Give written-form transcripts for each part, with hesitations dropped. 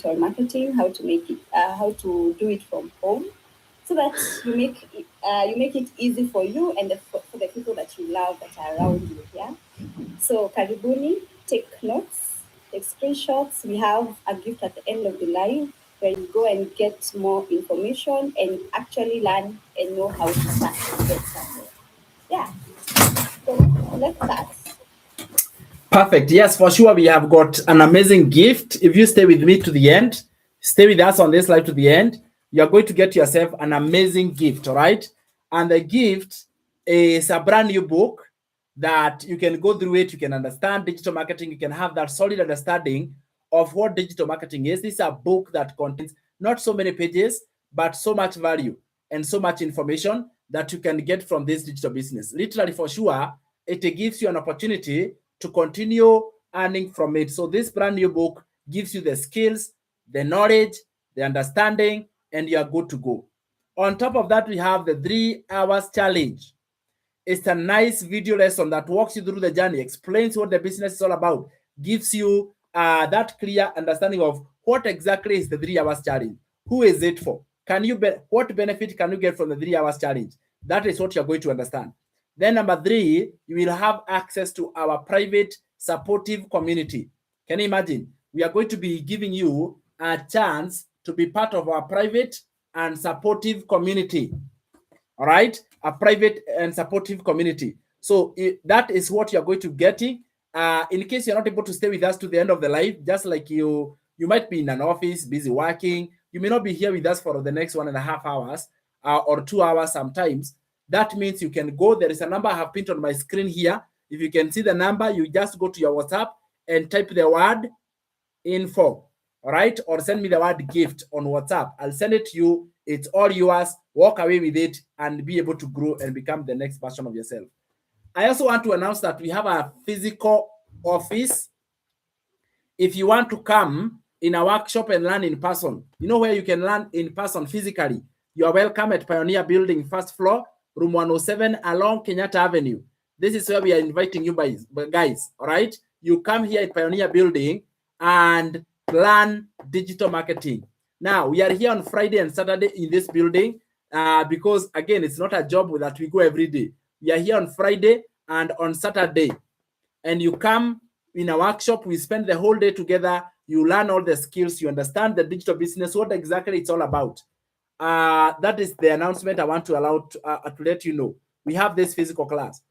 marketing, how to make it, how to do it from home, so that you make it easy for you and for the people that you love that are around you. Yeah. So karibuni, take notes, take screenshots. We have a gift at the end of the live where you go and get more information and actually learn and know how to start and get started. Yeah. So let's start. Perfect. Yes, for sure. We have got an amazing gift. If you stay with me to the end, stay with us on this live to the end, you're going to get yourself an amazing gift. All right. And the gift is a brand new book that you can go through it. You can understand digital marketing. You can have that solid understanding of what digital marketing is. This is a book that contains not so many pages, but so much value and so much information that you can get from this digital business. Literally, for sure, it gives you an opportunity to continue earning from it. So this brand new book gives you the skills, the knowledge, the understanding, and you are good to go. On top of that, we have the 3 hours challenge. It's a nice video lesson that walks you through the journey, explains what the business is all about, gives you that clear understanding of what exactly is the 3 hours challenge. Who is it for? What benefit can you get from the 3 hours challenge? That is what you're going to understand. Then number 3, you will have access to our private supportive community. Can you imagine? We are going to be giving you a chance to be part of our private and supportive community. All right, a private and supportive community. So that is what you're going to get. In case you're not able to stay with us to the end of the live, just like you might be in an office busy working, you may not be here with us for the next 1.5 hours or 2 hours sometimes. That means you can go. There is a number I have pinned on my screen here. If you can see the number, you just go to your WhatsApp and type the word info. All right, or send me the word gift on WhatsApp. I'll send it to you. It's all yours. Walk away with it and be able to grow and become the next version of yourself. I also want to announce that we have a physical office. If you want to come in a workshop and learn in person, you know where you can learn in person physically. You are welcome at Pioneer Building, first floor, room 107 along Kenyatta Avenue. This is where we are inviting you guys. All right, you come here at Pioneer Building and learn digital marketing. Now, we are here on Friday and Saturday in this building because, again, it's not a job that we go every day. We are here on Friday and on Saturday. And you come in a workshop, we spend the whole day together. You learn all the skills, you understand the digital business, what exactly it's all about. That is the announcement I want to allow to let you know. We have this physical class.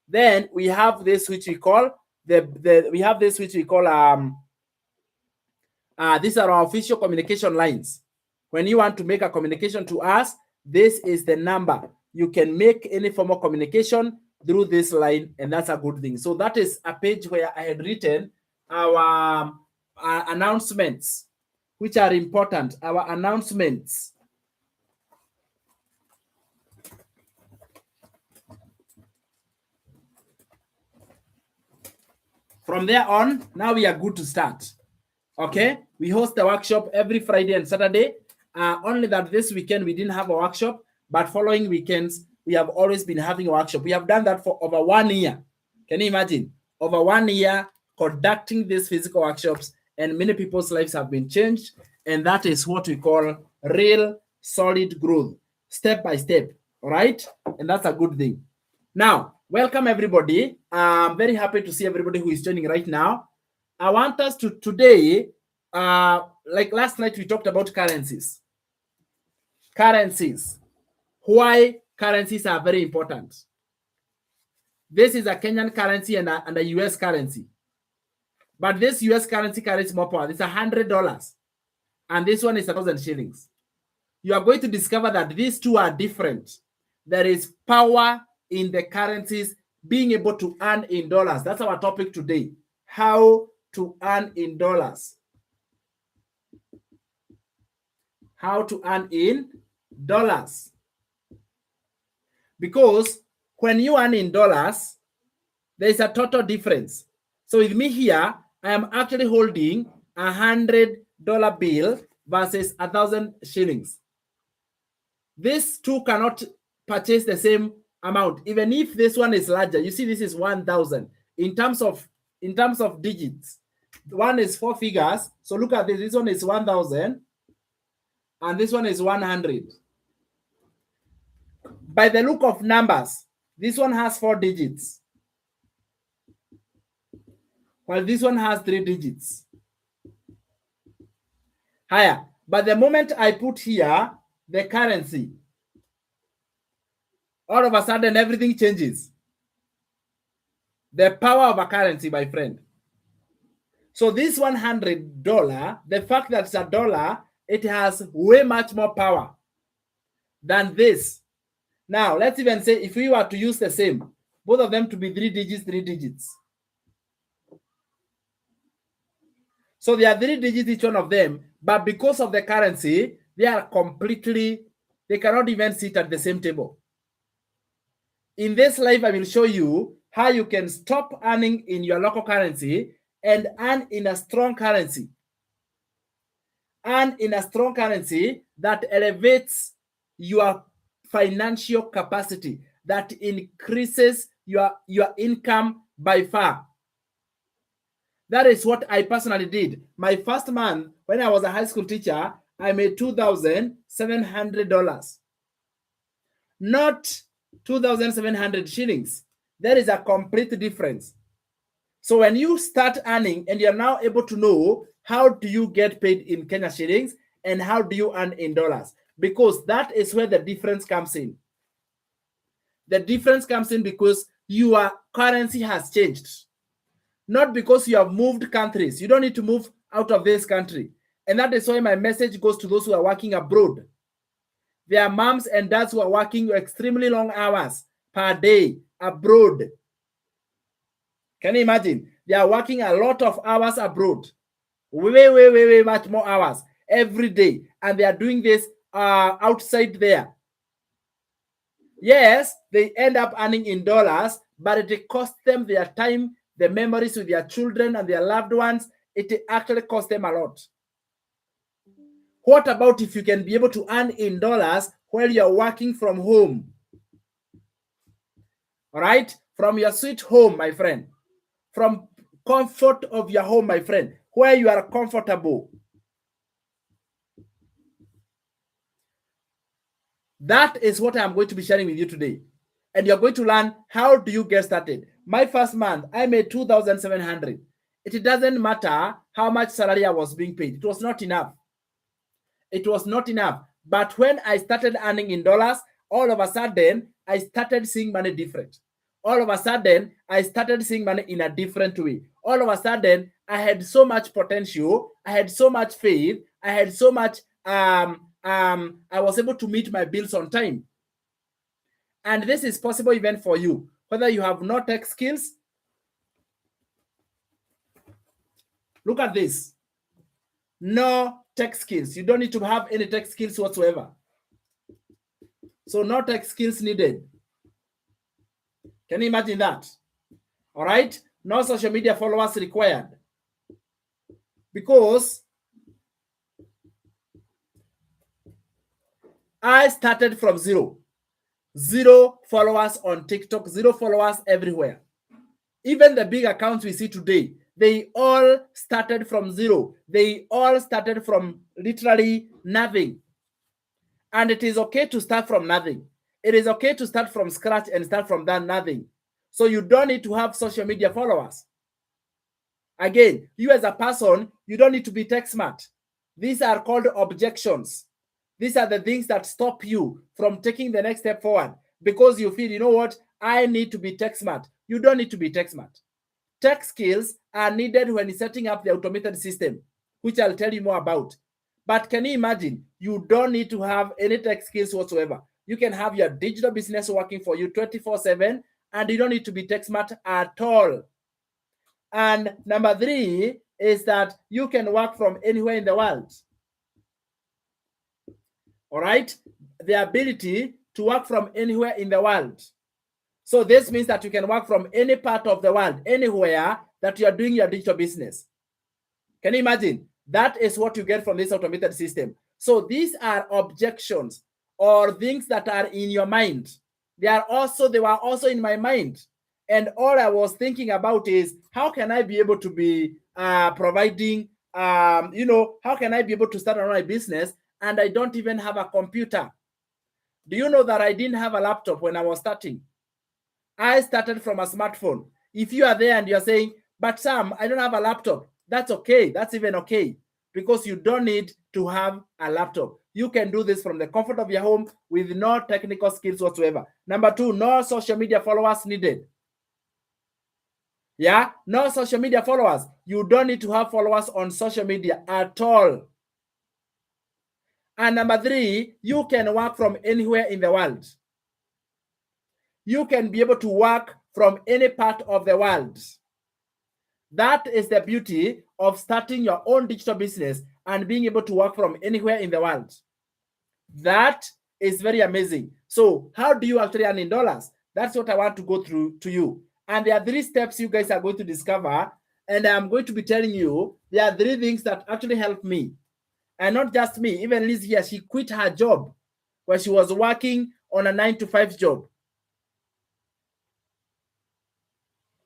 Then we have this which we call these are our official communication lines. When you want to make a communication to us, this is the number. You can make any form of communication through this line, and that's a good thing. So that is a page where I had written our announcements, which are important. Our announcements. From there on, now we are good to start. Okay, we host the workshop every Friday and Saturday. Only that this weekend we didn't have a workshop, but following weekends we have always been having a workshop. We have done that for over 1 year. Can you imagine? Over 1 year conducting these physical workshops, and many people's lives have been changed. And that is what we call real solid growth, step by step. All right, and that's a good thing. Now, welcome everybody. I'm very happy to see everybody who is joining right now. I want us to today, like last night, we talked about currencies. Currencies. Why currencies are very important. This is a Kenyan currency and a US currency. But this US currency carries more power. It's $100. And this one is 1,000 shillings. You are going to discover that these two are different. There is power in the currencies being able to earn in dollars. That's our topic today. How to earn in dollars. How to earn in dollars. Because when you earn in dollars, there is a total difference. So with me here, I am actually holding $100 bill versus 1,000 shillings. These two cannot purchase the same amount, even if this one is larger. You see, this is 1,000 in terms of digits. One is 4 figures. So look at this. This one is 1,000 and this one is 100. By the look of numbers, this one has 4 digits, while this one has 3 digits. Higher. But the moment I put here the currency, all of a sudden everything changes. The power of a currency, my friend. So this $100, the fact that it's a dollar, it has way much more power than this. Now, let's even say if we were to use the same, both of them to be 3 digits, 3 digits. So they are 3 digits each one of them, but because of the currency, they are completely, they cannot even sit at the same table. In this live, I will show you how you can stop earning in your local currency and earn in a strong currency. Earn in a strong currency that elevates your financial capacity, that increases your income by far. That is what I personally did. My first month, when I was a high school teacher, I made $2,700. Not 2,700 shillings. There is a complete difference. So when you start earning and you're now able to know how do you get paid in Kenya shillings and how do you earn in dollars, because that is where the difference comes in. The difference comes in because your currency has changed. Not because you have moved countries. You don't need to move out of this country. And that is why my message goes to those who are working abroad. There are moms and dads who are working extremely long hours per day abroad. Can you imagine? They are working a lot of hours abroad. Way much more hours every day. And they are doing this outside there. Yes, they end up earning in dollars, but it costs them their time, the memories with their children and their loved ones. It actually costs them a lot. What about if you can be able to earn in dollars while you're working from home? All right? From your sweet home, my friend. From comfort of your home, my friend, where you are comfortable. That is what I'm going to be sharing with you today. And you're going to learn how do you get started. My first month, I made 2,700. It doesn't matter how much salary I was being paid. It was not enough. It was not enough. But when I started earning in dollars, all of a sudden, I started seeing money different. All of a sudden, I started seeing money in a different way. All of a sudden, I had so much potential. I had so much faith. I had so much, I was able to meet my bills on time. And this is possible even for you, whether you have no tech skills. Look at this. No tech skills. You don't need to have any tech skills whatsoever. So no tech skills needed. Can you imagine that? All right. No social media followers required. Because I started from zero. 0 followers on TikTok, 0 followers everywhere. Even the big accounts we see today, they all started from 0. They all started from literally nothing. And it is okay to start from nothing. It is okay to start from scratch and start from that nothing. So you don't need to have social media followers. Again, you as a person, you don't need to be tech smart. These are called objections. These are the things that stop you from taking the next step forward because you feel, you know what, I need to be tech smart. You don't need to be tech smart. Tech skills are needed when setting up the automated system, which I'll tell you more about. But can you imagine? You don't need to have any tech skills whatsoever. You can have your digital business working for you 24/7, and you don't need to be tech smart at all. And number 3 is that you can work from anywhere in the world. All right? The ability to work from anywhere in the world. So this means that you can work from any part of the world, anywhere that you are doing your digital business. Can you imagine? That is what you get from this automated system. So these are objections or things that are in your mind. They were also in my mind. And all I was thinking about is how can I be able to be providing, how can I be able to start on my business and I don't even have a computer? Do you know that I didn't have a laptop when I was starting? I started from a smartphone. If you are there and you're saying, but Sam, I don't have a laptop, that's okay. That's even okay, because you don't need to have a laptop. You can do this from the comfort of your home with no technical skills whatsoever. Number two, no social media followers needed. Yeah, no social media followers. You don't need to have followers on social media at all. And number three, you can work from anywhere in the world. You can be able to work from any part of the world. That is the beauty of starting your own digital business and being able to work from anywhere in the world. That is very amazing. So how do you actually earn in dollars? That's what I want to go through to you. And there are 3 steps you guys are going to discover. And I'm going to be telling you, there are 3 things that actually helped me. And not just me, even Liz here, she quit her job where she was working on a 9-to-5 job.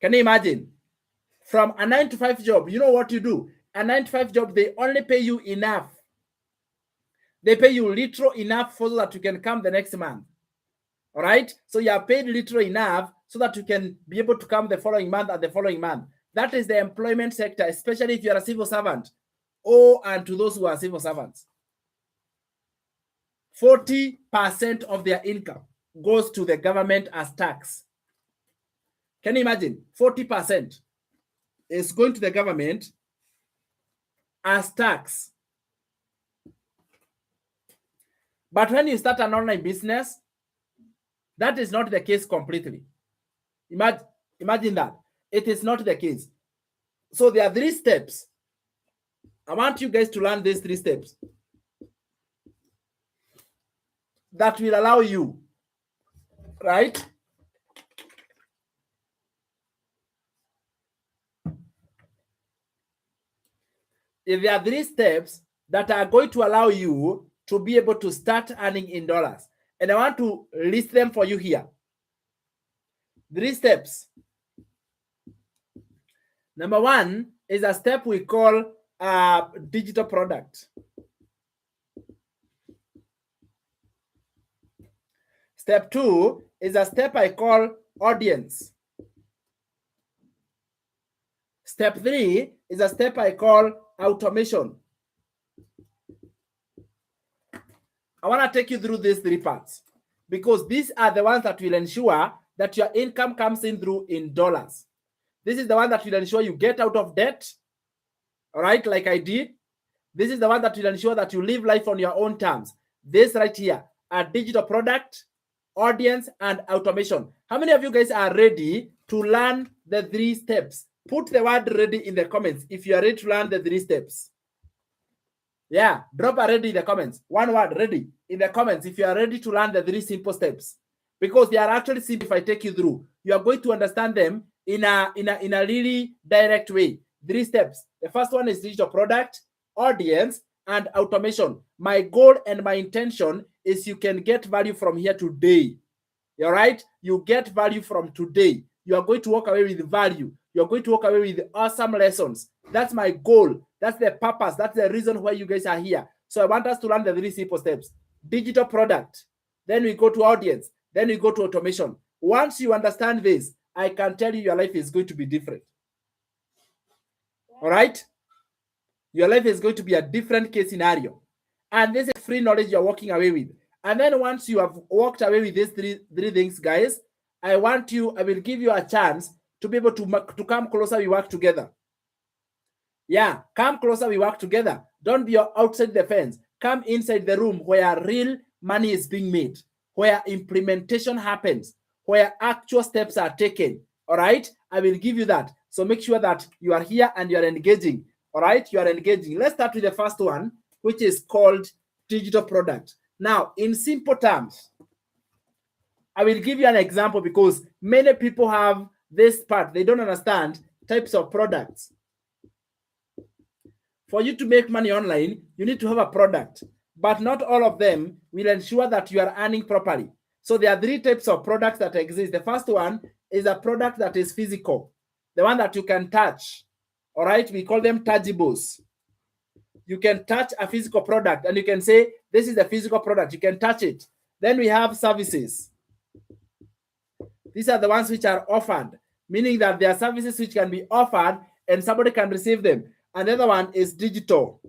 Can you imagine? From a 9-to-5 job, you know what you do? A 9-to-5 job, they only pay you enough. They pay you little enough so that you can come the next month. All right? So you are paid little enough so that you can be able to come the following month and the following month. That is the employment sector, especially if you are a civil servant. Oh, and to those who are civil servants. 40% of their income goes to the government as tax. Can you imagine? 40% is going to the government as tax. But when you start an online business, that is not the case completely. Imagine that. It is not the case. So there are 3 steps. I want you guys to learn these 3 steps that will allow you, right? If there are 3 steps that are going to allow you to be able to start earning in dollars. And I want to list them for you here. 3 steps. Number 1 is a step we call digital product. Step 2 is a step I call audience. Step 3 is a step I call automation. I want to take you through these 3 parts because these are the ones that will ensure that your income comes in through in dollars. This is the one that will ensure you get out of debt, all right, like I did. This is the one that will ensure that you live life on your own terms. This right here, a digital product, audience, and automation. How many of you guys are ready to learn the 3 steps? Put the word ready in the comments if you are ready to learn the 3 steps. Yeah, drop a ready in the comments. One word, ready, in the comments if you are ready to learn the 3 simple steps. Because they are actually simple. If I take you through, you are going to understand them in a really direct way. 3 steps. The first one is digital product, audience, and automation. My goal and my intention is you can get value from here today. All right? You get value from today. You are going to walk away with value. You're going to walk away with awesome lessons. That's my goal. That's the purpose. That's the reason why you guys are here. So I want us to learn the 3 simple steps. Digital product. Then we go to audience. Then we go to automation. Once you understand this, I can tell you your life is going to be different. All right? Your life is going to be a different case scenario. And this is free knowledge you're walking away with. And then once you have walked away with these three things, guys, I will give you a chance to be able to come closer, we work together. Yeah, come closer, we work together. Don't be outside the fence. Come inside the room where real money is being made, where implementation happens, where actual steps are taken. All right, I will give you that. So make sure that you are here and you are engaging. All right, you are engaging. Let's start with the first one, which is called digital product. Now, in simple terms, I will give you an example because many people have this part. They don't understand types of products. For you to make money online, you need to have a product, but not all of them will ensure that you are earning properly. So there are 3 types of products that exist. The first one is a product that is physical, the one that you can touch. All right, we call them tangibles. You can touch a physical product and you can say, this is a physical product. You can touch it. Then we have services. These are the ones which are offered, meaning that there are services which can be offered and somebody can receive them. Another one is digital.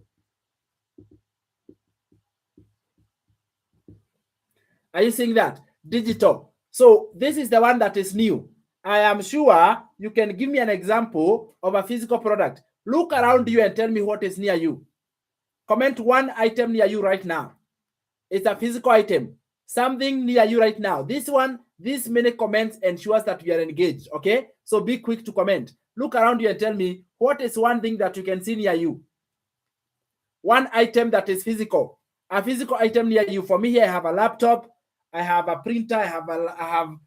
Are you seeing that? Digital. So this is the one that is new. I am sure you can give me an example of a physical product. Look around you and tell me what is near you. Comment one item near you right now. It's a physical item. Something near you right now. This one, this many comments ensures that we are engaged. Okay? So be quick to comment. Look around you and tell me what is one thing that you can see near you. One item that is physical. A physical item near you. For me here, I have a laptop. I have a printer. I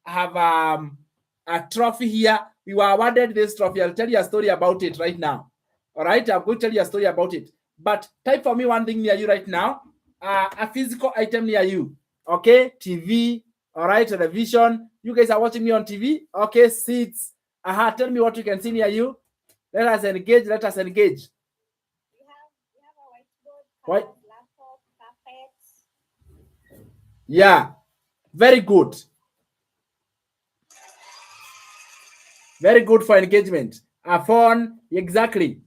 have a trophy here. We were awarded this trophy. I'll tell you a story about it right now. All right, I'm going to tell you a story about it. But type for me one thing near you right now. A physical item near you. Okay, TV. All right, television. You guys are watching me on TV. Okay, seats. Tell me what you can see near you. Let us engage. Let us engage. We have a whiteboard, What? laptop, carpet. Yeah, very good. Very good for engagement. A phone, exactly.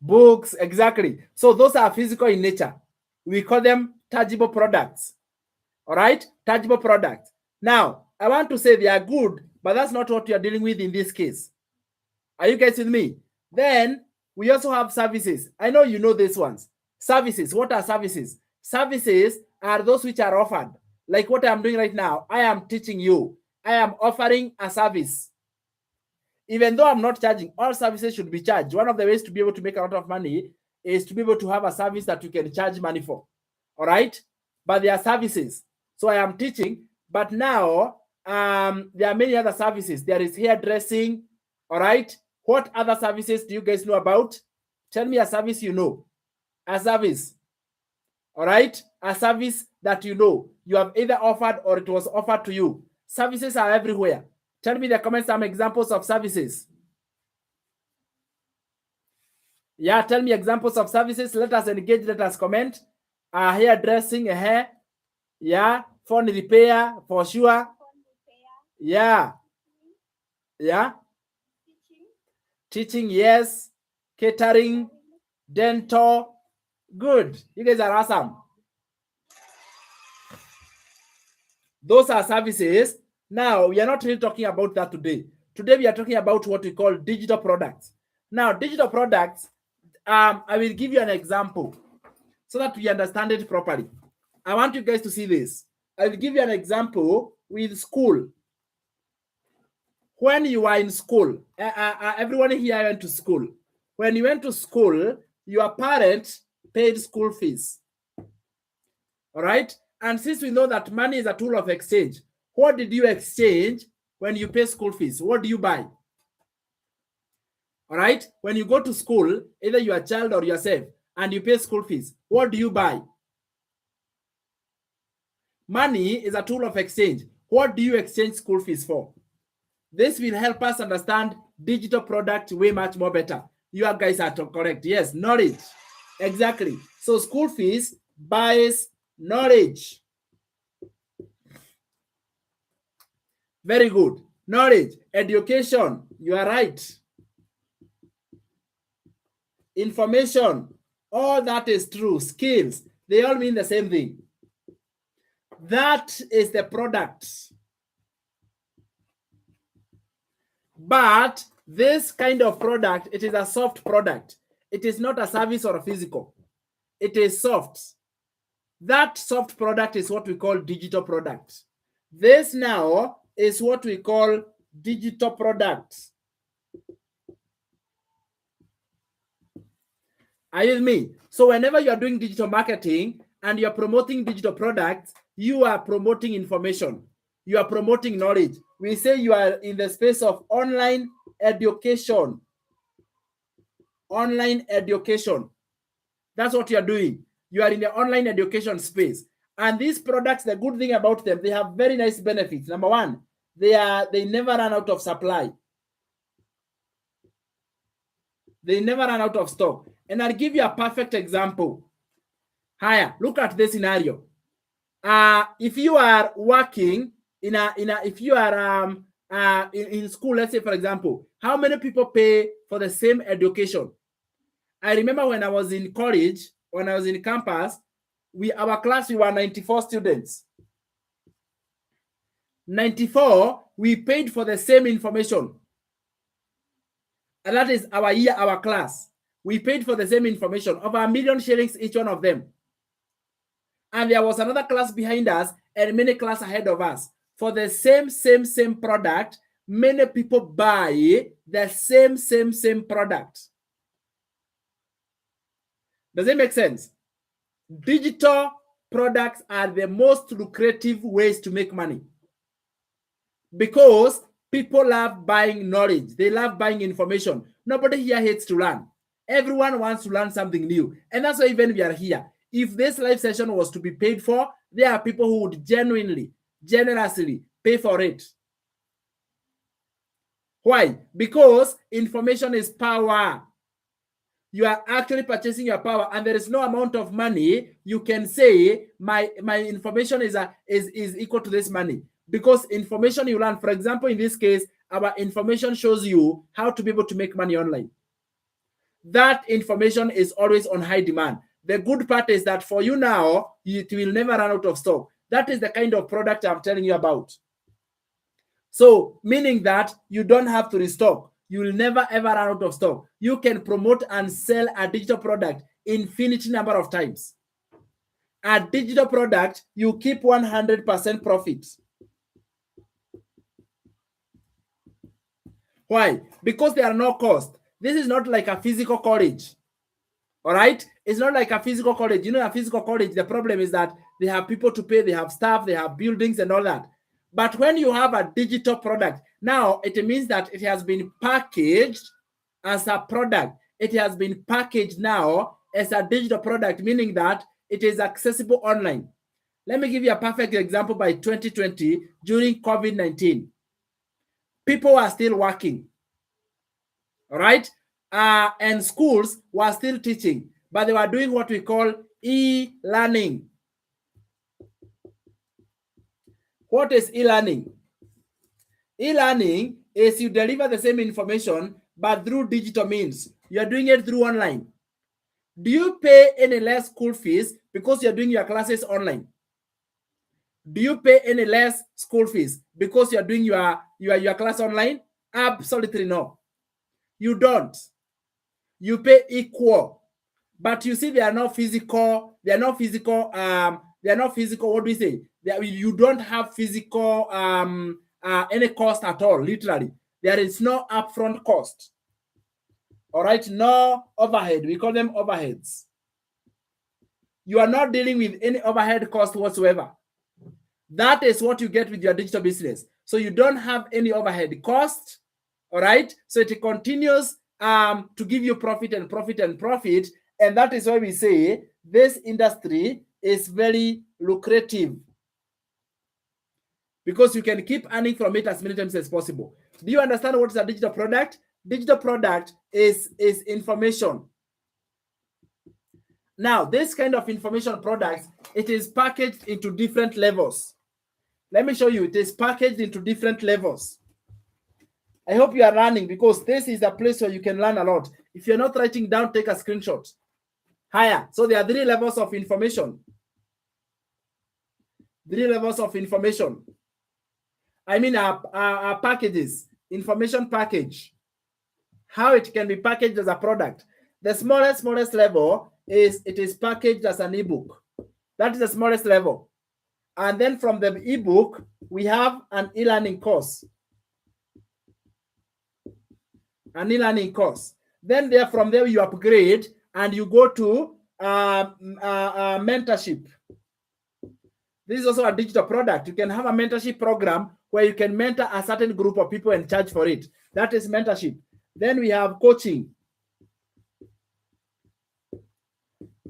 Books, exactly. So those are physical in nature. We call them tangible products. All right, tangible products. Now, I want to say they are good, but that's not what we are dealing with in this case. Are you guys with me? Then we also have services. I know you know these ones. Services. What are services? Services are those which are offered. Like what I'm doing right now. I am teaching you. I am offering a service. Even though I'm not charging, all services should be charged. One of the ways to be able to make a lot of money is to be able to have a service that you can charge money for. All right? But there are services. So I am teaching, but now there are many other services. There is hairdressing. All right? What other services do you guys know about? Tell me a service you know. A service. All right? A service that you know. You have either offered or it was offered to you. Services are everywhere. Tell me in the comments some examples of services. Yeah, tell me examples of services. Let us engage. Let us comment. Hairdressing, hair. Yeah. Phone repair, for sure. Yeah. Yeah. Teaching, yes. Catering, dental. Good. You guys are awesome. Those are services. Now, we are not really talking about that today. Today, we are talking about what we call digital products. Now, digital products, I will give you an example so that we understand it properly. I want you guys to see this. I will give you an example with school. When you are in school, everyone here went to school. When you went to school, your parents paid school fees. All right? And since we know that money is a tool of exchange, what did you exchange when you pay school fees? What do you buy? All right? When you go to school, either you are a child or yourself, and you pay school fees, what do you buy? Money is a tool of exchange. What do you exchange school fees for? This will help us understand digital product way much more better. You guys are correct. Yes, knowledge. Exactly. So school fees buys knowledge. Very good. Knowledge, education. You are right. Information. All that is true. Skills. They all mean the same thing. That is the product. But this kind of product, it is a soft product. It is not a service or a physical. It is soft. That soft product is what we call digital product. This now is what we call digital product. Are you with me? So whenever you are doing digital marketing and you're promoting digital products, you are promoting information. You are promoting knowledge. We say you are in the space of online education. Online education. That's what you are doing. You are in the online education space. And these products, the good thing about them, they have very nice benefits. Number one, they never run out of supply. They never run out of stock. And I'll give you a perfect example. Haya, look at this scenario. If you are working if you are in school, let's say for example, how many people pay for the same education? I remember when I was in college, when I was in campus, our class, we were 94 students. 94, we paid for the same information. And that is our year, our class. We paid for the same information, over 1 million shillings each one of them. And there was another class behind us and many classes ahead of us. For the same product, many people buy the same product. Does it make sense? Digital products are the most lucrative ways to make money because people love buying knowledge. They love buying information. Nobody here hates to learn. Everyone wants to learn something new. And that's why even we are here. If this live session was to be paid for, there are people who would generously pay for it. Why? Because information is power. You are actually purchasing your power, and there is no amount of money you can say my information is equal to this money, because information you learn, for example, in this case, our information shows you how to be able to make money online. That information is always on high demand. The good part is that for you now, it will never run out of stock. That is the kind of product I'm telling you about. So, meaning that you don't have to restock. You will never ever run out of stock. You can promote and sell a digital product infinite number of times. A digital product, you keep 100% profit. Why? Because there are no costs. This is not like a physical college. All right? It's not like a physical college. You know, a physical college, the problem is that they have people to pay, they have staff, they have buildings and all that. But when you have a digital product, now it means that it has been packaged as a product. It has been packaged now as a digital product, meaning that it is accessible online. Let me give you a perfect example. By 2020, during COVID-19, people were still working, all right? And schools were still teaching, but they were doing what we call e-learning. What is e-learning? E-learning is you deliver the same information, but through digital means. You're doing it through online. Do you pay any less school fees because you're doing your classes online? Do you pay any less school fees because you're doing your class online? Absolutely no. You don't. You pay equal. But you see, they are not physical. They are not physical. What do we say? You don't have physical any cost at all. Literally, there is no upfront cost. All right, no overhead. We call them overheads. You are not dealing with any overhead cost whatsoever. That is what you get with your digital business. So you don't have any overhead cost. All right, so it continues to give you profit and profit and profit. And that is why we say this industry is very lucrative, because you can keep earning from it as many times as possible. Do you understand what is a digital product? Digital product is information. Now, this kind of information products, it is packaged into different levels. Let me show you. It is packaged into different levels. I hope you are learning, because this is a place where you can learn a lot. If you're not writing down, take a screenshot. Higher. So there are 3 levels of information. 3 levels of information. I mean, our packages, information package, how it can be packaged as a product. The smallest level is it is packaged as an ebook. That is the smallest level. And then from the ebook, we have an e-learning course. An e-learning course. Then from there you upgrade and you go to mentorship. This is also a digital product. You can have a mentorship program where you can mentor a certain group of people and charge for it. That is mentorship. Then we have coaching.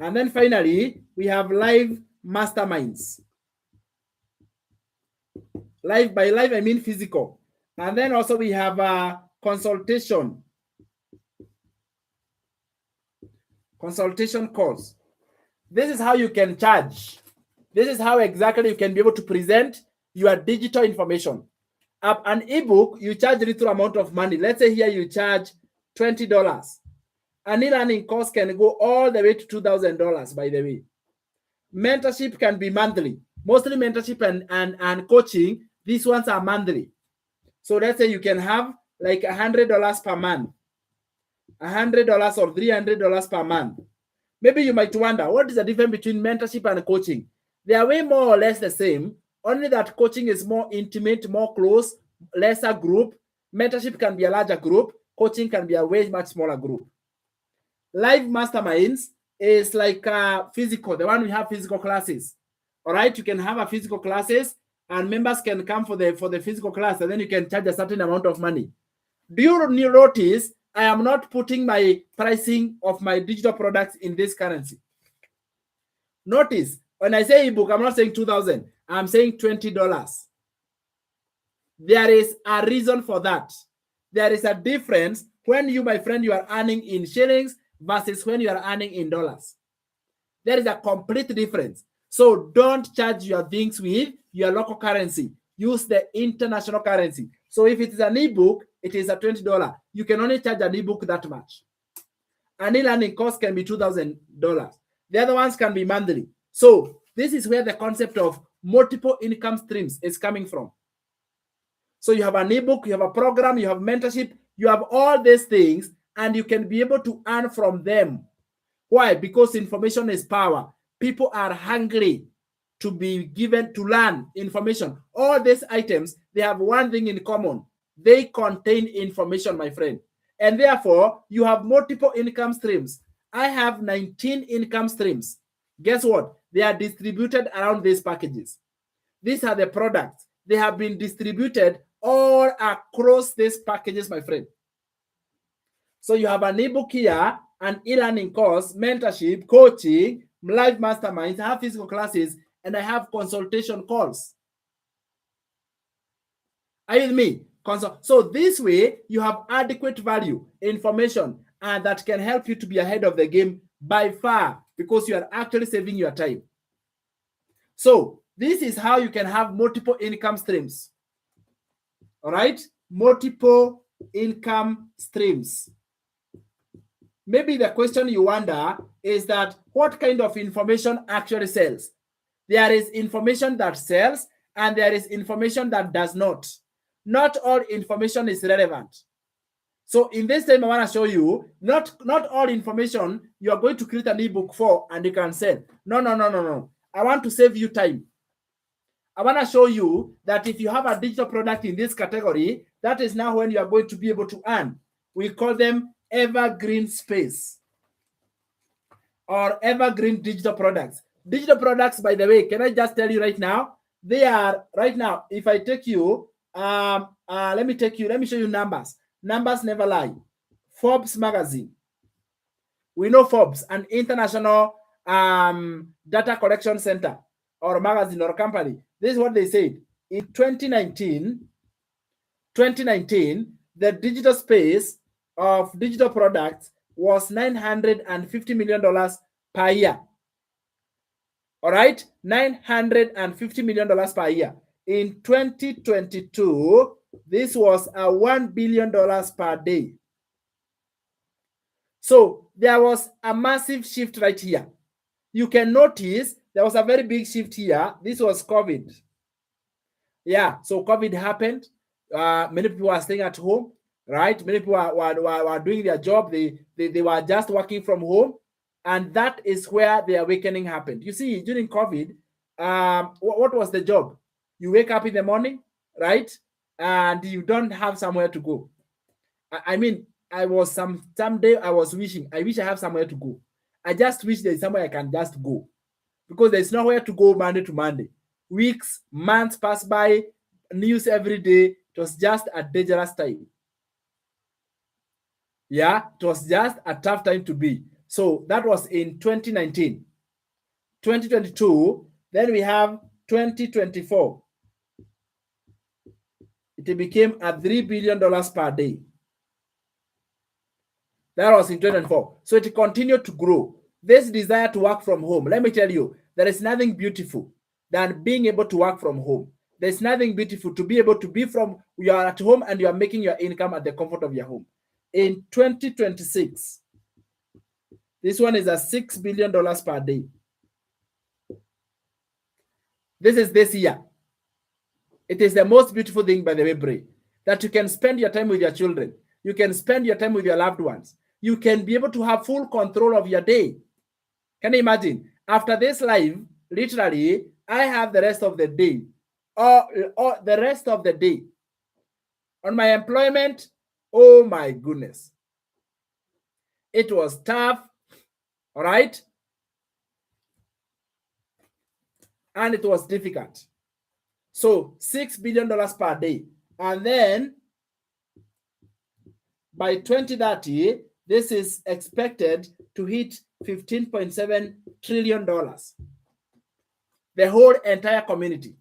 And then finally, we have live masterminds. Live, by live, I mean physical. And then also we have a consultation calls. This is how you can charge. This is how exactly you can be able to present your digital information. An ebook, you charge a little amount of money. Let's say here you charge $20. An e-learning course can go all the way to $2,000, by the way. Mentorship can be monthly. Mostly mentorship and coaching, these ones are monthly. So let's say you can have like $100 per month, $100 or $300 per month. Maybe you might wonder, what is the difference between mentorship and coaching? They are way more or less the same, only that coaching is more intimate, more close, lesser group. Mentorship can be a larger group. Coaching can be a way much smaller group. Live masterminds is like physical, the one we have physical classes. All right, you can have a physical classes and members can come for the physical class, and then you can charge a certain amount of money. Do you notice I am not putting my pricing of my digital products in this currency? Notice when I say ebook, I'm not saying 2,000, I'm saying $20. There is a reason for that. There is a difference when you, my friend, you are earning in shillings versus when you are earning in dollars. There is a complete difference. So don't charge your things with your local currency. Use the international currency. So if it is an ebook, it is a $20. You can only charge an ebook that much. An e-learning course can be $2,000. The other ones can be monthly. So this is where the concept of multiple income streams is coming from. So you have an ebook, you have a program, you have mentorship, you have all these things, and you can be able to earn from them. Why? Because information is power. People are hungry to be given, to learn information. All these items, they have one thing in common. They contain information, my friend. And therefore, you have multiple income streams. I have 19 income streams. Guess what? They are distributed around these packages. These are the products. They have been distributed all across these packages, my friend. So you have an ebook here, an e-learning course, mentorship, coaching, live masterminds, I have physical classes, and I have consultation calls. Are you with me? So this way, you have adequate value, information, and that can help you to be ahead of the game by far because you are actually saving your time. So this is how you can have multiple income streams. All right? Multiple income streams. Maybe the question you wonder is that what kind of information actually sells? There is information that sells and there is information that does not. Not all information is relevant. So in this time, I want to show you not all information you are going to create an ebook for and you can sell. No. I want to save you time. I want to show you that if you have a digital product in this category, that is now when you are going to be able to earn. We call them evergreen space or evergreen digital products. Digital products, by the way, can I just tell you right now? They are right now, if I take you, let me show you numbers. Numbers never lie. Forbes magazine. We know Forbes, an international data collection center or magazine or company. This is what they said. In 2019, the digital space of digital products was $950 million per year. All right, $950 million per year. In 2022, this was a $1 billion per day. So there was a massive shift right here. You can notice there was a very big shift here. This was COVID. Yeah, so COVID happened. Many people are staying at home, right? Many people were doing their job. They were just working from home. And that is where the awakening happened. You see, during COVID, what was the job? You wake up in the morning, right? And you don't have somewhere to go. I mean, I was someday I was wishing, I wish I have somewhere to go. I just wish there's somewhere I can just go. Because there's nowhere to go Monday to Monday. Weeks, months pass by, news every day. It was just a dangerous time. Yeah, it was just a tough time to be. So that was in 2019. 2022, Then we have 2024. It became a $3 billion per day. That was in 2024. So it continued to grow. This desire to work from home, let me tell you, there is nothing beautiful than being able to work from home. There's nothing beautiful to be able to be from, you are at home and you are making your income at the comfort of your home. In 2026, this one is a $6 billion per day. This is this year. It is the most beautiful thing, by the way, Bray, that you can spend your time with your children. You can spend your time with your loved ones. You can be able to have full control of your day. Can you imagine? After this live, literally, I have the rest of the day, or the rest of the day on my employment. Oh my goodness. It was tough, all right? And it was difficult. So $6 billion per day. And then by 2030, this is expected to hit $15.7 trillion. The whole entire community,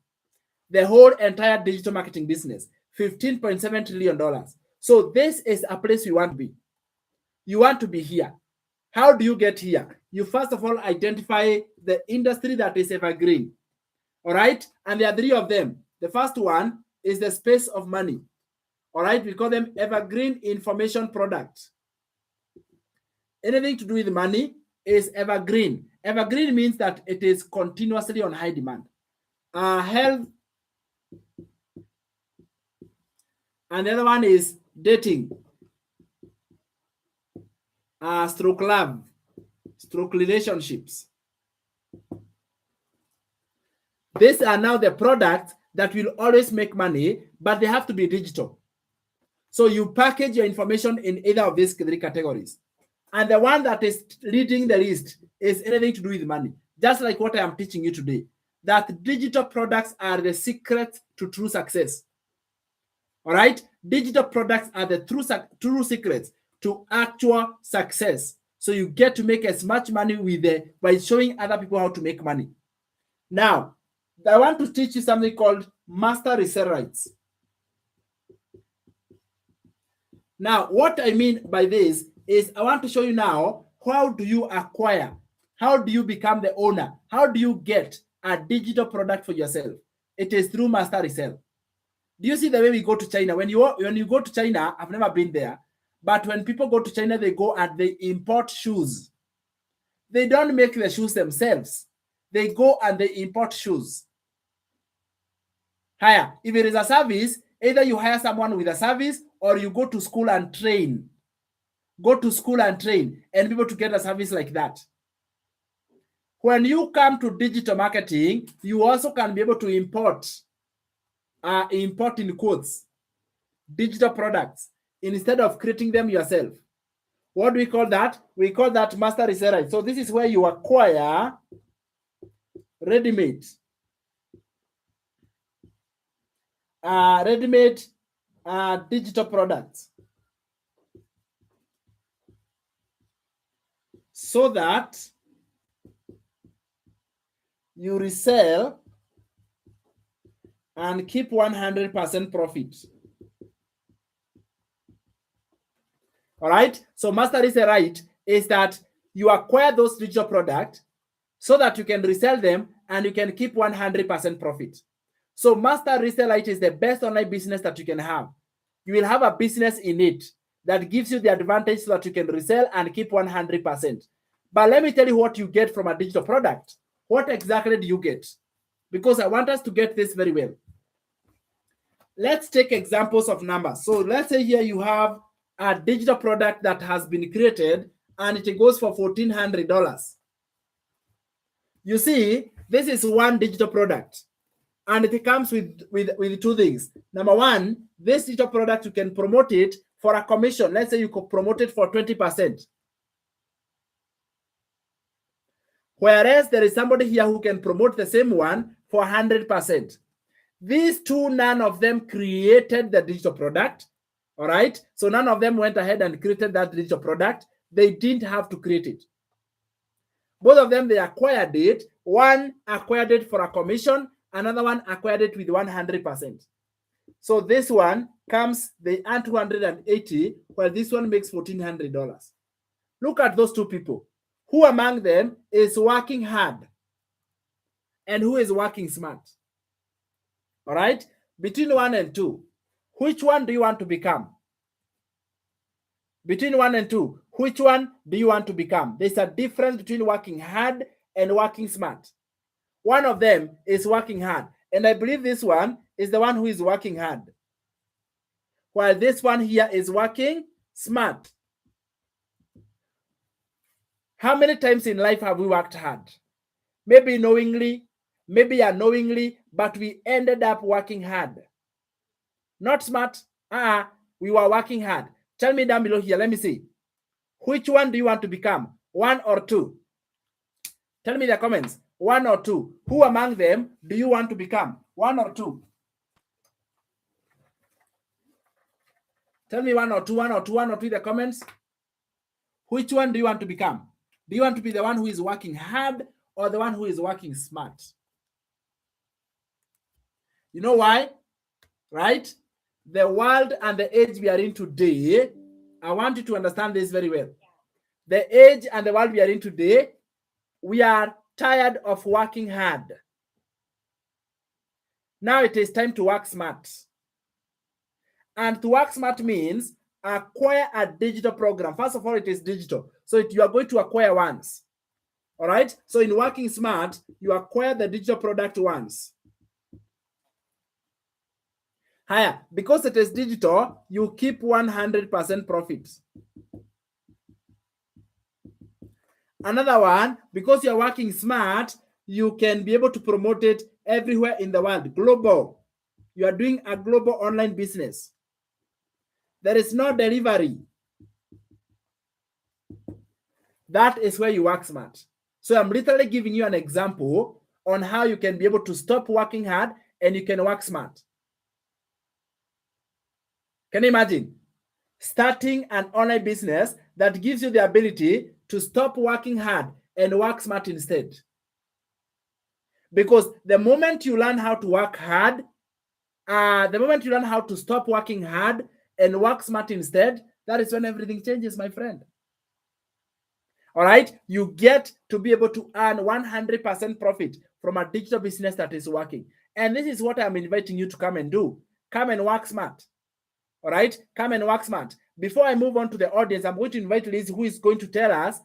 the whole entire digital marketing business, $15.7 trillion. So this is a place you want to be. You want to be here. How do you get here? You first of all identify the industry that is evergreen. All right. And there are three of them. The first one is the space of money. All right. We call them evergreen information products. Anything to do with money is evergreen. Evergreen means that it is continuously on high demand. Health. And the other one is dating. Stroke love. Stroke relationships. These are now the products that will always make money, but they have to be digital. So you package your information in either of these three categories. And the one that is leading the list is anything to do with money. Just like what I am teaching you today, that digital products are the secret to true success. All right? Digital products are the true secrets to actual success. So you get to make as much money by showing other people how to make money. Now, I want to teach you something called master resale rights. Now, what I mean by this is I want to show you now, how do you acquire? How do you become the owner? How do you get a digital product for yourself? It is through master resale. Do you see the way we go to China? When you go to China, I've never been there, but when people go to China, they go and they import shoes. They don't make the shoes themselves. They go and they import shoes. Hire. If it is a service, either you hire someone with a service or you go to school and train. Go to school and train and be able to get a service like that. When you come to digital marketing, you also can be able to import in quotes, digital products instead of creating them yourself. What do we call that? We call that master resale rights. So this is where you acquire ready-made digital products so that you resell and keep 100% profit. All right. So master resale right is that you acquire those digital products so that you can resell them and you can keep 100% profit. So master resale right is the best online business that you can have. You will have a business in it that gives you the advantage so that you can resell and keep 100%. But let me tell you what you get from a digital product. What exactly do you get? Because I want us to get this very well. Let's take examples of numbers. So let's say here you have a digital product that has been created and it goes for $1,400. You see, this is one digital product and it comes with two things. Number one, this digital product, you can promote it for a commission. Let's say you could promote it for 20%. Whereas there is somebody here who can promote the same one for 100%. These two, none of them created the digital product. All right. So none of them went ahead and created that digital product. They didn't have to create it. Both of them, they acquired it, One acquired it for a commission, another one acquired it with 100%. So this one comes, they earn 280, while this one makes $1,400. Look at those two people. Who among them is working hard and who is working smart? All right? Between 1 and 2, which one do you want to become? Between 1 and 2, which one do you want to become? There's a difference between working hard and working smart. One of them is working hard, and I believe this one is the one who is working hard, while this one here is working smart. How many times in life have we worked hard? Maybe knowingly, maybe unknowingly, but we ended up working hard. Not smart. We were working hard. Tell me down below here. Let me see. Which one do you want to become? 1 or 2? Tell me in the comments. 1 or 2. Who among them do you want to become? 1 or 2? Tell me 1 or 2, 1 or 2, 1 or 2 in the comments. Which one do you want to become? Do you want to be the one who is working hard or the one who is working smart? You know why? Right? The world and the age we are in today, I want you to understand this very well. The age and the world we are in today, we are tired of working hard. Now it is time to work smart. And to work smart means acquire a digital program. First of all, it is digital. So you are going to acquire once. All right? So in working smart, you acquire the digital product once. Higher, because it is digital, you keep 100% profit. Another one, because you're working smart, you can be able to promote it everywhere in the world, global. You are doing a global online business. There is no delivery. That is where you work smart. So I'm literally giving you an example on how you can be able to stop working hard and you can work smart. Can you imagine starting an online business that gives you the ability to stop working hard and work smart instead? Because the moment you learn how to work hard, the moment you learn how to stop working hard and work smart instead, that is when everything changes, my friend. All right? You get to be able to earn 100% profit from a digital business that is working. And this is what I'm inviting you to come and do. Come and work smart. All right? Come and work smart. Before I move on to the audience, I'm going to invite Liz, who is going to tell us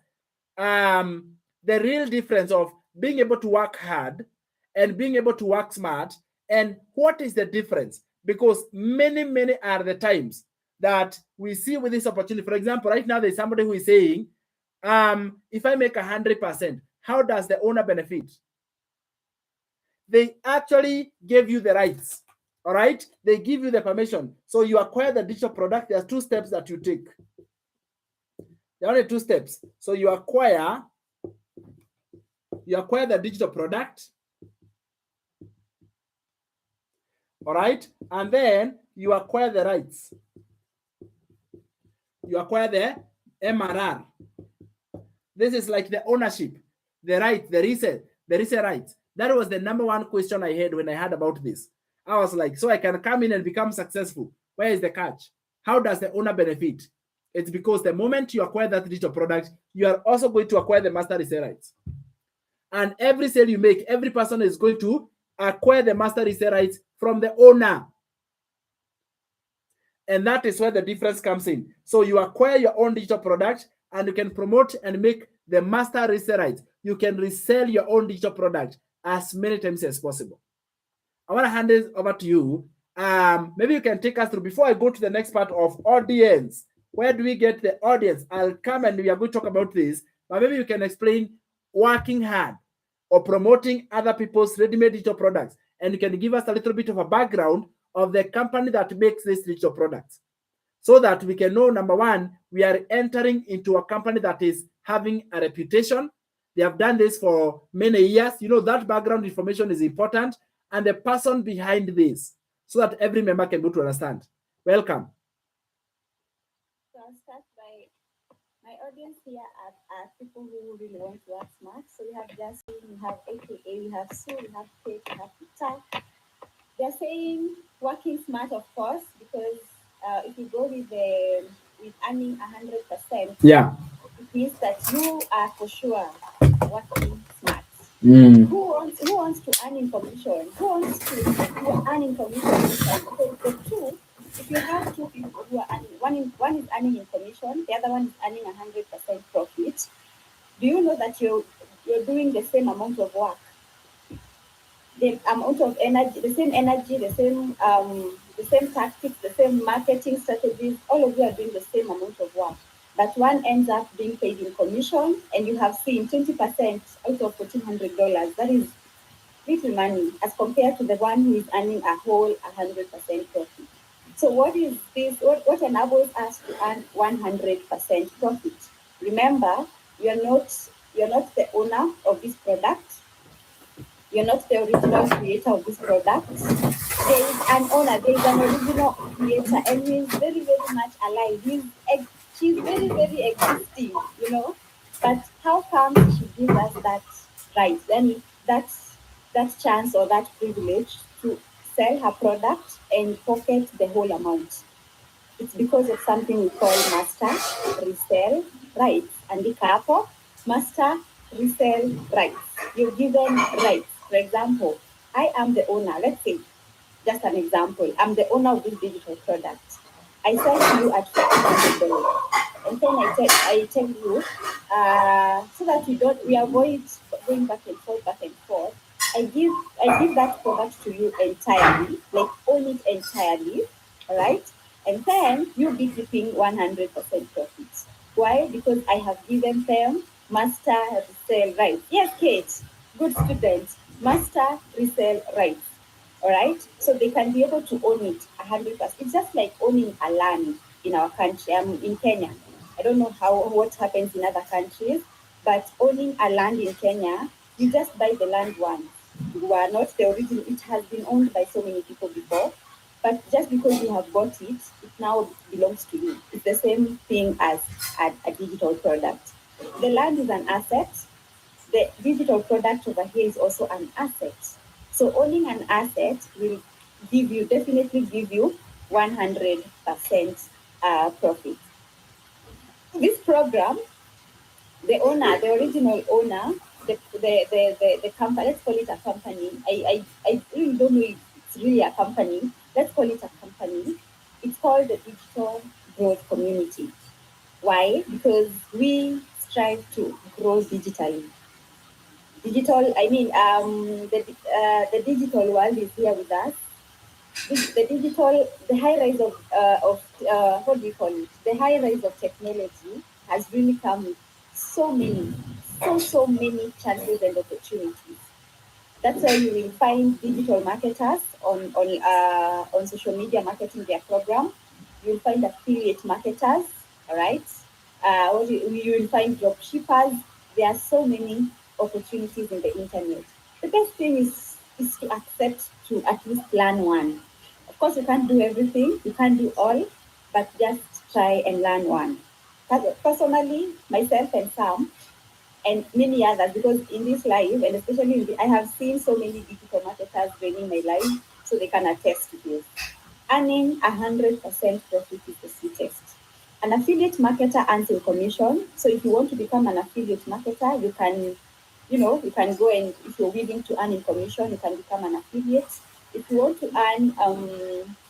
the real difference of being able to work hard and being able to work smart, and what is the difference? Because many are the times that we see with this opportunity. For example, right now there's somebody who is saying, if I make 100%, how does the owner benefit? They actually gave you the rights. All right? They give you the permission. So you acquire the digital product. There's 2 steps that you take. There are only 2 steps. So you acquire the digital product. All right? And then you acquire the rights. You acquire the MRR. This is like the ownership, the right, the resale rights. That was the number 1 question I had when I heard about this. I was like, so I can come in and become successful. Where is the catch? How does the owner benefit? It's because the moment you acquire that digital product, you are also going to acquire the master resale rights. And every sale you make, every person is going to acquire the master resale rights from the owner. And that is where the difference comes in. So you acquire your own digital product and you can promote and make the master resale rights. You can resell your own digital product as many times as possible. I want to hand this over to you. Maybe you can take us through, before I go to the next part of audience. Where do we get the audience? I'll come and we are going to talk about this, but maybe you can explain working hard or promoting other people's ready-made digital products. And you can give us a little bit of a background of the company that makes these digital products, so that we can know, number 1, we are entering into a company that is having a reputation. They have done this for many years. You know, that background information is important, and the person behind this, so that every member can go to understand. Welcome. So I'll start by, my audience here are people who really want to work smart. So we have Justin, we have AKA, we have Sue, we have Kate, we have Peter. They're saying working smart, of course, because if you go with earning 100%, Yeah. it means that you are for sure working smart. Mm. Who wants to earn in commission? Who wants to earn in commission? So the two, if you have two people who are earning, one is earning in commission, the other one is earning 100% profit. Do you know that you're doing the same amount of work, the amount of energy, the same tactics, the same marketing strategies? All of you are doing the same amount of work, but one ends up being paid in commission, and you have seen 20% out of $1,400. That is little money as compared to the one who is earning a whole 100% profit. So what is this? What enables us to earn 100% profit? Remember, you're not the owner of this product. You're not the original creator of this product. There is an owner, there is an original creator, and he is very, very much alive. She's very, very existing, But how come she gives us that right? Then that chance or that privilege to sell her product and pocket the whole amount. It's because of something we call master resale rights. Andika hapo, master resale rights. You're given rights. For example, I am the owner. Let's say, just an example, I'm the owner of this digital product. I sell to you at $1,500. And then I tell you, so that we avoid going back and forth. I give that product to you entirely, like own it entirely, all right? And then you'll be keeping 100% profits. Why? Because I have given them master resale rights. Yes, Kate, good student, master resale rights. All right, so they can be able to own it 100%. It's just like owning a land in our country. I'm in Kenya. I don't know what happens in other countries, but owning a land in Kenya, you just buy the land once. You are not the original. It has been owned by so many people before, but just because you have bought it, it now belongs to you. It's the same thing as a digital product. The land is an asset. The digital product over here is also an asset. So owning an asset will definitely give you 100% profit. This program, the original owner, the company, let's call it a company. I really don't know if it's really a company. Let's call it a company. It's called the Digital Growth Community. Why? Because we strive to grow digitally. The digital world is here with us. The high rise of what do you call it? The high rise of technology has really come with so many chances and opportunities. That's why you will find digital marketers on social media marketing their program. You will find affiliate marketers, all right? You will find drop shippers. There are so many opportunities in the internet. The best thing is to accept to at least learn one. Of course, you can't do everything, you can't do all, but just try and learn one. Personally, myself and Sam, and many others, because in this life, and especially I have seen so many digital marketers draining my life, so they can attest to this. Earning 100% profit is the sweetest. An affiliate marketer earns in commission. So if you want to become an affiliate marketer, you can go, and if you're willing to earn in commission, you can become an affiliate. If you want to earn,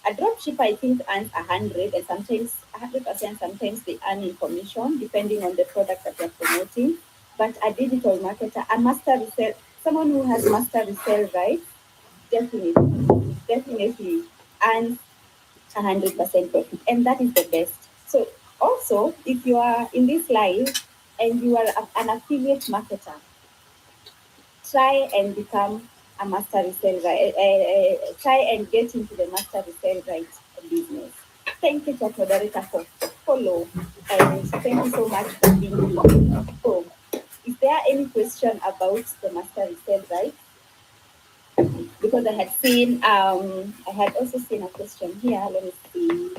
a drop shipper, I think earns 100, and sometimes 100%, sometimes they earn in commission, depending on the product that they're promoting. But a digital marketer, a master resale, someone who has master resale rights, definitely earns 100% profit, and that is the best. So also, if you are in this life and you are an affiliate marketer, try and become a master resale right. Try and get into the master resale rights business. Thank you, Chat Moderator, for follow, and thank you so much for being here. So, is there any question about the master resale rights? Because I had also seen a question here. Let me see.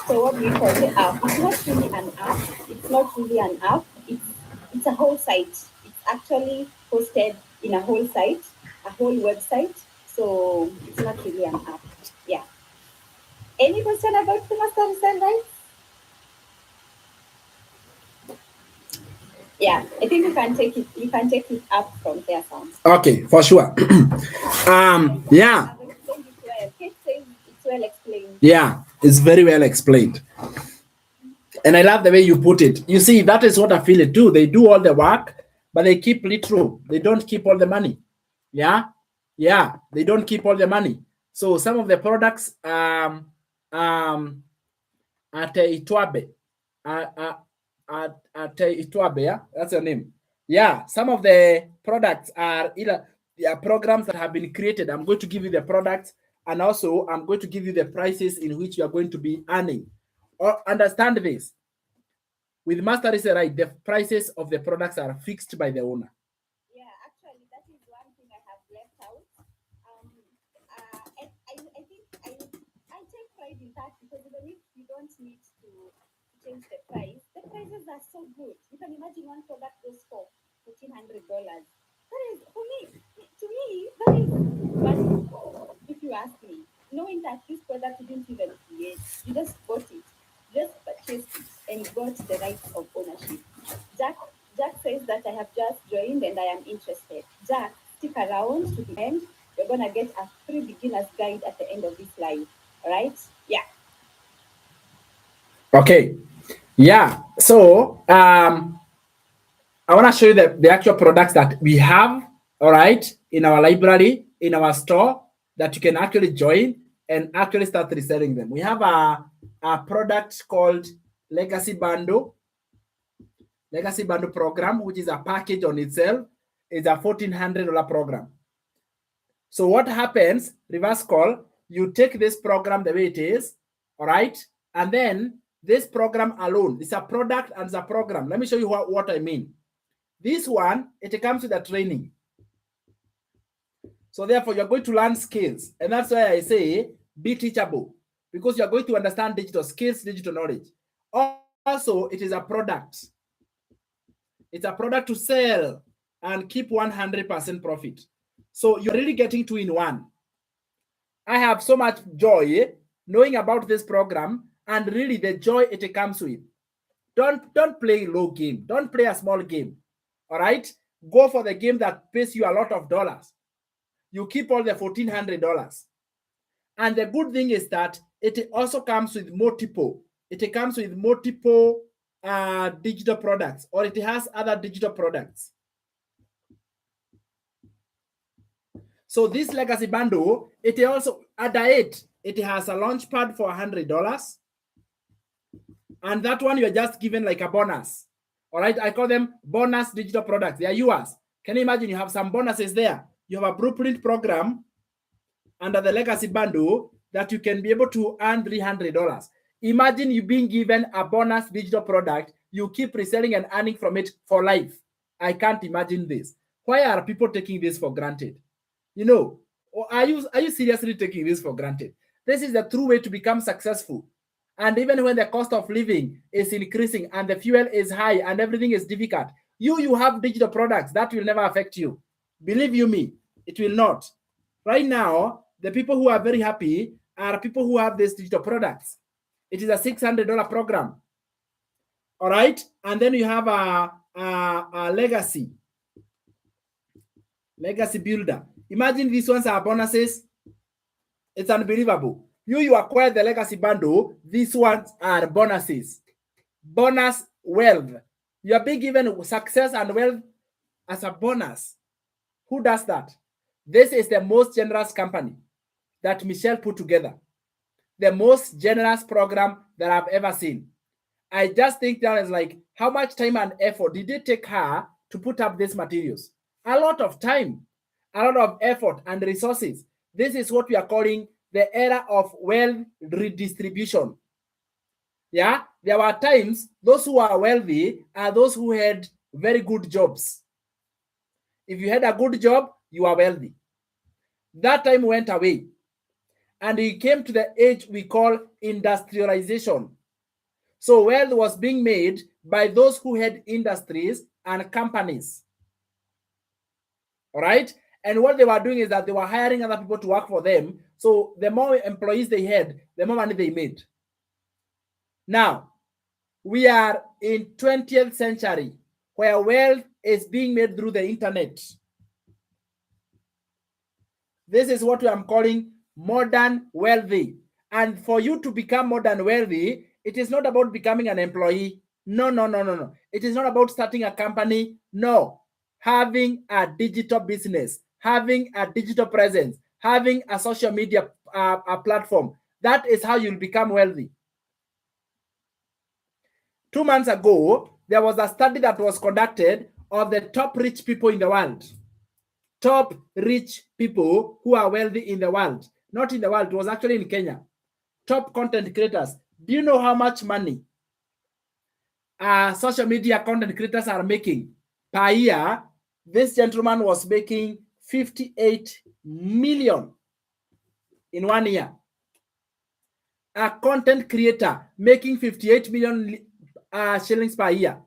So what do we call the app? It's not really an app. It's not really an app. it's a whole site. It's actually hosted in a whole site, a whole website. So it's not really an app. Yeah. Any question about the master resale rights? Yeah, I think you can take it. You can take it up from there, sounds. Okay, for sure. Yeah. I've explained it well. Kate says it's well explained. Yeah, it's very well explained. And I love the way you put it. You see, that is what affiliate do. They do all the work, but they keep little. They don't keep all the money. Yeah, yeah, they don't keep all the money. So some of the products at Itwabe, at Itwabe, yeah, that's your name. Yeah, some of the products are either programs that have been created. I'm going to give you the products, and also I'm going to give you the prices in which you are going to be earning. Or understand this. With Master Resale Right, the prices of the products are fixed by the owner. Yeah, actually, that is one thing I have left out. I think I take pride in that because even if you don't need to change the price, the prices are so good. You can imagine one product goes for $1,400. That is, for me, to me, that is wonderful, if you ask me. Knowing that this product you didn't even create, you just bought it, just purchased it, and got the rights of ownership. Jack says that I have just joined and I am interested. Jack, stick around to the end. You're gonna get a free beginner's guide at the end of this live. All right? Yeah. Okay. Yeah. So I want to show you the actual products that we have, all right, in our library, in our store, that you can actually join and actually start reselling them. We have a product called Legacy Bundle program, which is a package on itself. It's a $1,400 program. So what happens, reverse call, you take this program the way it is, all right, and then this program alone, it's a product and it's a program. Let me show you what I mean. This one, it comes with a training. So therefore, you're going to learn skills. And that's why I say be teachable, because you're going to understand digital skills, digital knowledge. Also, it is a product. It's a product to sell and keep 100% profit. So you're really getting two in one. I have so much joy knowing about this program and really the joy it comes with. Don't play low game. Don't play a small game. All right? Go for the game that pays you a lot of dollars. You keep all the $1,400. And the good thing is that it also comes with multiple. It comes with multiple digital products, or it has other digital products. So this Legacy Bundle, it also at it has a launch pad for $100. And that one you're just given like a bonus. All right, I call them bonus digital products. They are yours. Can you imagine you have some bonuses there? You have a blueprint program under the Legacy Bundle that you can be able to earn $300. Imagine you being given a bonus digital product, you keep reselling and earning from it for life. I can't imagine this. Why are people taking this for granted? You know, are you seriously taking this for granted? This is the true way to become successful. And even when the cost of living is increasing and the fuel is high and everything is difficult, you have digital products that will never affect you. Believe you me, it will not. Right now, the people who are very happy are people who have these digital products. It is a $600 program. All right. And then you have a legacy builder. Imagine these ones are bonuses. It's unbelievable. You acquire the Legacy Bundle. These ones are bonuses. Bonus wealth. You are being given success and wealth as a bonus. Who does that? This is the most generous company that Michelle put together. The most generous program that I've ever seen. I just think that is like, how much time and effort did it take her to put up these materials? A lot of time, a lot of effort and resources. This is what we are calling the era of wealth redistribution. Yeah, there were times those who are wealthy are those who had very good jobs. If you had a good job, you are wealthy. That time went away. And it came to the age we call industrialization. So wealth was being made by those who had industries and companies. All right. And what they were doing is that they were hiring other people to work for them. So the more employees they had, the more money they made. Now, we are in 20th century where wealth is being made through the internet. This is what I'm calling modern wealthy. And for you to become modern wealthy, it is not about becoming an employee. No. It is not about starting a company. No. Having a digital business, having a digital presence, having a social media a platform. That is how you'll become wealthy. 2 months ago, there was a study that was conducted of the top rich people in the world. Top rich people who are wealthy in the world. Not in the world, it was actually in Kenya. Top content creators. Do you know how much money social media content creators are making per year? This gentleman was making 58 million in 1 year. A content creator making 58 million shillings per year.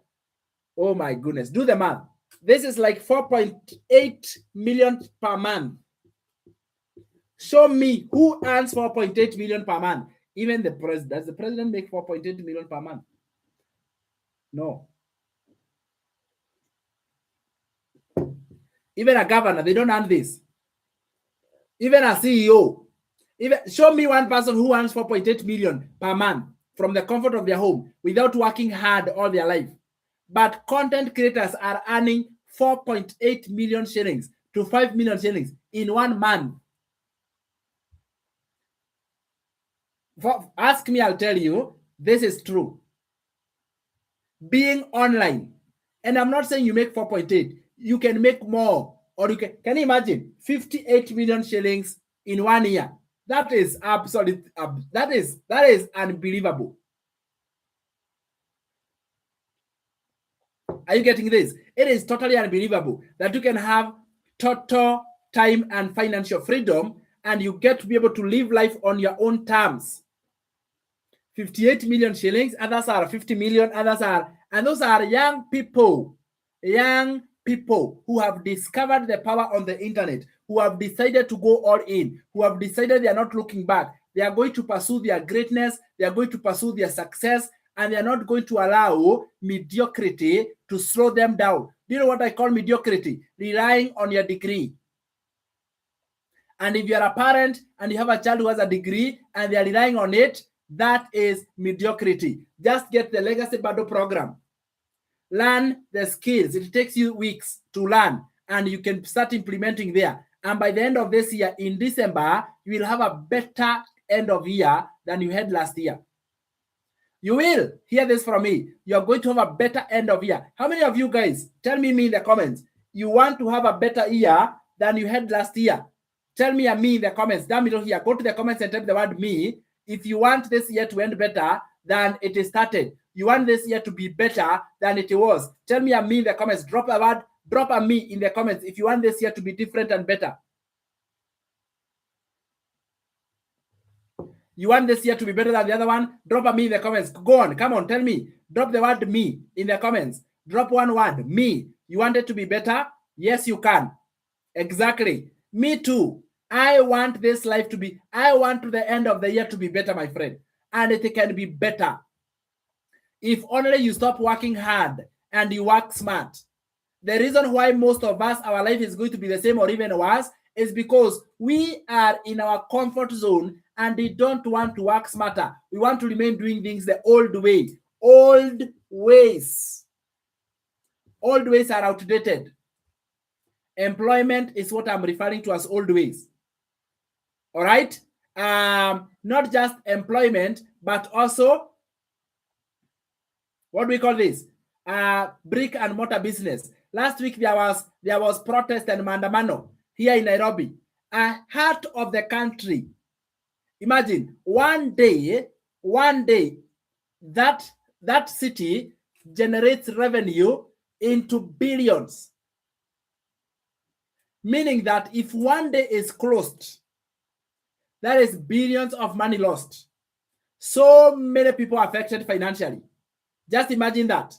Oh my goodness. Do the math. This is like 4.8 million per month. Show me who earns 4.8 million per month. Even the president. Does the president make 4.8 million per month? No. Even a governor, they don't earn this. Even a CEO. Even show me one person who earns 4.8 million per month from the comfort of their home without working hard all their life. But content creators are earning 4.8 million shillings to 5 million shillings in 1 month. Ask me, I'll tell you, this is true. Being online, and I'm not saying you make 4.8, you can make more, or you can you imagine 58 million shillings in 1 year? That is absolute. That is unbelievable. Are you getting this? It is totally unbelievable that you can have total time and financial freedom, and you get to be able to live life on your own terms. 58 million shillings, others are 50 million, others are, and those are young people who have discovered the power on the internet, who have decided to go all in, who have decided they are not looking back. They are going to pursue their greatness, they are going to pursue their success, and they are not going to allow mediocrity to slow them down. Do you know what I call mediocrity? Relying on your degree. And if you are a parent and you have a child who has a degree and they are relying on it, that is mediocrity. Just get the Legacy Bundle program. Learn the skills. It takes you weeks to learn, and you can start implementing there. And by the end of this year, in December, you will have a better end of year than you had last year. You will hear this from me. You are going to have a better end of year. How many of you guys, tell me in the comments, you want to have a better year than you had last year? Tell me in the comments down below here. Go to the comments and type the word me. If you want this year to end better than it started, you want this year to be better than it was, tell me in the comments. Drop a word, drop a me in the comments if you want this year to be different and better. You want this year to be better than the other one? Drop a me in the comments. Go on, come on, tell me. Drop the word me in the comments. Drop one word, me. You want it to be better? Yes, you can. Exactly. Me too. I want this life to be, I want the end of the year to be better, my friend. And it can be better. If only you stop working hard and you work smart. The reason why most of us, our life is going to be the same or even worse is because we are in our comfort zone and we don't want to work smarter. We want to remain doing things the old way. Old ways. Old ways are outdated. Employment is what I'm referring to as old ways. All right? Not just employment, but also, what do we call this? Brick and mortar business. Last week there was protest and maandamano here in Nairobi, heart of the country. Imagine one day that city generates revenue into billions. Meaning that if one day is closed, that is billions of money lost. So many people affected financially. Just imagine that.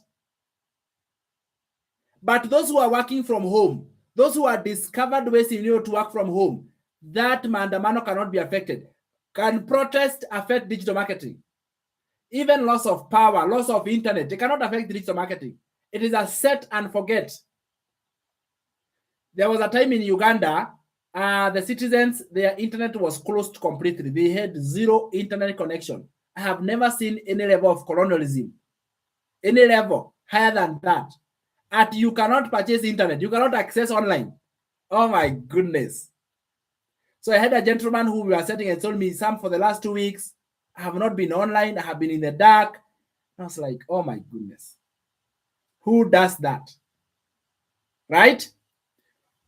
But those who are working from home, those who are discovered ways in to work from home, that maandamano cannot be affected. Can protest affect digital marketing? Even loss of power, loss of internet, they cannot affect digital marketing. It is a set and forget. There was a time in Uganda, the citizens, their internet was closed completely. They had zero internet connection. I have never seen any level of colonialism, any level higher than that. You cannot purchase internet, you cannot access online. Oh my goodness. So I had a gentleman who we were setting and told me, Sam, for the last 2 weeks, I have not been online, I have been in the dark. I was like, oh my goodness. Who does that? Right?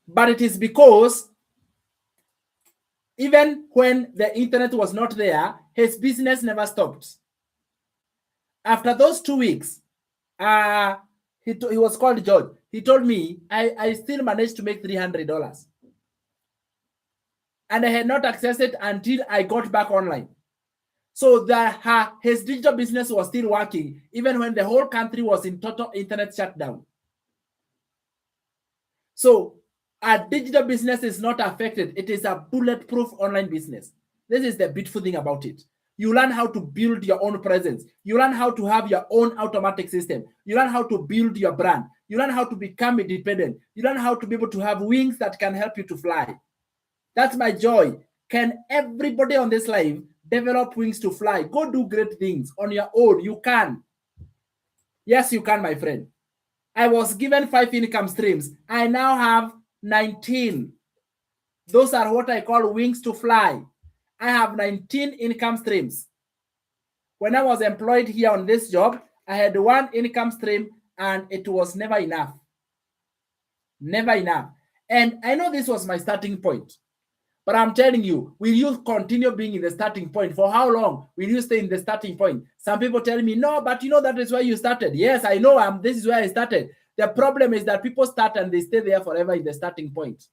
But it is because even when the internet was not there, his business never stopped. After those 2 weeks, he was called George. He told me, I still managed to make $300. And I had not accessed it until I got back online. So his digital business was still working, even when the whole country was in total internet shutdown. So a digital business is not affected. It is a bulletproof online business. This is the beautiful thing about it. You learn how to build your own presence. You learn how to have your own automatic system. You learn how to build your brand. You learn how to become independent. You learn how to be able to have wings that can help you to fly. That's my joy. Can everybody on this live develop wings to fly? Go do great things on your own. You can. Yes, you can, my friend. I was given 5 income streams. I now have 19. Those are what I call wings to fly. I have 19 income streams. When I was employed here on this job, I had 1 income stream and it was never enough. Never enough. And I know this was my starting point. But I'm telling you, will you continue being in the starting point? For how long will you stay in the starting point? Some people tell me, no, but you know that is where you started. Yes, I know this is where I started. The problem is that people start and they stay there forever in the starting point.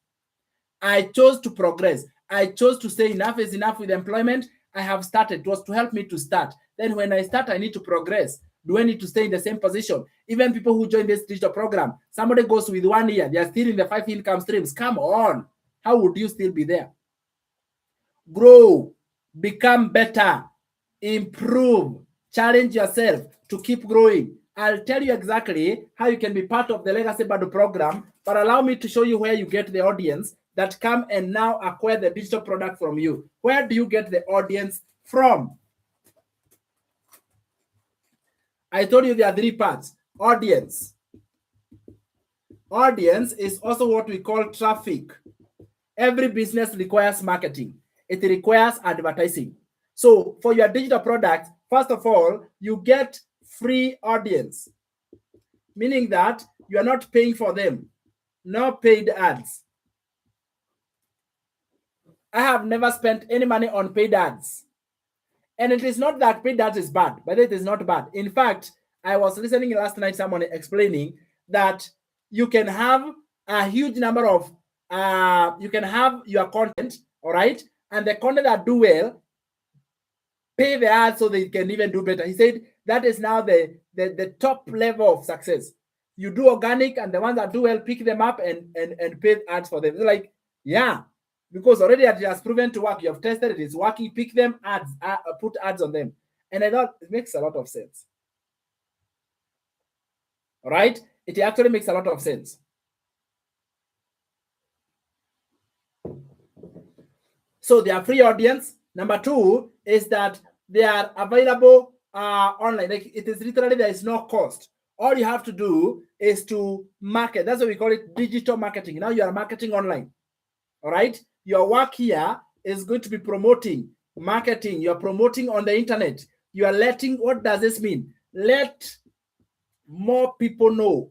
I chose to progress. I chose to say enough is enough with employment. I have started. It was to help me to start. Then when I start, I need to progress. Do I need to stay in the same position? Even people who join this digital program, somebody goes with 1 year, they are still in the 5 income streams. Come on. How would you still be there? Grow, become better, improve, challenge yourself to keep growing. I'll tell you exactly how you can be part of the Legacy Bundle program, but allow me to show you where you get the audience that come and now acquire the digital product from you. Where do you get the audience from? I told you there are 3 parts. Audience. Audience is also what we call traffic. Every business requires marketing. It requires advertising. So for your digital product, first of all, you get free audience, meaning that you are not paying for them. No paid ads. I have never spent any money on paid ads. And it is not that paid ads is bad, but it is not bad. In fact, I was listening last night, someone explaining that you can have a huge number of, you can have your content, all right? And the content that do well, pay the ads so they can even do better. He said that is now the top level of success. You do organic and the ones that do well, pick them up and pay ads for them. It's like, yeah, because already it has proven to work. You have tested it, it's working, pick them, ads, put ads on them. And I thought it makes a lot of sense. All right? It actually makes a lot of sense. So they are free audience. Number 2 is that they are available online. Like it is literally, there is no cost. All you have to do is to market. That's what we call it, digital marketing. Now you are marketing online. All right. Your work here is going to be promoting, marketing. You are promoting on the internet. You are letting, what does this mean? Let more people know.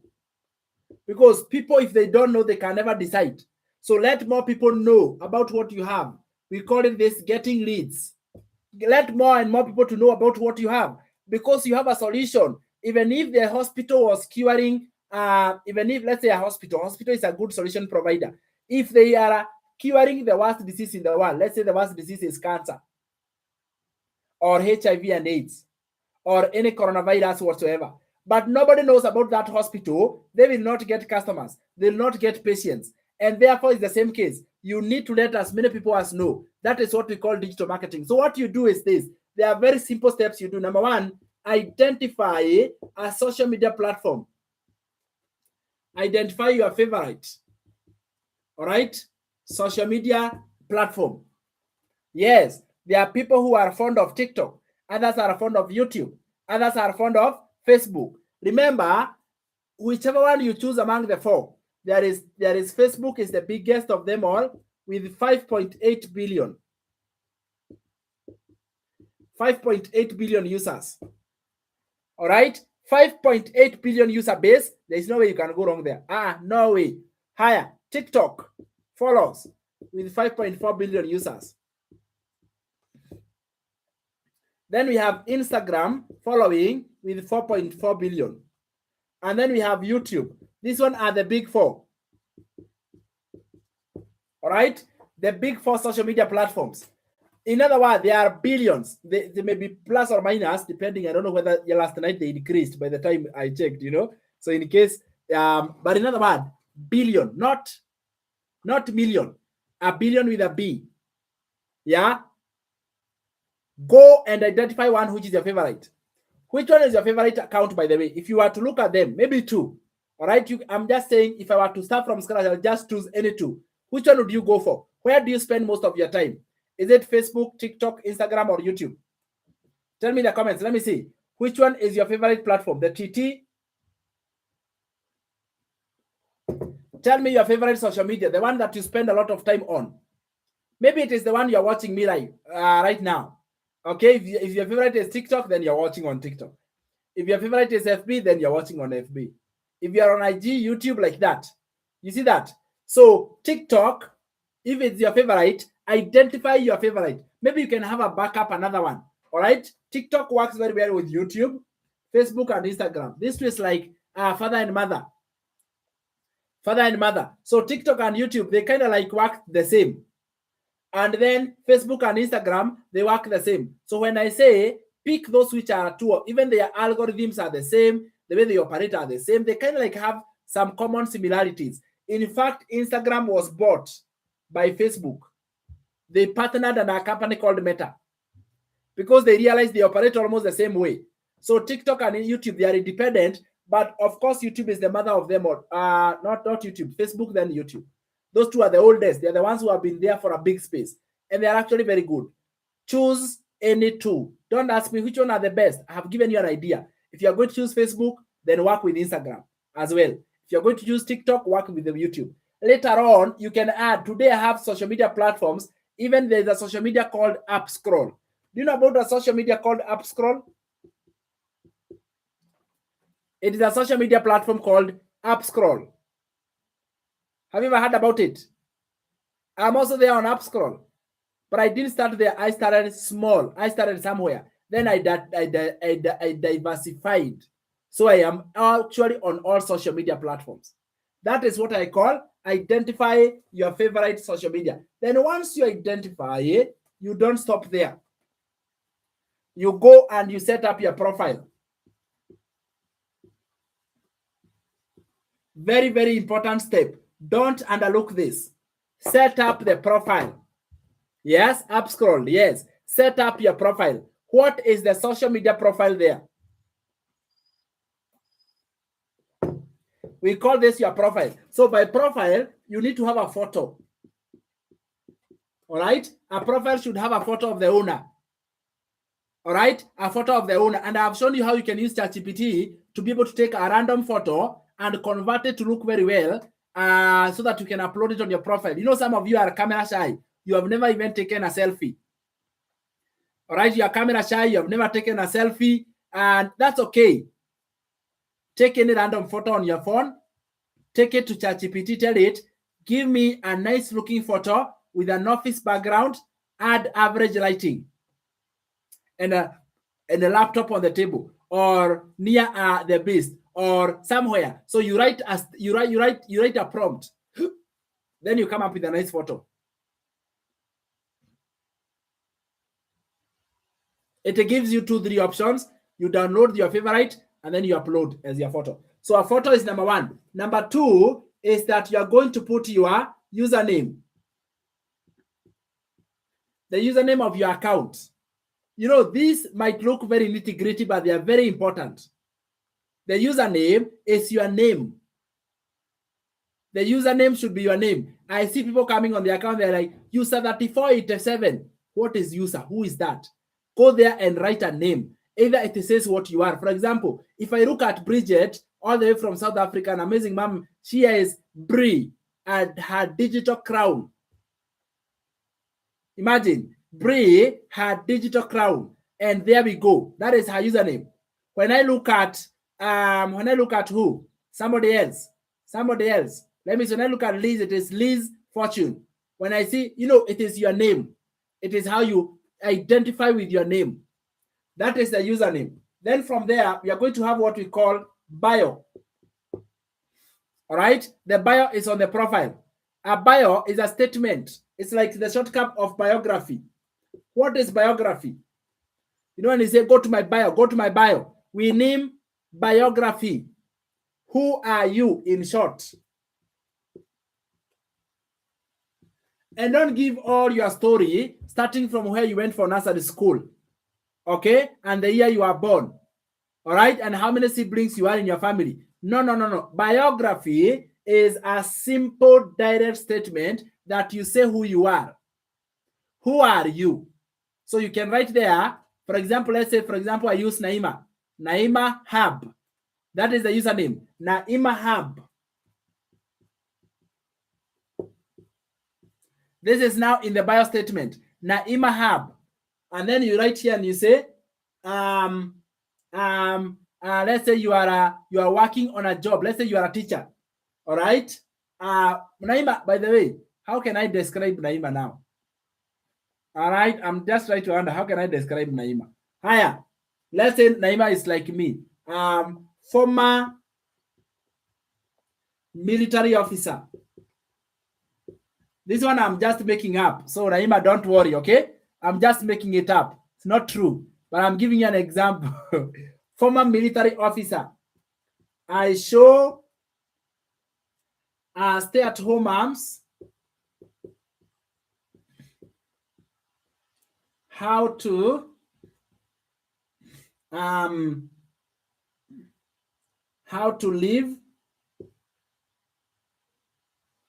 Because people, if they don't know, they can never decide. So let more people know about what you have. We call it this getting leads. Let more and more people to know about what you have, because you have a solution. Even if the hospital was curing, even if, let's say, a hospital is a good solution provider. If they are curing the worst disease in the world, let's say the worst disease is cancer or HIV and AIDS or any coronavirus whatsoever, but nobody knows about that hospital, they will not get customers, they will not get patients. And therefore, it's the same case. You need to let as many people as know. That is what we call digital marketing. So what you do is this. There are very simple steps you do. Number one, identify a social media platform. Identify your favorite. All right? Social media platform. Yes, there are people who are fond of TikTok. Others are fond of YouTube. Others are fond of Facebook. Remember, whichever one you choose among the four, there is Facebook is the biggest of them all with 5.8 billion. 5.8 billion users. All right? 5.8 billion user base. There is no way you can go wrong there. No way. Higher. TikTok follows with 5.4 billion users. Then we have Instagram following with 4.4 billion. And then we have YouTube. These one are the big four. All right? The big four social media platforms. In other words, there are billions. They may be plus or minus, depending. I don't know whether last night they decreased by the time I checked, So in case, but in other words, billion, not million. A billion with a B. Yeah? Go and identify one which is your favorite. Which one is your favorite account, by the way? If you were to look at them, maybe two. All right? I'm just saying, if I were to start from scratch, I'll just choose any two. Which one would you go for? Where do you spend most of your time? Is it Facebook, TikTok, Instagram, or YouTube? Tell me in the comments. Let me see. Which one is your favorite platform? The TT? Tell me your favorite social media, the one that you spend a lot of time on. Maybe it is the one you're watching me live right now. Okay, if your favorite is TikTok, then you're watching on TikTok. If your favorite is FB, then you're watching on FB. If you're on IG, YouTube, like that. You see that? So TikTok, if it's your favorite, identify your favorite. Maybe you can have a backup, another one. All right? TikTok works very well with YouTube, Facebook, and Instagram. This is like father and mother. Father and mother. So TikTok and YouTube, they kind of like work the same. And then Facebook and Instagram, they work the same. So when I say pick those which are two, even their algorithms are the same, the way they operate are the same, they kind of like have some common similarities. In fact, Instagram was bought by Facebook. They partnered on a company called Meta because they realized they operate almost the same way. So TikTok and YouTube, they are independent, but of course, YouTube is the mother of them all. Not YouTube, Facebook, then YouTube. Those two are the oldest. They're the ones who have been there for a big space. And they're actually very good. Choose any two. Don't ask me which one are the best. I have given you an idea. If you're going to choose Facebook, then work with Instagram as well. If you're going to use TikTok, work with the YouTube. Later on, you can add. Today, I have social media platforms. Even there's a social media called Upscroll. Do you know about a social media called Upscroll? It is a social media platform called Upscroll. Have you ever heard about it? I'm also there on Upscroll. But I didn't start there. I started small. I started somewhere. Then I diversified. So I am actually on all social media platforms. That is what I call identify your favorite social media. Then once you identify it, you don't stop there. You go and you set up your profile. Very, very important step. Don't underlook this. Set up the profile. Yes, Upscroll. Yes, set up your profile. What is the social media profile there? We call this your profile. So by profile, you need to have a photo. All right? A profile should have a photo of the owner. All right? A photo of the owner. And I've shown you how you can use ChatGPT to be able to take a random photo and convert it to look very well so that you can upload it on your profile. You know, some of you are camera shy. You have never even taken a selfie. All right? You are camera shy. You have never taken a selfie. And that's okay. Take any random photo on your phone. Take it to ChatGPT. Tell it, give me a nice looking photo with an office background. Add average lighting. And a laptop on the table or near the beast or somewhere. So you write a prompt. Then you come up with a nice photo. It gives you 2-3 options. You download your favorite and then you upload as your photo. So a photo is number one. Number two is that you are going to put your username, the username of your account. You know, these might look very nitty-gritty, but they are very important. The username is your name. The username should be your name. I see people coming on the account, they're like, user 3487. What is user? Who is that? Go there and write a name. Either it says what you are. For example, if I look at Bridget, all the way from South Africa, an amazing mom, she is Brie and her digital crown. Imagine, Brie, her digital crown. And there we go. That is her username. When I look at who? Somebody else. Let me see. When I look at Liz, it is Liz Fortune. When I see, you know, it is your name. It is how you identify with your name. That is the username. Then from there, we are going to have what we call bio. All right? The bio is on the profile. A bio is a statement. It's like the shortcut of biography. What is biography? You know, when you say, go to my bio, we name biography. Who are you, in short? And don't give all your story starting from where you went for nursery school, okay? And the year you are born, all right? And how many siblings you are in your family. No. Biography is a simple, direct statement that you say who you are. Who are you? So you can write there, for example, let's say, for example, I use Naima. Naima Hub. That is the username. Naima Hub. This is now in the bio statement. Naima Hub. And then you write here and you say, let's say you are working on a job. Let's say you are a teacher. All right. Naima, by the way, how can I describe Naima now? All right. I'm just trying to wonder, how can I describe Naima? Hiya. Let's say Naima is like me. Former military officer. This one I'm just making up. So Naima, don't worry, okay? I'm just making it up. It's not true, but I'm giving you an example. Former military officer. I show stay-at-home moms how to live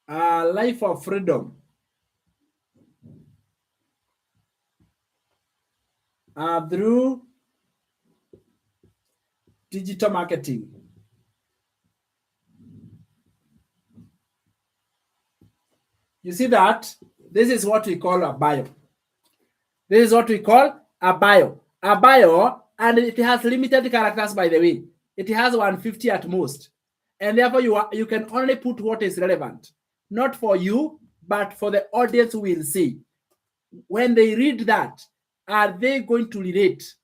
a life of freedom through digital marketing. You see that? This is what we call a bio. This is what we call a bio. A bio, and it has limited characters, by the way. It has 150 at most. And therefore, you can only put what is relevant. Not for you, but for the audience who will see. When they read that, are they going to relate?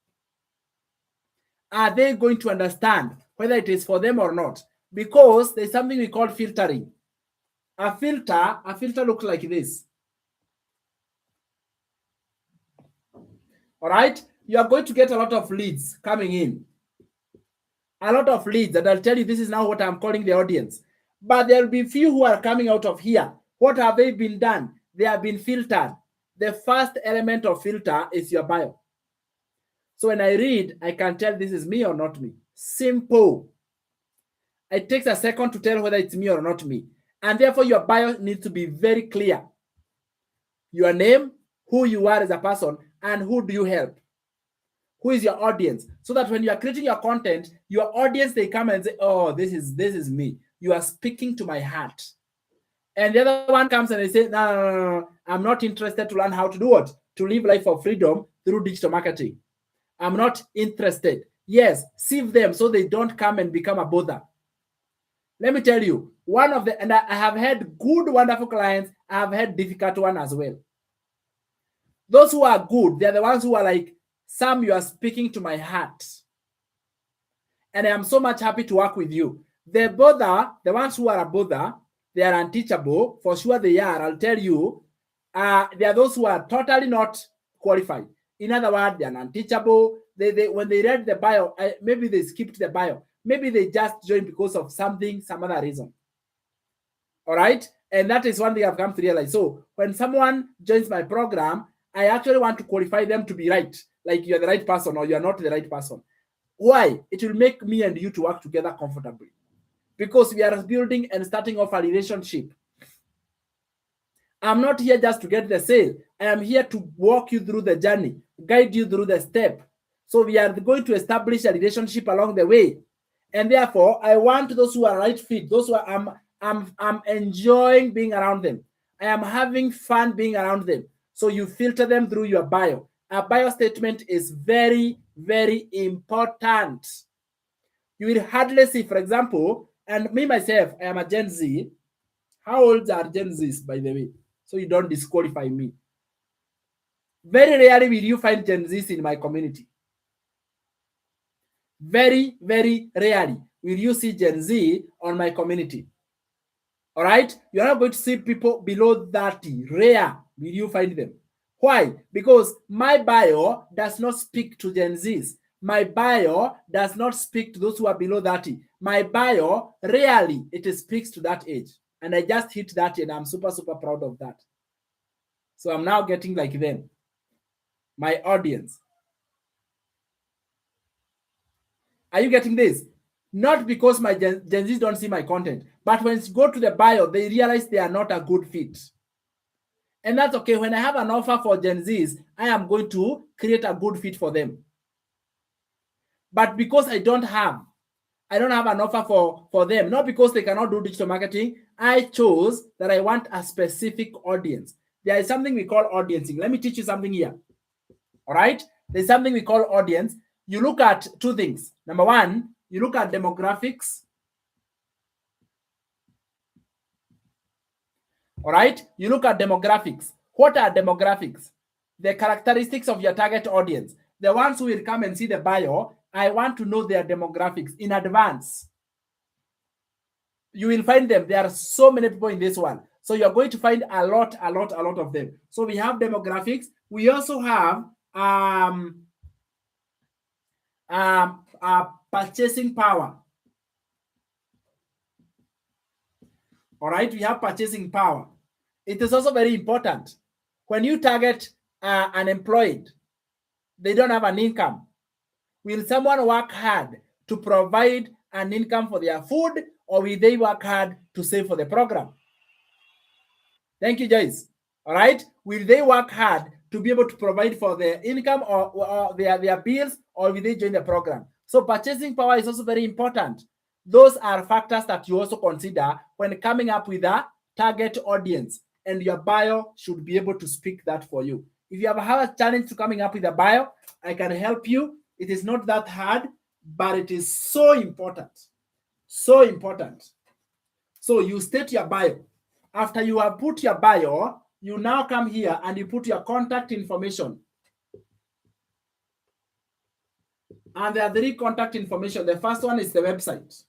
Are they going to understand whether it is for them or not? Because there's something we call filtering. A filter looks like this. All right? You are going to get a lot of leads coming in. A lot of leads that I'll tell you, this is now what I'm calling the audience. But there will be few who are coming out of here. What have they been done? They have been filtered. The first element of filter is your bio. So when I read, I can tell this is me or not me. Simple. It takes a second to tell whether it's me or not me. And therefore, your bio needs to be very clear. Your name, who you are as a person, and who do you help? Who is your audience? So that when you are creating your content, your audience, they come and say, oh, this is me. You are speaking to my heart. And the other one comes and they say, no, I'm not interested to learn how to do what? To live life of freedom through digital marketing. I'm not interested. Yes, sieve them so they don't come and become a bother. Let me tell you, and I have had good, wonderful clients. I have had difficult one as well. Those who are good, they're the ones who are like, Sam, you are speaking to my heart. And I am so much happy to work with you. The ones who are a bother, they are unteachable. For sure they are. I'll tell you, they are those who are totally not qualified. In other words, they are unteachable. they when they read the bio, maybe they skipped the bio. Maybe they just joined because of something, some other reason. All right. And that is one thing I've come to realize. So when someone joins my program, I actually want to qualify them to be right. Like you're the right person or you're not the right person. Why? It will make me and you to work together comfortably. Because we are building and starting off a relationship. I'm not here just to get the sale. I am here to walk you through the journey, guide you through the step. So we are going to establish a relationship along the way. And therefore, I want those who are right fit, those who are I'm enjoying being around them. I am having fun being around them. So you filter them through your bio. A bio statement is very, very important. You will hardly see, for example, and me myself, I am a Gen Z. How old are Gen Zs, by the way? So you don't disqualify me. Very rarely will you find Gen Zs in my community. Very, very rarely will you see Gen Z on my community. All right? You're not going to see people below 30. Rare will you find them. Why? Because my bio does not speak to Gen Zs. My bio does not speak to those who are below 30. My bio, rarely it speaks to that age. And I just hit that and I'm super, super proud of that. So I'm now getting like them. My audience. Are you getting this? Not because my Gen Zs don't see my content, but when you go to the bio, they realize they are not a good fit. And that's okay. When I have an offer for Gen Zs, I am going to create a good fit for them. But because I don't have an offer for them, not because they cannot do digital marketing. I chose that I want a specific audience. There is something we call audiencing. Let me teach you something here. All right? There's something we call audience. You look at two things. Number one, you look at demographics. All right? You look at demographics. What are demographics? The characteristics of your target audience. The ones who will come and see the bio, I want to know their demographics in advance. You will find them. There are so many people in this one. So you're going to find a lot of them. So we have demographics. We also have purchasing power. All right, we have purchasing power. It is also very important. When you target unemployed, they don't have an income. Will someone work hard to provide an income for their food, or will they work hard to save for the program? Thank you, Joyce. All right. Will they work hard to be able to provide for their income or their bills, or will they join the program? So purchasing power is also very important. Those are factors that you also consider when coming up with a target audience, and your bio should be able to speak that for you. If you have a challenge to coming up with a bio, I can help you. It is not that hard, but it is so important. So important. So you state your bio. After you have put your bio, you now come here and you put your contact information. And there are three contact information. The first one is the website.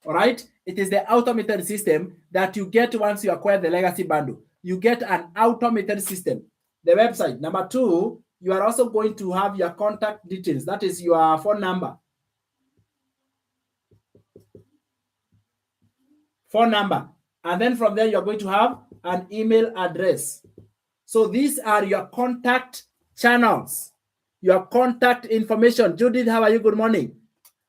All right. It is the automated system that you get once you acquire the legacy bundle. You get an automated system. The website. Number two, you are also going to have your contact details. That is your phone number. Phone number. And then from there, you're going to have an email address. So these are your contact channels, your contact information. Judith, how are you? Good morning.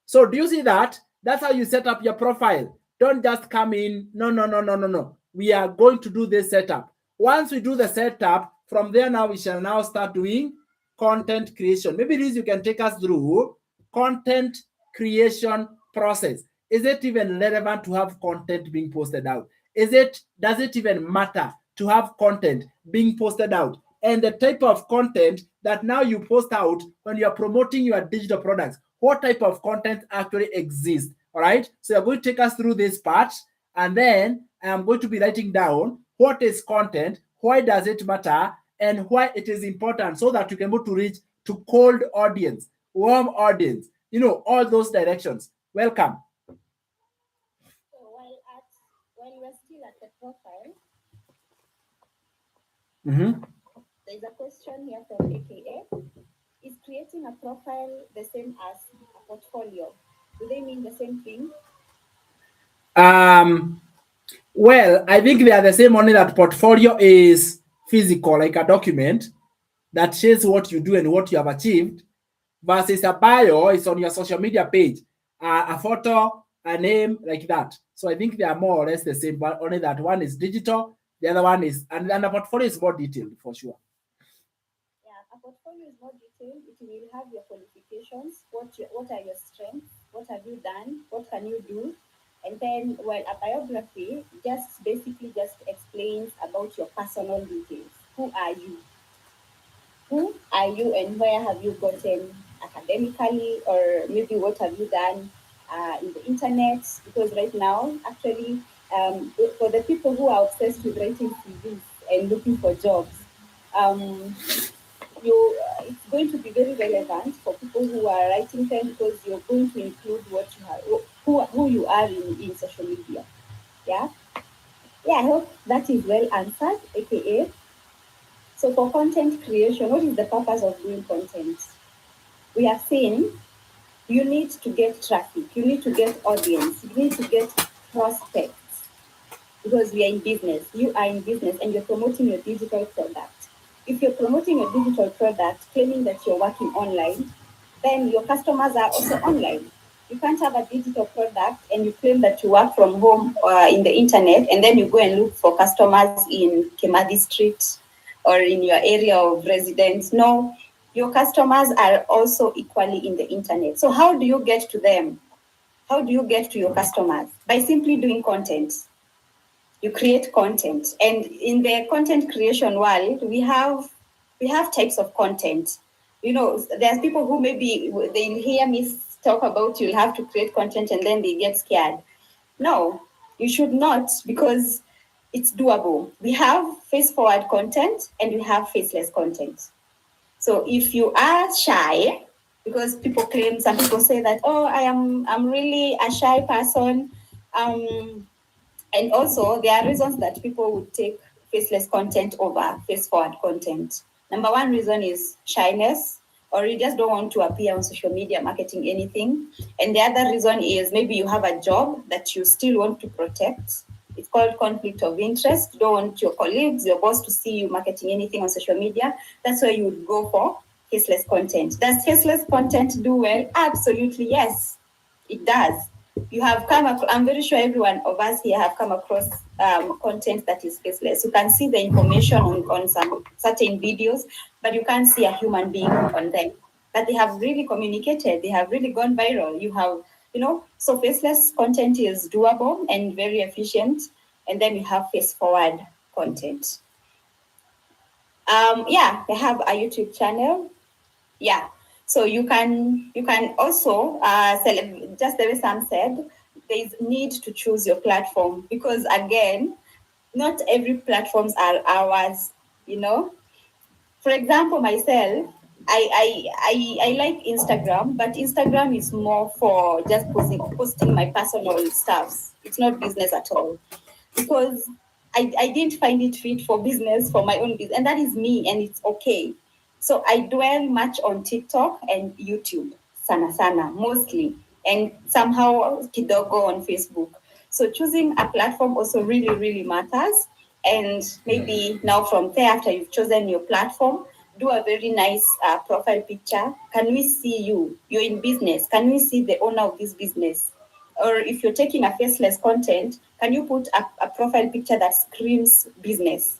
So do you see that? That's how you set up your profile. Don't just come in. No. We are going to do this setup. Once we do the setup, from there now we shall now start doing content creation. Maybe Liz, you can take us through content creation process. Is it even relevant to have content being posted out? Does it even matter to have content being posted out? And the type of content that now you post out when you're promoting your digital products, what type of content actually exists? All right. So you're going to take us through this part, and then I am going to be writing down what is content, why does it matter, and why it is important, so that you can go to reach to cold audience, warm audience, all those directions. Welcome. So while we're still at the profile, there's a question here from AKA. Is creating a profile the same as a portfolio? Do they mean the same thing? Um, well, I think they are the same, only that portfolio is physical, like a document that shows what you do and what you have achieved, versus a bio is on your social media page, a photo, a name, like that. So I think they are more or less the same, but only that one is digital, the other one is, and the portfolio is more detailed for sure. Yeah, a portfolio is more detailed. It will have your qualifications, what are your strengths, what have you done, what can you do, and then well, a biography just basically just explains about your personal details. Who are you? Who are you, and where have you gotten academically, or maybe what have you done in the internet? Because right now, actually, for the people who are obsessed with writing CVs and looking for jobs, um, it's going to be very relevant for people who are writing them, because you're going to include what you have, who you are in social media. Yeah, yeah. I hope that is well answered. AKA, so for content creation, what is the purpose of doing content? We have seen you need to get traffic, you need to get audience, you need to get prospects, because we are in business. You are in business and you're promoting your digital product. If you're promoting your digital product, claiming that you're working online, then your customers are also online. You can't have a digital product and you claim that you work from home or in the internet, and then you go and look for customers in Kemadi Street or in your area of residence. No, your customers are also equally in the internet. So how do you get to them? How do you get to your customers? By simply doing content. You create content, and in the content creation world, we have types of content. There's people who maybe they hear me talk about you'll have to create content and then they get scared. No, you should not, because it's doable. We have face forward content and we have faceless content. So if you are shy, because some people say that, oh, I'm really a shy person. um and also, there are reasons that people would take faceless content over face forward content. Number one reason is shyness, or you just don't want to appear on social media marketing anything. And the other reason is maybe you have a job that you still want to protect. It's called conflict of interest. You don't want your colleagues, your boss to see you marketing anything on social media. That's why you would go for faceless content. Does faceless content do well? Absolutely, yes, it does. I'm very sure every one of us here have come across content that is faceless. You can see the information on some certain videos, but you can't see a human being on them. But they have really communicated, they have really gone viral. So faceless content is doable and very efficient. And then we have face forward content. Yeah, they have a YouTube channel. Yeah. So you can also just the way Sam said, there is need to choose your platform, because again, not every platforms are ours. You know, for example, myself, I like Instagram, but Instagram is more for just posting my personal stuffs. It's not business at all, because I didn't find it fit for business, for my own business, and that is me, and it's okay. So I dwell much on TikTok and YouTube, sana mostly, and somehow kidogo on Facebook. So choosing a platform also really, really matters. And maybe now from there, after you've chosen your platform, do a very nice profile picture. Can we see you? You're in business. Can we see the owner of this business? Or if you're taking a faceless content, can you put a profile picture that screams business?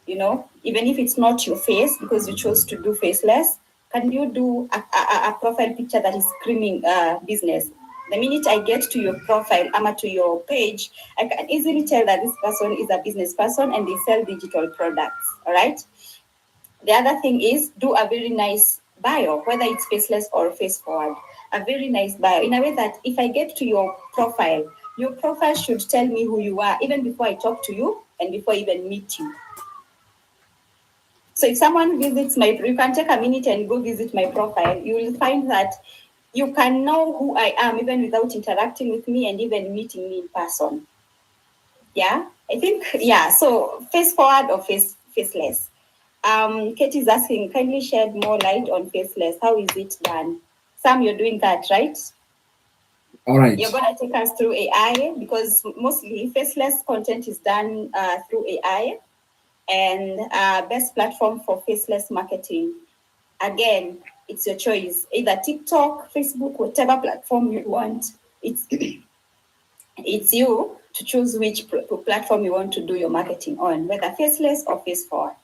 Even if it's not your face because you chose to do faceless, can you do a profile picture that is screaming business? The minute I get to your profile, to your page, I can easily tell that this person is a business person and they sell digital products. All right. The other thing is, do a very nice bio, whether it's faceless or face forward. A very nice bio, in a way that if I get to your profile should tell me who you are, even before I talk to you and before I even meet you. So if someone visits you can take a minute and go visit my profile, you will find that you can know who I am even without interacting with me and even meeting me in person. Yeah, I think, yeah. So face forward or faceless. Katie's asking, kindly shed more light on faceless. How is it done? Sam, you're doing that, right? All right. You're going to take us through AI because mostly faceless content is done through AI, and best platform for faceless marketing. Again, it's your choice, either TikTok, Facebook, whatever platform you want. It's it's you to choose which platform you want to do your marketing on, whether faceless or face forward.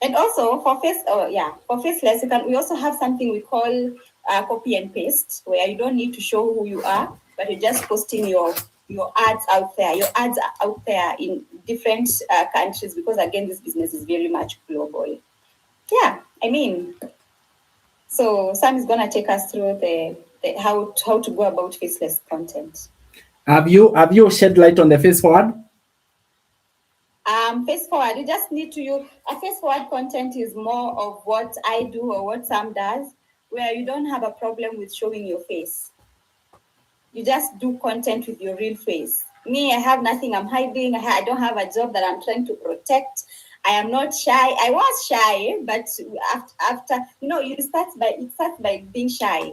And also for faceless, we also have something we call copy and paste, where you don't need to show who you are, but you're just posting your ads out there. Your ads are out there in different countries because again, this business is very much global. Yeah, I mean, so Sam is gonna take us through the how to go about faceless content. Have you shed light on the face forward? Face forward, you just need to use a face forward content is more of what I do or what Sam does, where you don't have a problem with showing your face. You just do content with your real face. Me, I have nothing I'm hiding. I don't have a job that I'm trying to protect. I am not shy. I was shy, but after it starts by being shy.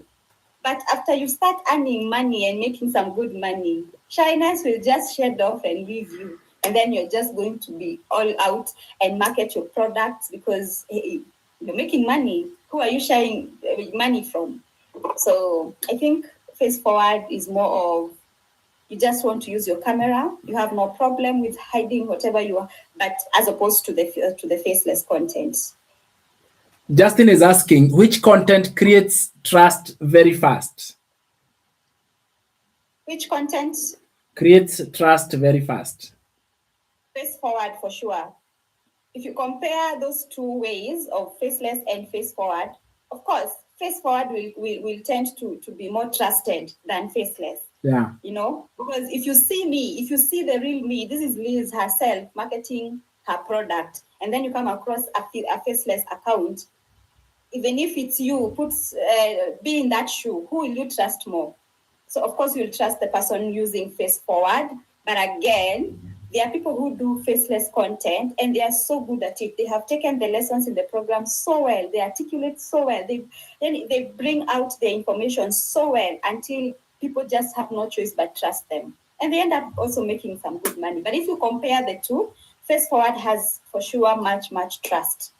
But after you start earning money and making some good money, shyness will just shed off and leave you. And then you're just going to be all out and market your products because hey, you're making money. Who are you shying money from? So I think face forward is more of you just want to use your camera. You have no problem with hiding whatever you are, but as opposed to the faceless content. Justin is asking, which content creates trust very fast? Which content creates trust very fast? Face forward for sure. If you compare those two ways of faceless and face forward, of course, face forward will tend to be more trusted than faceless. Yeah. Because if you see the real me, this is Liz herself marketing her product, and then you come across a faceless account, even if it's you, be in that shoe, who will you trust more? So of course you'll trust the person using face forward, but again, there are people who do faceless content and they are so good at it. They have taken the lessons in the program so well. They articulate so well. They bring out the information so well until people just have no choice but trust them. And they end up also making some good money. But if you compare the two, face forward has for sure much, much trust.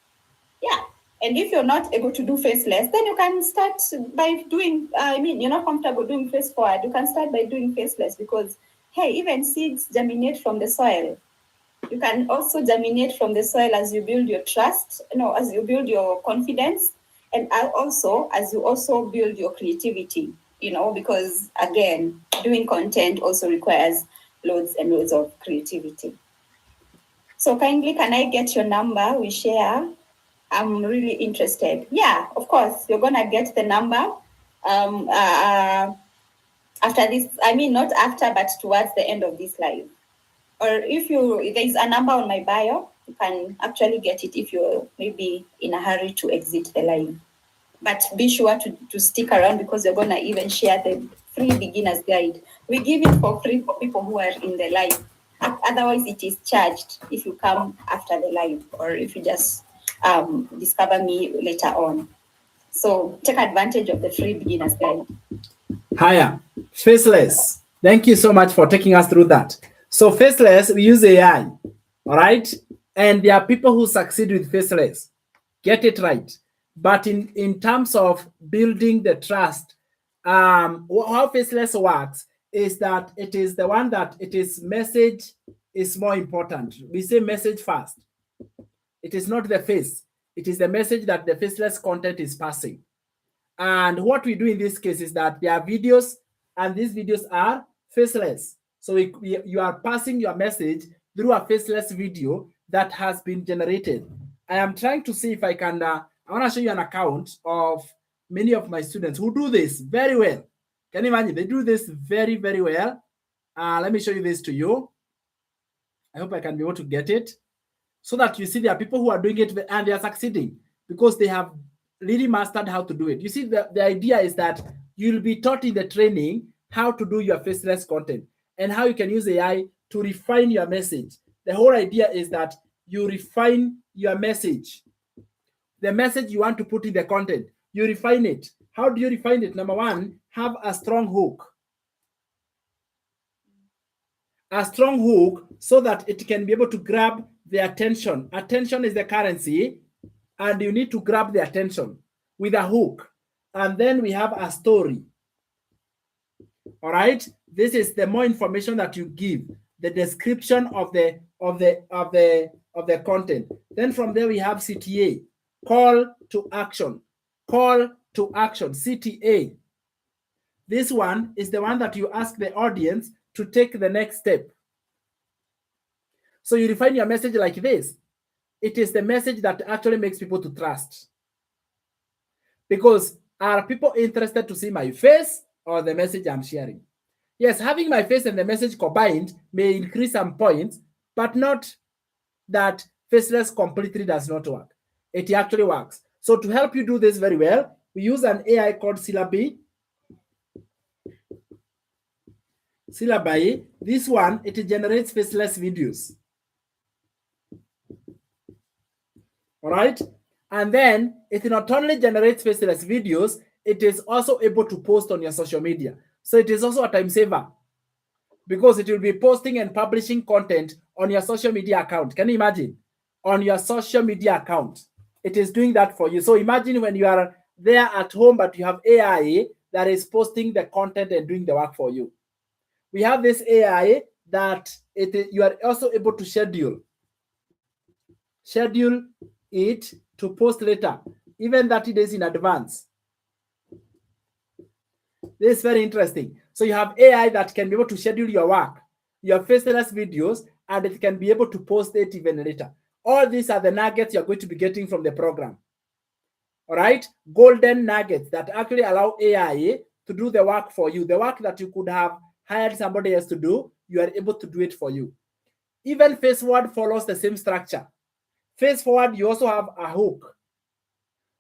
Yeah. And if you're not able to do faceless, then you can start by doing, you're not comfortable doing face forward. You can start by doing faceless because, hey, even seeds germinate from the soil. You can also germinate from the soil as you build your trust, as you build your confidence, and also as you also build your creativity, because again, doing content also requires loads and loads of creativity. So kindly, can I get your number? We share. I'm really interested. Yeah, of course, you're going to get the number after this. Not after, but towards the end of this live. Or if there's a number on my bio, you can actually get it if you're maybe in a hurry to exit the live. But be sure to stick around because you're going to even share the free beginner's guide. We give it for free for people who are in the live. Otherwise, it is charged if you come after the live or if you just discover me later on. So take advantage of the free beginner's guide. Hiya, faceless. Thank you so much for taking us through that. So faceless, we use AI, all right? And there are people who succeed with faceless. Get it right. But in terms of building the trust, how faceless works is that it is the one that it is message is more important. We say message first. It is not the face. It is the message that the faceless content is passing. And what we do in this case is that there are videos, and these videos are faceless. So you are passing your message through a faceless video that has been generated. I am trying to see if I can, I want to show you an account of many of my students who do this very well. Can you imagine? They do this very, very well. Let me show you this to you. I hope I can be able to get it so that you see there are people who are doing it and they are succeeding because they have really mastered how to do it. You see, the idea is that you'll be taught in the training how to do your faceless content and how you can use AI to refine your message. The whole idea is that you refine your message, the message you want to put in the content. You refine it. How do you refine it? Number one, have a strong hook. A strong hook so that it can be able to grab the attention. Attention is the currency, and you need to grab the attention with a hook. And then we have a story. All right, this is the more information that you give, the description of the content. Then from there we have CTA, call to action. Call to action, CTA. This one is the one that you ask the audience to take the next step. So you refine your message like this. It is the message that actually makes people to trust. Because are people interested to see my face or the message I'm sharing? Yes, having my face and the message combined may increase some points, but not that faceless completely does not work. It actually works. So to help you do this very well, we use an AI called Syllabi. Syllabi, this one, it generates faceless videos. All right. And then it not only generates faceless videos, it is also able to post on your social media. So it is also a time saver because it will be posting and publishing content on your social media account. Can you imagine? On your social media account, it is doing that for you. So imagine when you are there at home, but you have AI that is posting the content and doing the work for you. We have this AI that you are also able to schedule it to post later, even 30 days in advance. This is very interesting. So you have AI that can be able to schedule your work, your faceless videos, and it can be able to post it even later. All these are the nuggets you're going to be getting from the program. All right? Golden nuggets that actually allow AI to do the work for you. The work that you could have hired somebody else to do, you are able to do it for you. Even FaceForward follows the same structure. FaceForward, you also have a hook.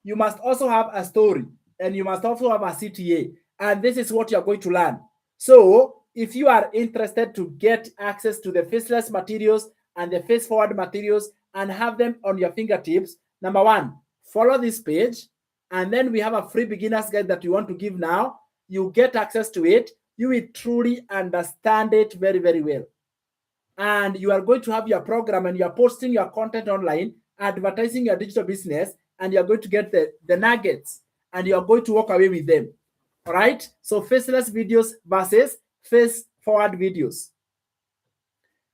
You must also have a story, and you must also have a CTA. And this is what you're going to learn. So if you are interested to get access to the faceless materials and the FaceForward materials and have them on your fingertips, number one, follow this page. And then we have a free beginner's guide that you want to give now. You get access to it. You will truly understand it very, very well. And you are going to have your program and you're posting your content online, advertising your digital business, and you're going to get the nuggets and you're going to walk away with them. All right. So faceless videos versus FaceForward videos.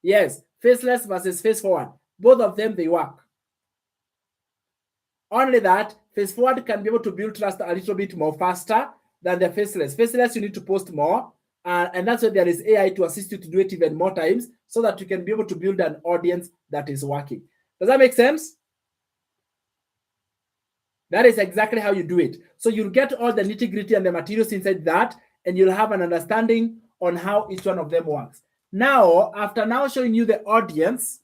Yes, faceless versus FaceForward. Both of them, they work. Only that FaceForward can be able to build trust a little bit more faster than the faceless. Faceless, you need to post more. And that's why there is AI to assist you to do it even more times so that you can be able to build an audience that is working. Does that make sense? That is exactly how you do it. So you'll get all the nitty-gritty and the materials inside that, and you'll have an understanding on how each one of them works. Now, after now showing you the audience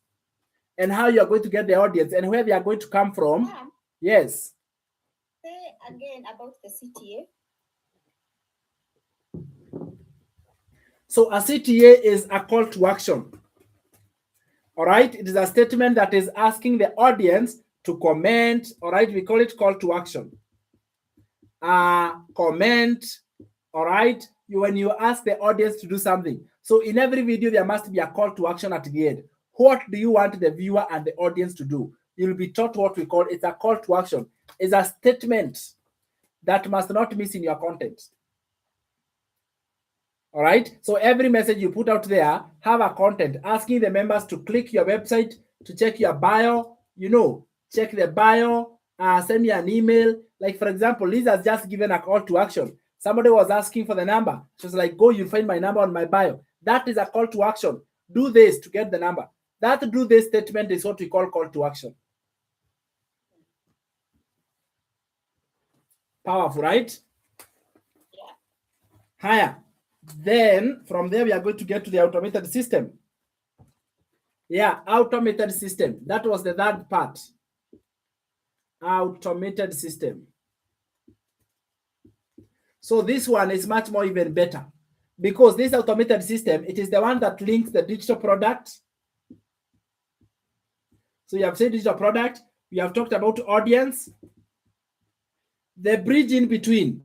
and how you're going to get the audience and where they are going to come from. Yes. Say again about the CTA. So a CTA is a call to action. All right. It is a statement that is asking the audience to comment. All right. We call it call to action. Comment. All right. When you ask the audience to do something. So in every video, there must be a call to action at the end. What do you want the viewer and the audience to do? You'll be taught what we call it's a call to action. It's a statement that must not miss in your content. All right. So every message you put out there, have a content asking the members to click your website, to check your bio, check the bio, send me an email. Like, for example, Lisa's just given a call to action. Somebody was asking for the number. She was like, go, you'll find my number on my bio. That is a call to action. Do this to get the number. That do this statement is what we call to action. Powerful, right? Yeah. Higher. Then from there, we are going to get to the automated system. Yeah, automated system. That was the third part. Automated system. So this one is much more even better because this automated system, it is the one that links the digital product. So you have said digital product, We have talked about audience. The bridge in between,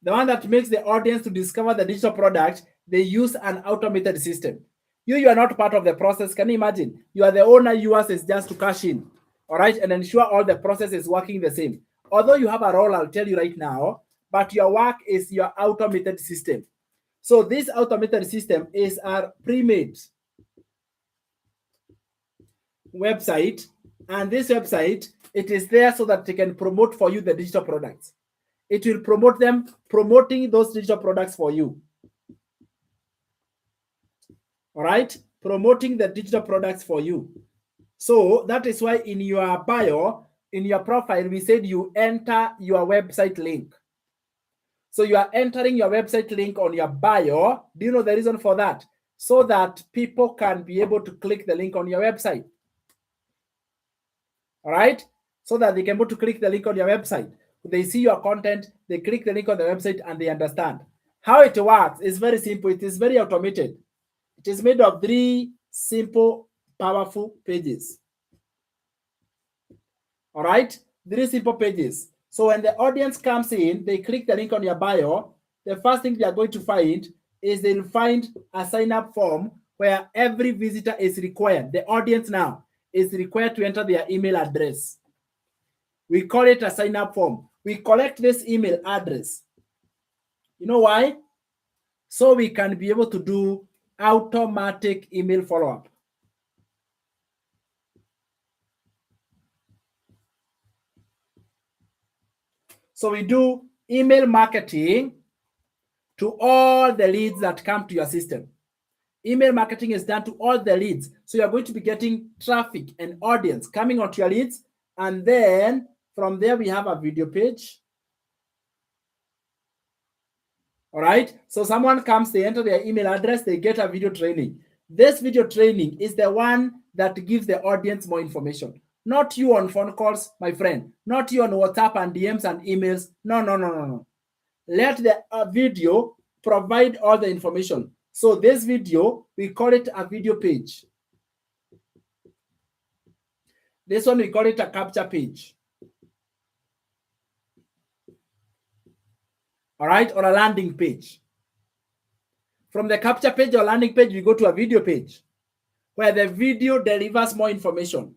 the one that makes the audience to discover the digital product, they use an automated system. You are not part of the process. Can you imagine? You are the owner, yours is just to cash in, all right, and ensure all the process is working the same. Although you have a role, I'll tell you right now, but your work is your automated system. So this automated system is a pre-made website, and this website, it is there so that they can promote for you the digital products. It will promote them, promoting those digital products for you. All right, promoting the digital products for you. So that is why in your bio, in your profile, we said you enter your website link. So you are entering your website link on your bio. Do you know the reason for that? So that people can be able to click the link on your website. All right, so that they can be able to click the link on your website. They see your content, they click the link on the website, and they understand. How it works is very simple. It is very automated. It is made of 3 simple, powerful pages. All right, 3 simple pages. So when the audience comes in, they click the link on your bio. The first thing they are going to find is they'll find a sign-up form where every visitor is required. The audience now is required to enter their email address. We call it a sign-up form. We collect this email address. You know why? So we can be able to do automatic email follow-up. So we do email marketing to all the leads that come to your system. Email marketing is done to all the leads. So you're going to be getting traffic and audience coming onto your leads. And then from there, we have a video page. All right. So someone comes, they enter their email address, they get a video training. This video training is the one that gives the audience more information. Not you on phone calls, my friend. Not you on WhatsApp and DMs and emails. No. Let the video provide all the information. So this video, we call it a video page. This one, we call it a capture page. All right, or a landing page. From the capture page or landing page, we go to a video page where the video delivers more information.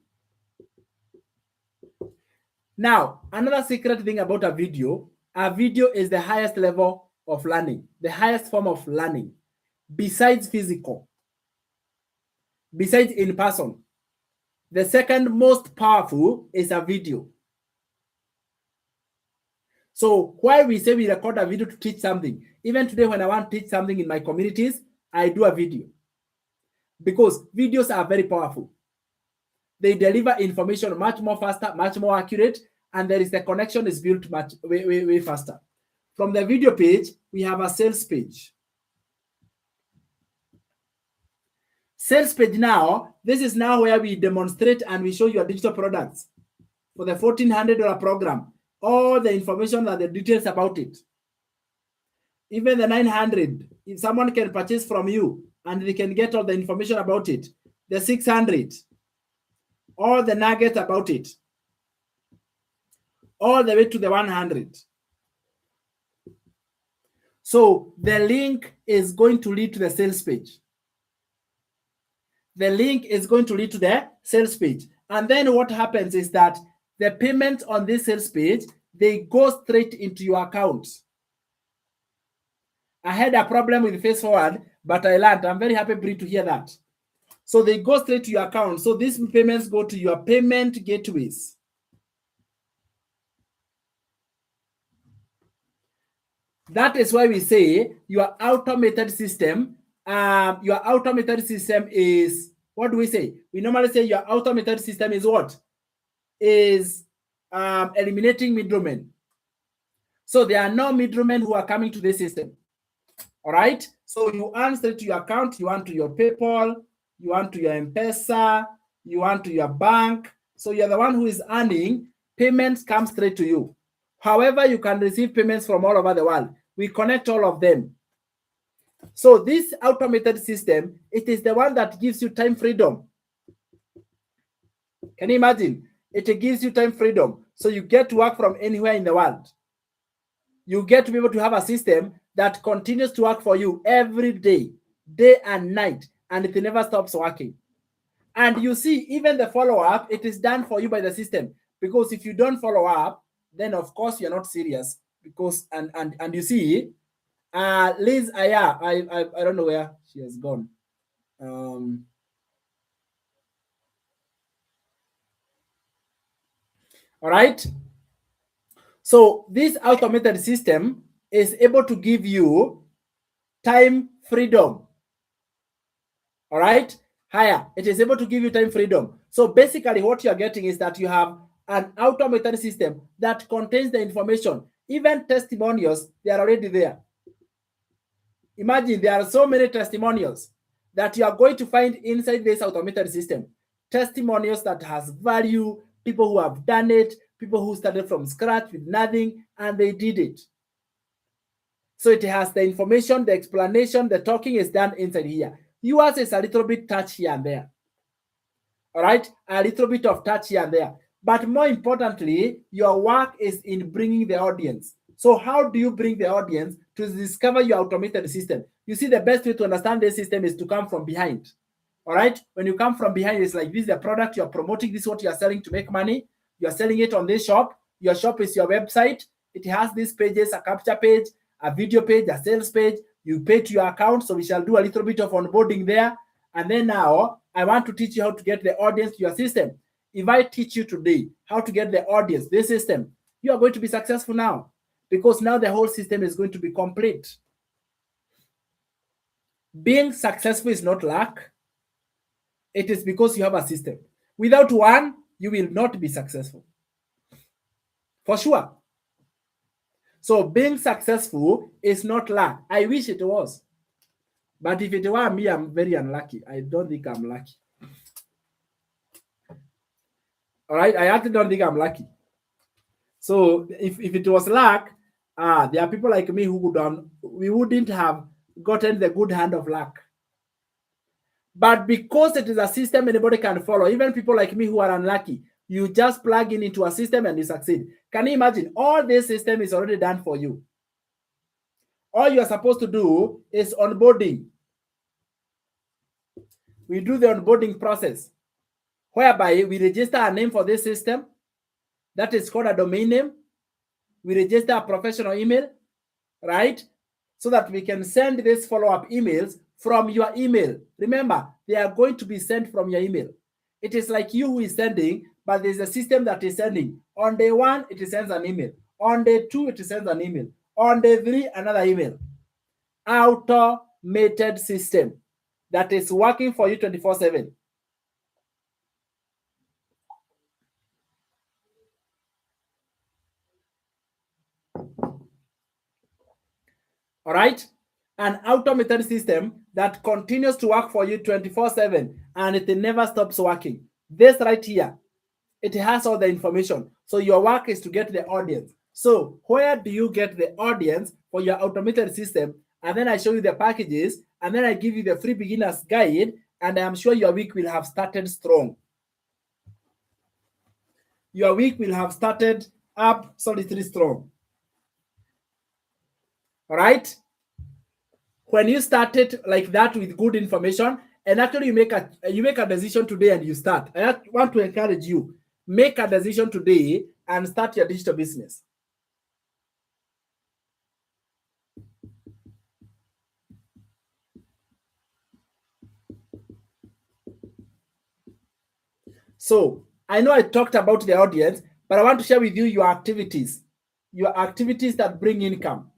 Now, another secret thing about a video is the highest level of learning, the highest form of learning, besides physical, besides in person. The second most powerful is a video. So while we say we record a video to teach something, even today when I want to teach something in my communities, I do a video. Because videos are very powerful. They deliver information much more faster, much more accurate, and there is the connection is built much way faster. From the video page, we have a sales page. Sales page now, this is now where we demonstrate and we show your digital products. For the $1,400 program, all the information and the details about it. Even the $900, if someone can purchase from you and they can get all the information about it. The $600, all the nuggets about it. All the way to the $100. So the link is going to lead to the sales page. The link is going to lead to the sales page. And then what happens is that the payments on this sales page, they go straight into your account. I had a problem with Face Forward, but I learned. I'm very happy, Brie, to hear that. So they go straight to your account. So these payments go to your payment gateways. That is why we say your automated system is, what do we say? We normally say your automated system is what? Is eliminating middlemen. So there are no middlemen who are coming to the system. All right. So you answer to your account, you want to your PayPal, you want to your M-Pesa, you want to your bank. So you're the one who is earning. Payments come straight to you. However, you can receive payments from all over the world. We connect all of them. So this automated system, it is the one that gives you time freedom. Can you imagine? It gives you time freedom. So you get to work from anywhere in the world. You get to be able to have a system that continues to work for you every day, day and night, and it never stops working. And you see, even the follow-up, it is done for you by the system. Because if you don't follow up, then of course you're not serious. Because and you see, Liz Aya, I don't know where she has gone. All right. So this automated system is able to give you time freedom. All right. Higher. It is able to give you time freedom. So basically what you're getting is that you have an automated system that contains the information. Even testimonials, they are already there. Imagine there are so many testimonials that you are going to find inside this automated system. Testimonials that has value, people who have done it, people who started from scratch with nothing, and they did it. So it has the information, the explanation, the talking is done inside here. Yours is a little bit touch here and there. All right, a little bit of touch here and there. But more importantly, your work is in bringing the audience. So how do you bring the audience to discover your automated system? You see, the best way to understand this system is to come from behind. All right, when you come from behind, it's like this is the product you're promoting, this is what you're selling to make money. You're selling it on this shop. Your shop is your website. It has these pages, a capture page, a video page, a sales page. You pay to your account. So we shall do a little bit of onboarding there. And then now I want to teach you how to get the audience to your system. If I teach you today how to get the audience, this system, you are going to be successful now, because now the whole system is going to be complete. Being successful is not luck. It is because you have a system. Without one, you will not be successful. For sure. So being successful is not luck. I wish it was. But if it were me, I'm very unlucky. I don't think I'm lucky. All right, I actually don't think I'm lucky. So if it was luck, there are people like me who we wouldn't have gotten the good hand of luck. But because it is a system anybody can follow, even people like me who are unlucky, you just plug in into a system and you succeed. Can you imagine? All this system is already done for you. All you are supposed to do is onboarding. We do the onboarding process, whereby we register a name for this system. That is called a domain name. We register a professional email, right? So that we can send these follow-up emails from your email. Remember, they are going to be sent from your email. It is like you who is sending, but there's a system that is sending. On day 1, it sends an email. On day 2, it sends an email. On day 3, another email. Automated system that is working for you 24/7. All right? An automated system that continues to work for you 24/7 and it never stops working. This right here, it has all the information. So your work is to get the audience. So where do you get the audience for your automated system? And then I show you the packages, and then I give you the free beginner's guide, and I'm sure your week will have started strong. Your week will have started absolutely strong. All right? When you started like that with good information, and actually you make a decision today and you start. I want to encourage you, make a decision today and start your digital business. So I know I talked about the audience, but I want to share with you your activities that bring income.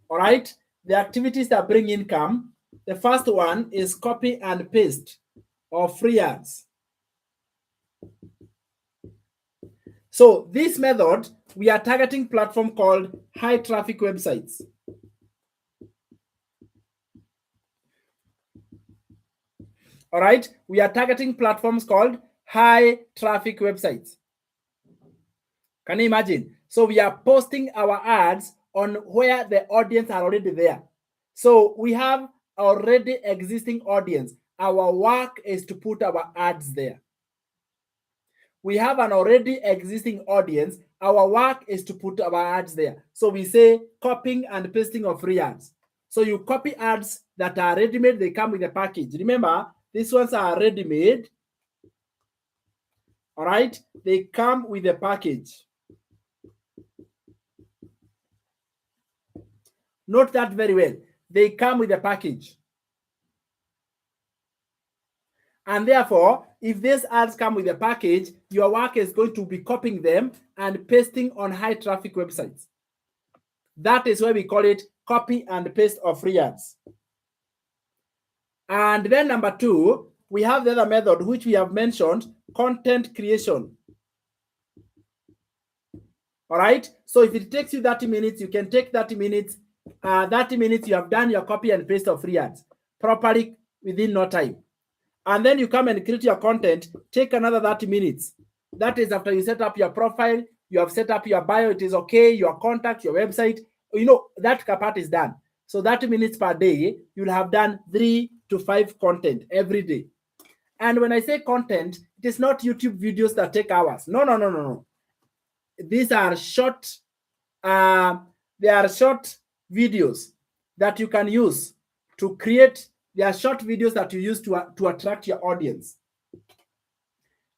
All right, the activities that bring income. The first one is copy and paste or free ads. So this method, we are targeting platform called high traffic websites. All right, we are targeting platforms called high traffic websites. Can you imagine? So we are posting our ads on where the audience are already there. So we have already existing audience. Our work is to put our ads there. we have an already existing audience. Our work is to put our ads there. So we say copying and pasting of free ads. So you copy ads that are ready-made, they come with a package. Remember, these ones are ready-made. All right, they come with a package. Note that very well. They come with a package. And therefore, if these ads come with a package, your work is going to be copying them and pasting on high traffic websites. That is why we call it copy and paste of free ads. And then number two, we have the other method which we have mentioned, content creation. All right. So if it takes you 30 minutes, you can take 30 minutes. 30 minutes, you have done your copy and paste of free ads properly within no time. And then you come and create your content, take another 30 minutes. That is after you set up your profile, you have set up your bio, it is okay, your contact, your website, you know, that part is done. So 30 minutes per day, you'll have done 3 to 5 content every day. And when I say content, it is not YouTube videos that take hours. No. These are short, they are short videos that you can use to create. They are short videos that you use to attract your audience.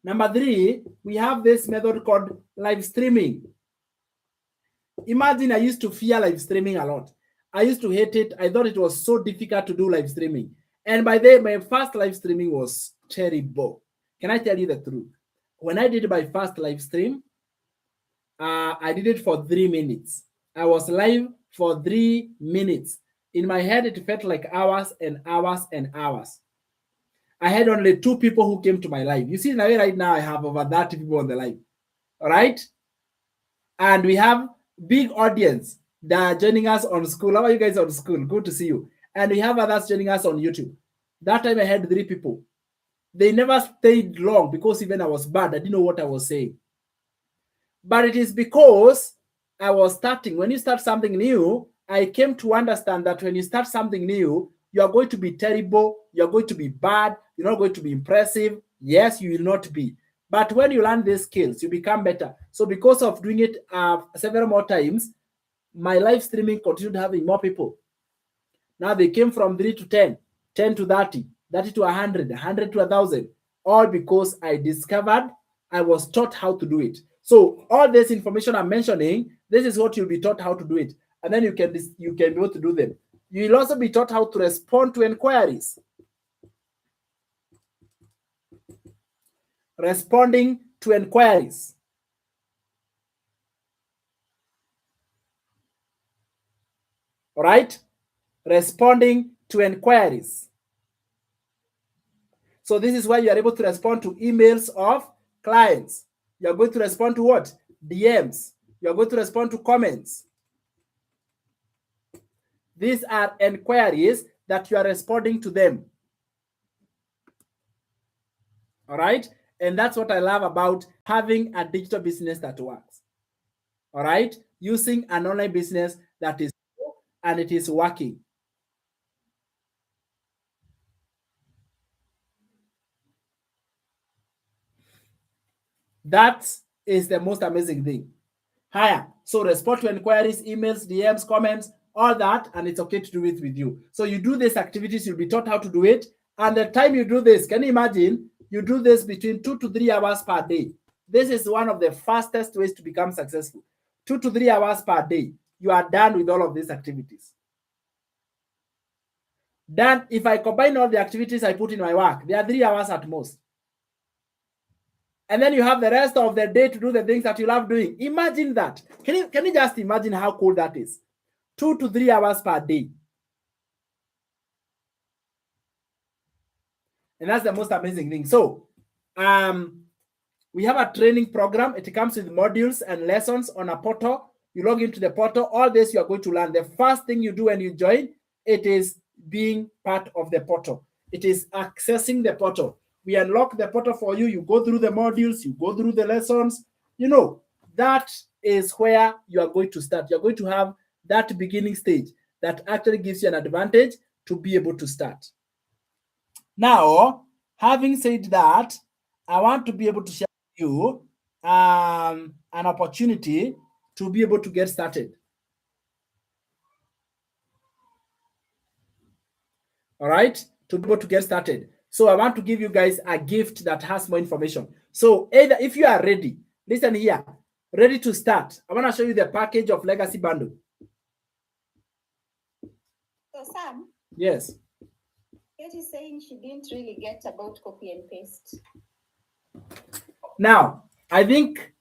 Number 3, we have this method called live streaming. Imagine I used to fear live streaming a lot. I used to hate it. I thought it was so difficult to do live streaming. And by then, my first live streaming was terrible. Can I tell you the truth? When I did my first live stream, I did it for 3 minutes. I was live for 3 minutes. In my head, it felt like hours and hours and hours. I had only 2 people who came to my live. You see, now right now I have over 30 people on the live. All right? And we have big audience that are joining us on school. How are you guys on school? Good to see you. And we have others joining us on YouTube. That time I had 3 people. They never stayed long because even I was bad. I didn't know what I was saying. But it is because I was starting. When you start something new, I came to understand that when you start something new, you are going to be terrible. You're going to be bad. You're not going to be impressive. Yes, you will not be. But when you learn these skills, you become better. So because of doing it several more times, my live streaming continued having more people. Now they came from 3 to 10, 10 to 30, 30 to 100, 100 to 1,000, all because I discovered, I was taught how to do it. So all this information I'm mentioning, this is what you'll be taught how to do it. And then you can be able to do them. You will also be taught how to respond to inquiries. Responding to inquiries. All right? Responding to inquiries. So this is why you are able to respond to emails of clients. You are going to respond to what? DMs. You are going to respond to comments. These are inquiries that you are responding to them. All right? And that's what I love about having a digital business that works. All right? Using an online business that is and it is working. That is the most amazing thing. Higher. So respond to inquiries, emails, DMs, comments, all that, and it's okay to do it with you. So you do these activities, you'll be taught how to do it. And the time you do this, can you imagine? You do this between 2 to 3 hours per day. This is one of the fastest ways to become successful. 2 to 3 hours per day. You are done with all of these activities. Then, if I combine all the activities I put in my work, they are 3 hours at most. And then you have the rest of the day to do the things that you love doing. Imagine that. Can you just imagine how cool that is? 2 to 3 hours per day. And that's the most amazing thing. So, we have a training program. It comes with modules and lessons on a portal. You log into the portal. All this you are going to learn. The first thing you do when you join, it is being part of the portal. It is accessing the portal. We unlock the portal for you. You go through the modules. You go through the lessons. You know, that is where you are going to start. You're going to have that beginning stage that actually gives you an advantage to be able to start. Now, having said that, I want to be able to share with you an opportunity to be able to get started. All right, to be able to get started. So I want to give you guys a gift that has more information. So either if you are ready, listen here, ready to start, I want to show you the package of Legacy Bundle. So Sam? Yes. Kate is saying she didn't really get about copy and paste. Now, I think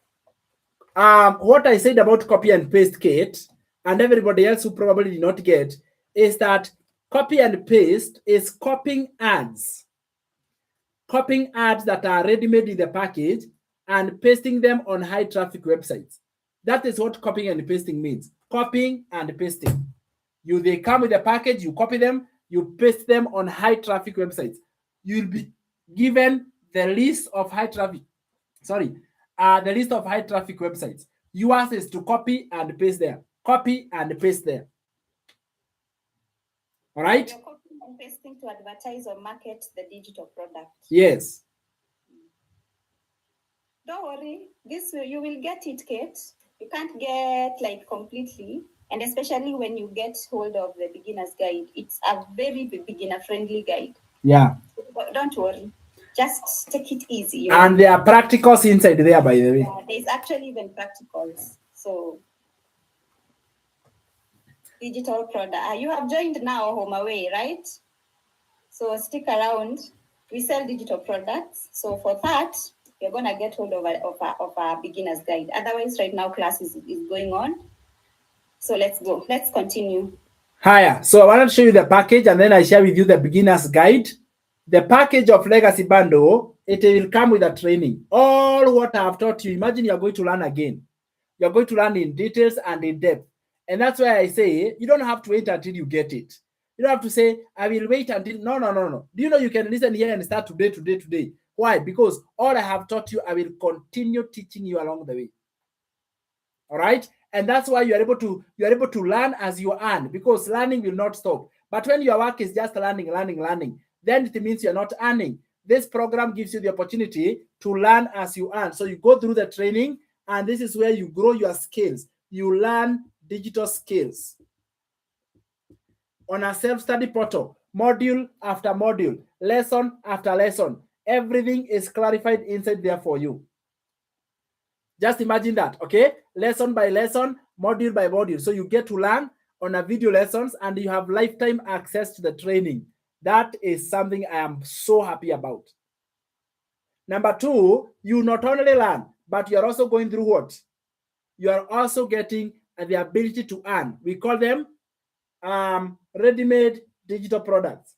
what I said about copy and paste, Kate, and everybody else who probably did not get, is that copy and paste is copying ads that are ready-made in the package and pasting them on high traffic websites. That is what copying and pasting means. Copying and pasting. They come with a package, you copy them, you paste them on high traffic websites. You'll be given the list of high traffic, the list of high traffic websites. Yours is to copy and paste there. Copy and paste there. All right? You're copying and pasting to advertise or market the digital product. Yes. Don't worry. You will get it, Kate. You can't get like completely. And especially when you get hold of the beginner's guide, it's a very beginner-friendly guide. Yeah. But don't worry. Just take it easy. And there are practicals inside there, by the way. Yeah, there's actually even practicals. So, digital product. You have joined now HomeAway, right? So stick around. We sell digital products. So for that, you're going to get hold of our beginner's guide. Otherwise, right now, class is going on. So let's go. Let's continue. Hiya. So I want to show you the package and then I share with you the beginner's guide. The package of Legacy Bundle, it will come with a training. All what I have taught you, imagine you're going to learn again. You're going to learn in details and in depth. And that's why I say, you don't have to wait until you get it. You don't have to say, I will wait until, no. Do you know you can listen here and start today? Why? Because all I have taught you, I will continue teaching you along the way. All right? And that's why you are able to learn as you earn, because learning will not stop. But when your work is just learning, then it means you're not earning. This program gives you the opportunity to learn as you earn. So you go through the training, and this is where you grow your skills. You learn digital skills on a self-study portal, module after module, lesson after lesson. Everything is clarified inside there for you. Just imagine that, okay? Lesson by lesson, module by module. So you get to learn on a video lessons and you have lifetime access to the training. That is something I am so happy about. Number two, you not only learn, but you're also going through what? You are also getting the ability to earn. We call them ready-made digital products.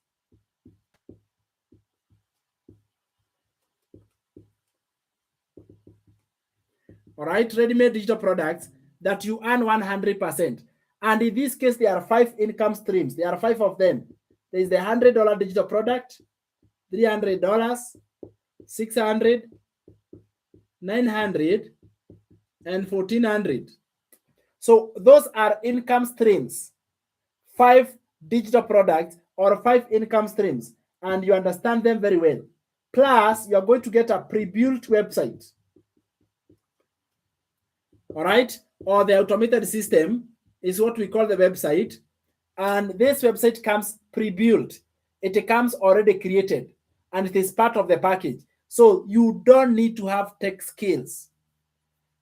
All right, ready-made digital products that you earn 100%. And in this case, there are 5 income streams. There are 5 of them. There is the $100 digital product, $300, $600, $900, and $1,400. So those are income streams. 5 digital products or 5 income streams, and you understand them very well. Plus, you are going to get a pre-built website. All right, or the automated system is what we call the website. And this website comes pre-built. It comes already created, and it is part of the package. So you don't need to have tech skills.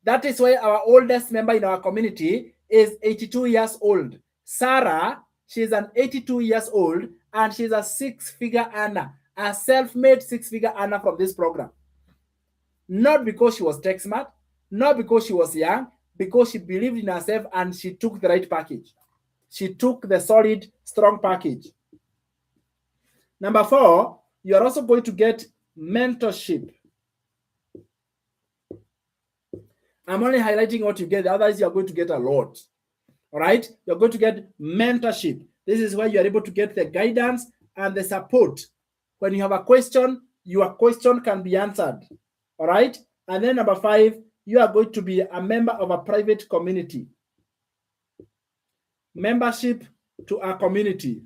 That is why our oldest member in our community is 82 years old. Sarah, she's an 82 years old, and she's a 6-figure earner, a self-made 6-figure earner from this program. Not because she was tech smart, not because she was young, because she believed in herself and she took the right package. She took the solid, strong package. Number 4, you are also going to get mentorship. I'm only highlighting what you get, otherwise you are going to get a lot. All right, you're going to get mentorship. This is where you are able to get the guidance and the support. When you have a question, your question can be answered. All right, and then number 5, you are going to be a member of a private community. Membership to a community.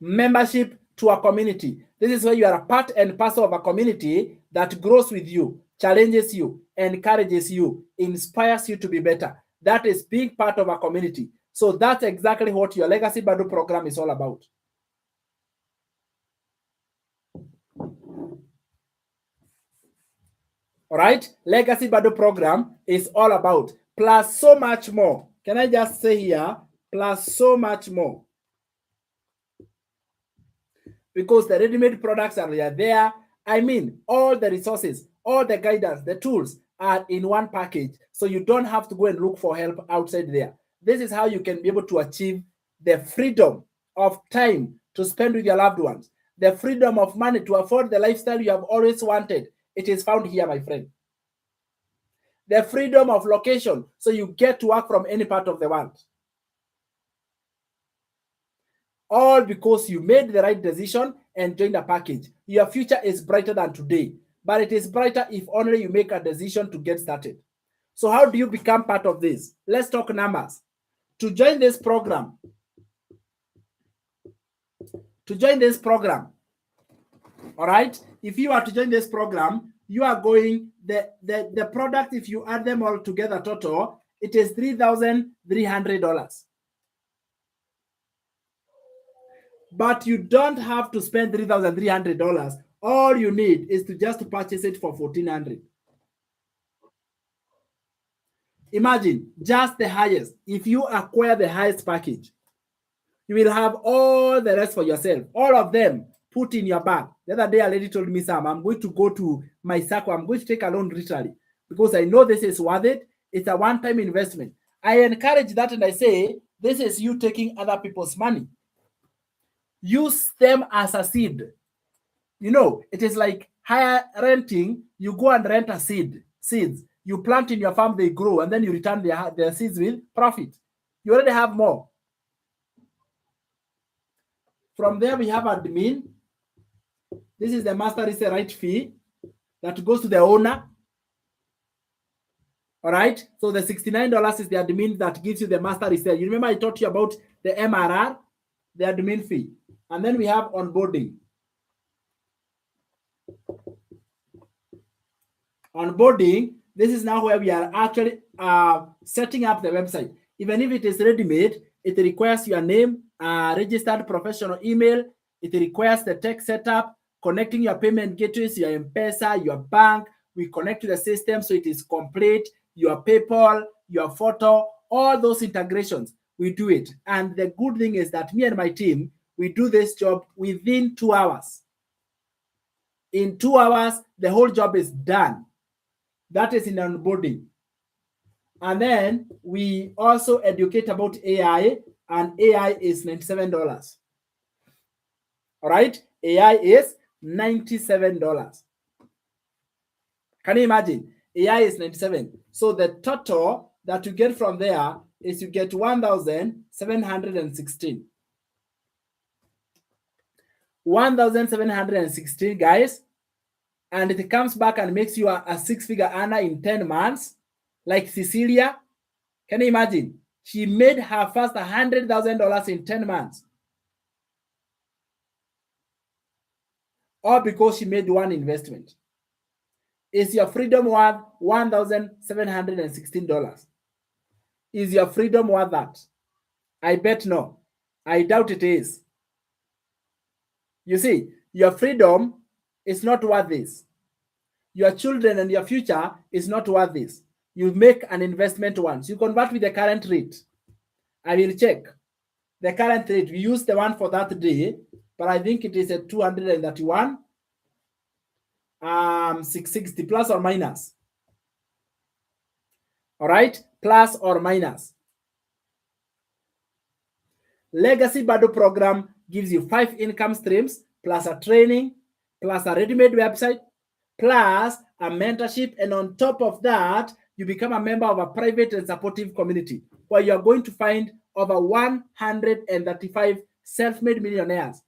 Membership to a community. This is where you are a part and parcel of a community that grows with you, challenges you, encourages you, inspires you to be better. That is being part of a community. So that's exactly what your Legacy Bado program is all about. All right, Legacy Bado program is all about, plus so much more. Can I just say here, plus so much more? Because the ready-made products are there. I mean, all the resources, all the guidance, the tools are in one package. So you don't have to go and look for help outside there. This is how you can be able to achieve the freedom of time to spend with your loved ones, the freedom of money to afford the lifestyle you have always wanted. It is found here, my friend. The freedom of location, so you get to work from any part of the world. All because you made the right decision and joined a package. Your future is brighter than today, but it is brighter if only you make a decision to get started. So how do you become part of this? Let's talk numbers. To join this program, all right, if you are to join this program, you are going, the product, if you add them all together total, it is $3,300. But you don't have to spend $3,300. All you need is to just purchase it for $1,400. Imagine just the highest. If you acquire the highest package, you will have all the rest for yourself. All of them put in your bag. The other day, a lady told me, Sam, I'm going to go to my circle. I'm going to take a loan literally because I know this is worth it. It's a one-time investment. I encourage that and I say, this is you taking other people's money. Use them as a seed. You know, it is like hire renting. You go and rent a seeds. You plant in your farm, they grow, and then you return their seeds with profit. You already have more. From there, we have admin. This is the master resale right fee that goes to the owner. All right. So the $69 is the admin that gives you the master resale. You remember I taught you about the MRR, the admin fee. And then we have onboarding. Onboarding, this is now where we are actually setting up the website. Even if it is ready-made, it requires your name, registered professional email. It requires the tech setup, connecting your payment gateways, your M-Pesa, your bank. We connect to the system so it is complete. Your PayPal, your photo, all those integrations, we do it. And the good thing is that me and my team, we do this job within 2 hours. In 2 hours, the whole job is done. That is in onboarding. And then we also educate about AI, and AI is $97. All right, AI is $97. Can you imagine? AI is $97. So the total that you get from there is you get $1,716. 1,716, guys. And it comes back and makes you a six-figure earner in 10 months, like Cecilia. Can you imagine? She made her first $100,000 in 10 months. All because she made one investment. Is your freedom worth $1,716? Is your freedom worth that? I bet no. I doubt it is. You see, your freedom is not worth this. Your children and your future is not worth this. You make an investment once. You convert with the current rate. I will check the current rate. We use the one for that day, but I think it is at 231, 660 plus or minus. All right, plus or minus. Legacy Bado program gives you 5 income streams, plus a training, plus a ready-made website, plus a mentorship. And on top of that, you become a member of a private and supportive community where you are going to find over 135 self-made millionaires.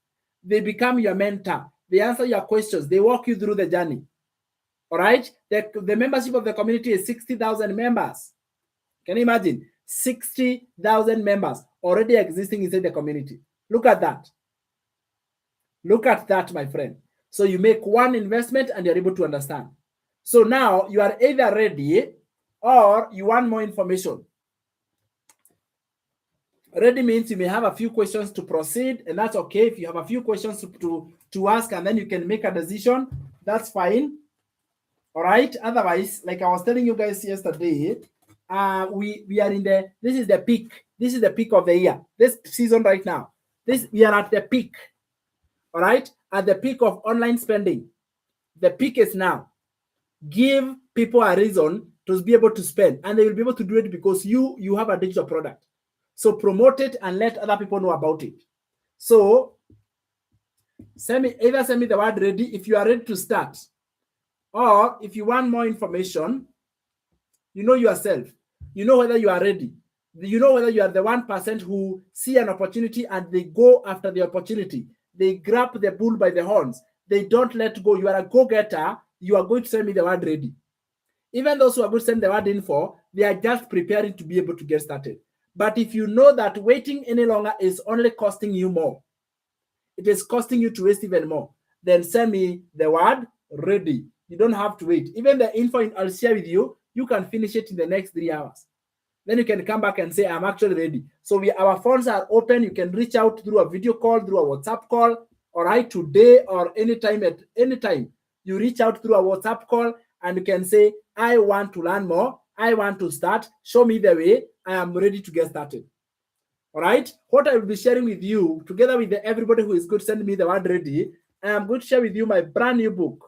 They become your mentor. They answer your questions. They walk you through the journey. All right. The membership of the community is 60,000 members. Can you imagine? 60,000 members already existing inside the community. Look at that. Look at that, my friend. So you make one investment and you're able to understand. So now you are either ready or you want more information. Ready means you may have a few questions to proceed, and that's okay. If you have a few questions to ask and then you can make a decision, that's fine. All right. Otherwise, like I was telling you guys yesterday, we are in this is the peak. This is the peak of the year. This season right now. We are at the peak. All right, at the peak of online spending. The peak is now. Give people a reason to be able to spend, and they will be able to do it because you have a digital product. So promote it and let other people know about it. So either send me the word ready if you are ready to start, or if you want more information, you know yourself. You know whether you are ready. You know whether you are the 1% who see an opportunity and they go after the opportunity. They grab the bull by the horns. They don't let go. You are a go-getter. You are going to send me the word ready. Even those who are going to send the word info, they are just preparing to be able to get started. But if you know that waiting any longer is only costing you more, it is costing you to waste even more, then send me the word ready. You don't have to wait. Even the info I'll share with you, you can finish it in the next 3 hours. Then you can come back and say, I'm actually ready. So our phones are open. You can reach out through a video call, through a WhatsApp call, all right, today or anytime at any time. You reach out through a WhatsApp call and you can say, I want to learn more. I want to start. Show me the way. I am ready to get started. All right. What I will be sharing with you, together with everybody who is good, send me the word ready. I am going to share with you my brand new book.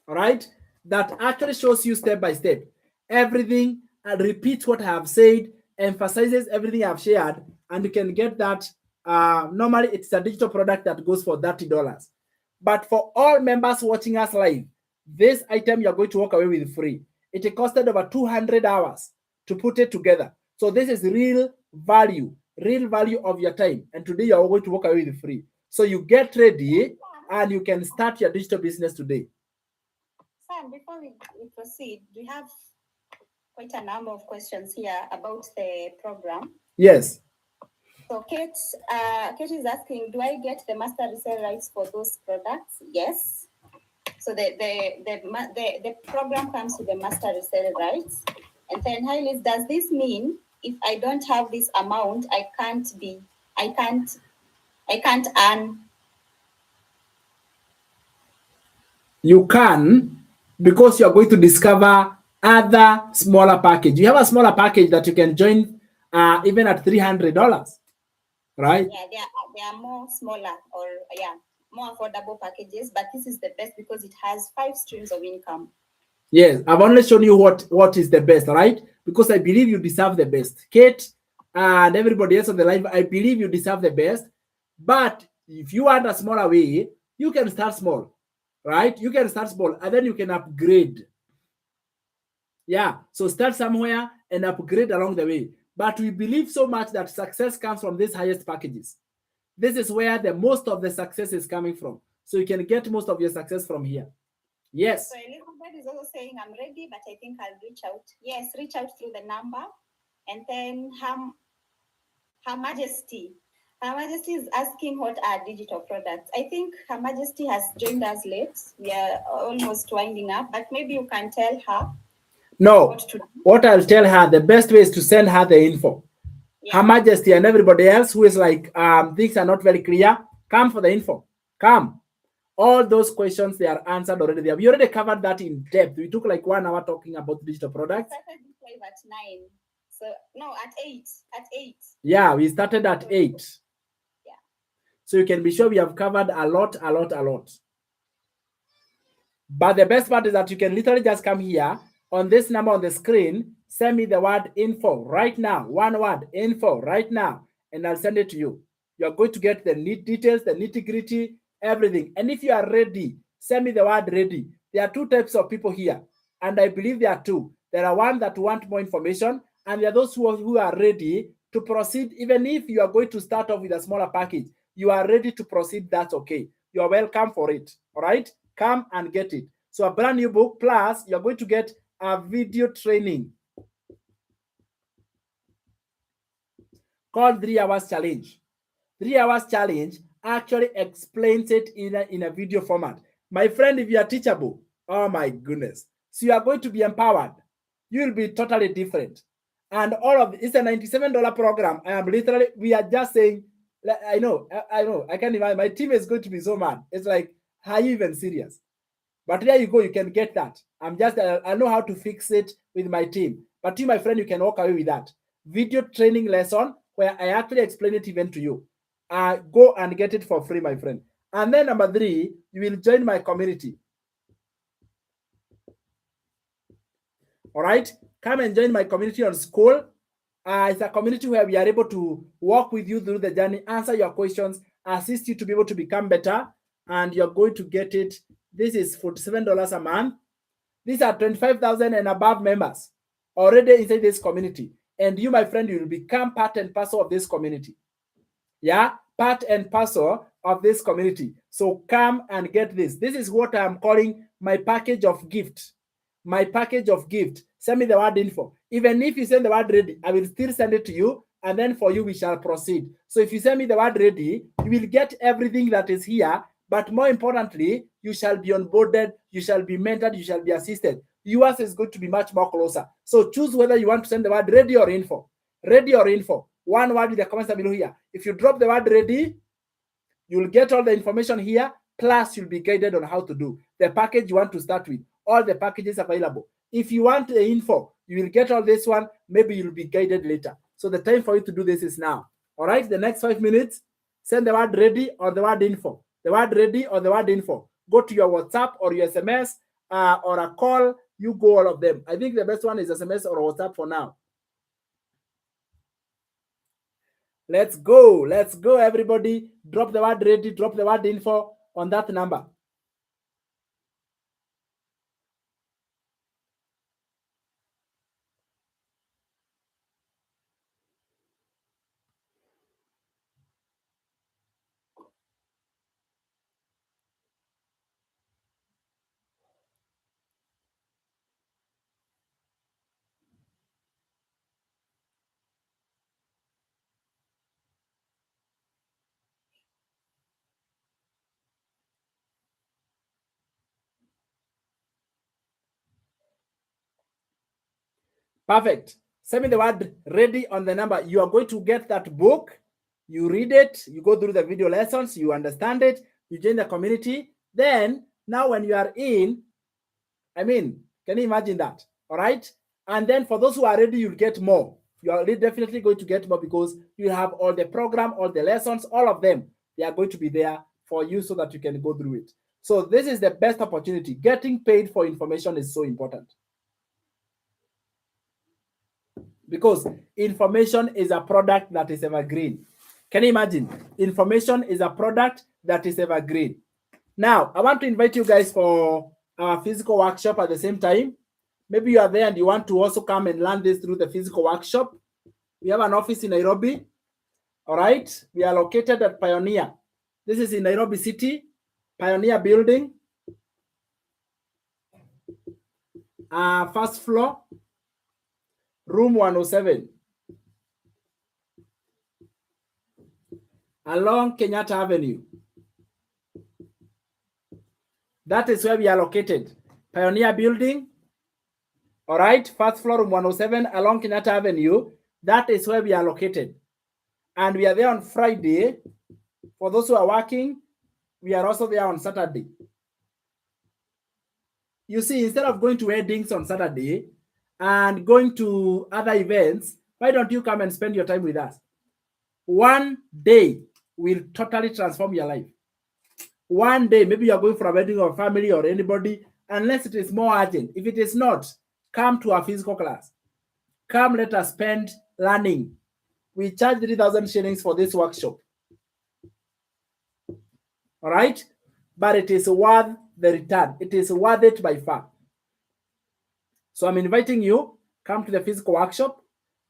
All right. That actually shows you step by step everything and repeats what I have said, emphasizes everything I've shared, and you can get that. Normally, it's a digital product that goes for $30. But for all members watching us live, this item you're going to walk away with free. It costed over 200 hours to put it together. So this is real value of your time. And today you're going to walk away with free. So you get ready and you can start your digital business today. Sam, before we proceed, we have quite a number of questions here about the program. Yes. So Kate is asking, do I get the master resale rights for those products? Yes. So the program comes with the master resale rights. And then hi Liz, does this mean if I don't have this amount, I can't earn? You can, because you're going to discover other smaller package. You have a smaller package that you can join even at $300, right? Yeah, they are more smaller or more affordable packages, but this is the best because it has 5 streams of income. Yes, I've only shown you what is the best, right? Because I believe you deserve the best. Kate and everybody else on the live, I believe you deserve the best. But if you want a smaller way, you can start small, right? You can start small and then you can upgrade. Yeah, so start somewhere and upgrade along the way. But we believe so much that success comes from these highest packages. This is where the most of the success is coming from. So you can get most of your success from here. Yes. So Elizabeth is also saying, I'm ready, but I think I'll reach out. Yes, reach out through the number. And then Her Majesty is asking what are digital products. I think Her Majesty has joined us late. We are almost winding up, but maybe you can tell her. No, what I'll tell her, the best way is to send her the info. Yeah. Her Majesty and everybody else who is like, things are not very clear, come for the info. Come. All those questions, they are answered already. We already covered that in depth. We took like 1 hour talking about digital products. We started live at 9. So, no, at 8. At 8. Yeah, we started at 8. Yeah. So you can be sure we have covered a lot. But the best part is that you can literally just come here on this number on the screen, send me the word info right now. One word, info right now, and I'll send it to you. You're going to get the details, the nitty-gritty, everything. And if you are ready, send me the word ready. There are 2 types of people here, and I believe there are 2. There are one that want more information, and there are those who are ready to proceed. Even if you are going to start off with a smaller package, you are ready to proceed, that's okay. You are welcome for it, all right? Come and get it. So a brand new book, plus you're going to get a video training. called 3 hours challenge. 3 hours challenge actually explains it in a video format. My friend, if you are teachable, oh my goodness. So you are going to be empowered. You will be totally different. And all of it's a $97 program. I am literally, we are just saying, I know, I can't imagine. My team is going to be so mad. It's like, are you even serious? But there you go, you can get that. I know how to fix it with my team. But you, my friend, you can walk away with that. Video training lesson where I actually explain it even to you. Go and get it for free, my friend. And then number 3, you will join my community. All right, come and join my community on Skool. It's a community where we are able to walk with you through the journey, answer your questions, assist you to be able to become better, and you're going to get it. This is $47 a month. These are 25,000 and above members already inside this community. And you, my friend, you will become part and parcel of this community. Yeah, part and parcel of this community. So come and get this. This is what I'm calling my package of gift. My package of gift. Send me the word info. Even if you send the word ready, I will still send it to you, and then for you we shall proceed. So if you send me the word ready, you will get everything that is here, but more importantly, you shall be onboarded, you shall be mentored, you shall be assisted. Yours is going to be much more closer. So choose whether you want to send the word ready or info. Ready or info. One word in the comments below here. If you drop the word ready, you'll get all the information here, plus you'll be guided on how to do the package you want to start with. All the packages available. If you want the info, you will get all this one. Maybe you'll be guided later. So the time for you to do this is now. All right, the next 5 minutes, send the word ready or the word info. The word ready or the word info. Go to your WhatsApp or your SMS or a call. You go all of them. I think the best one is SMS or WhatsApp for now. Let's go. Let's go, everybody. Drop the word ready, drop the word info on that number. Perfect. Send me the word ready on the number. You are going to get that book. You read it. You go through the video lessons. You understand it. You join the community. Then, now when you are in, I mean, can you imagine that? All right. And then for those who are ready, you'll get more. You are definitely going to get more because you have all the program, all the lessons, all of them. They are going to be there for you so that you can go through it. So this is the best opportunity. Getting paid for information is so important. Because information is a product that is evergreen. Can you imagine? Information is a product that is evergreen. Now, I want to invite you guys for our physical workshop at the same time. Maybe you are there and you want to also come and learn this through the physical workshop. We have an office in Nairobi. All right. We are located at Pioneer. This is in Nairobi City, Pioneer Building. First floor, room 107. Along Kenyatta Avenue. That is where we are located. Pioneer Building. All right. First floor, room 107 along Kenyatta Avenue. That is where we are located. And we are there on Friday. For those who are working, we are also there on Saturday. You see, instead of going to weddings on Saturday and going to other events, why don't you come and spend your time with us? One day will totally transform your life. One day, maybe you are going for a wedding or family or anybody, unless it is more urgent. If it is not, come to our physical class. Come, let us spend learning. We charge 3,000 shillings for this workshop. All right? But it is worth the return. It is worth it by far. So I'm inviting you, come to the physical workshop,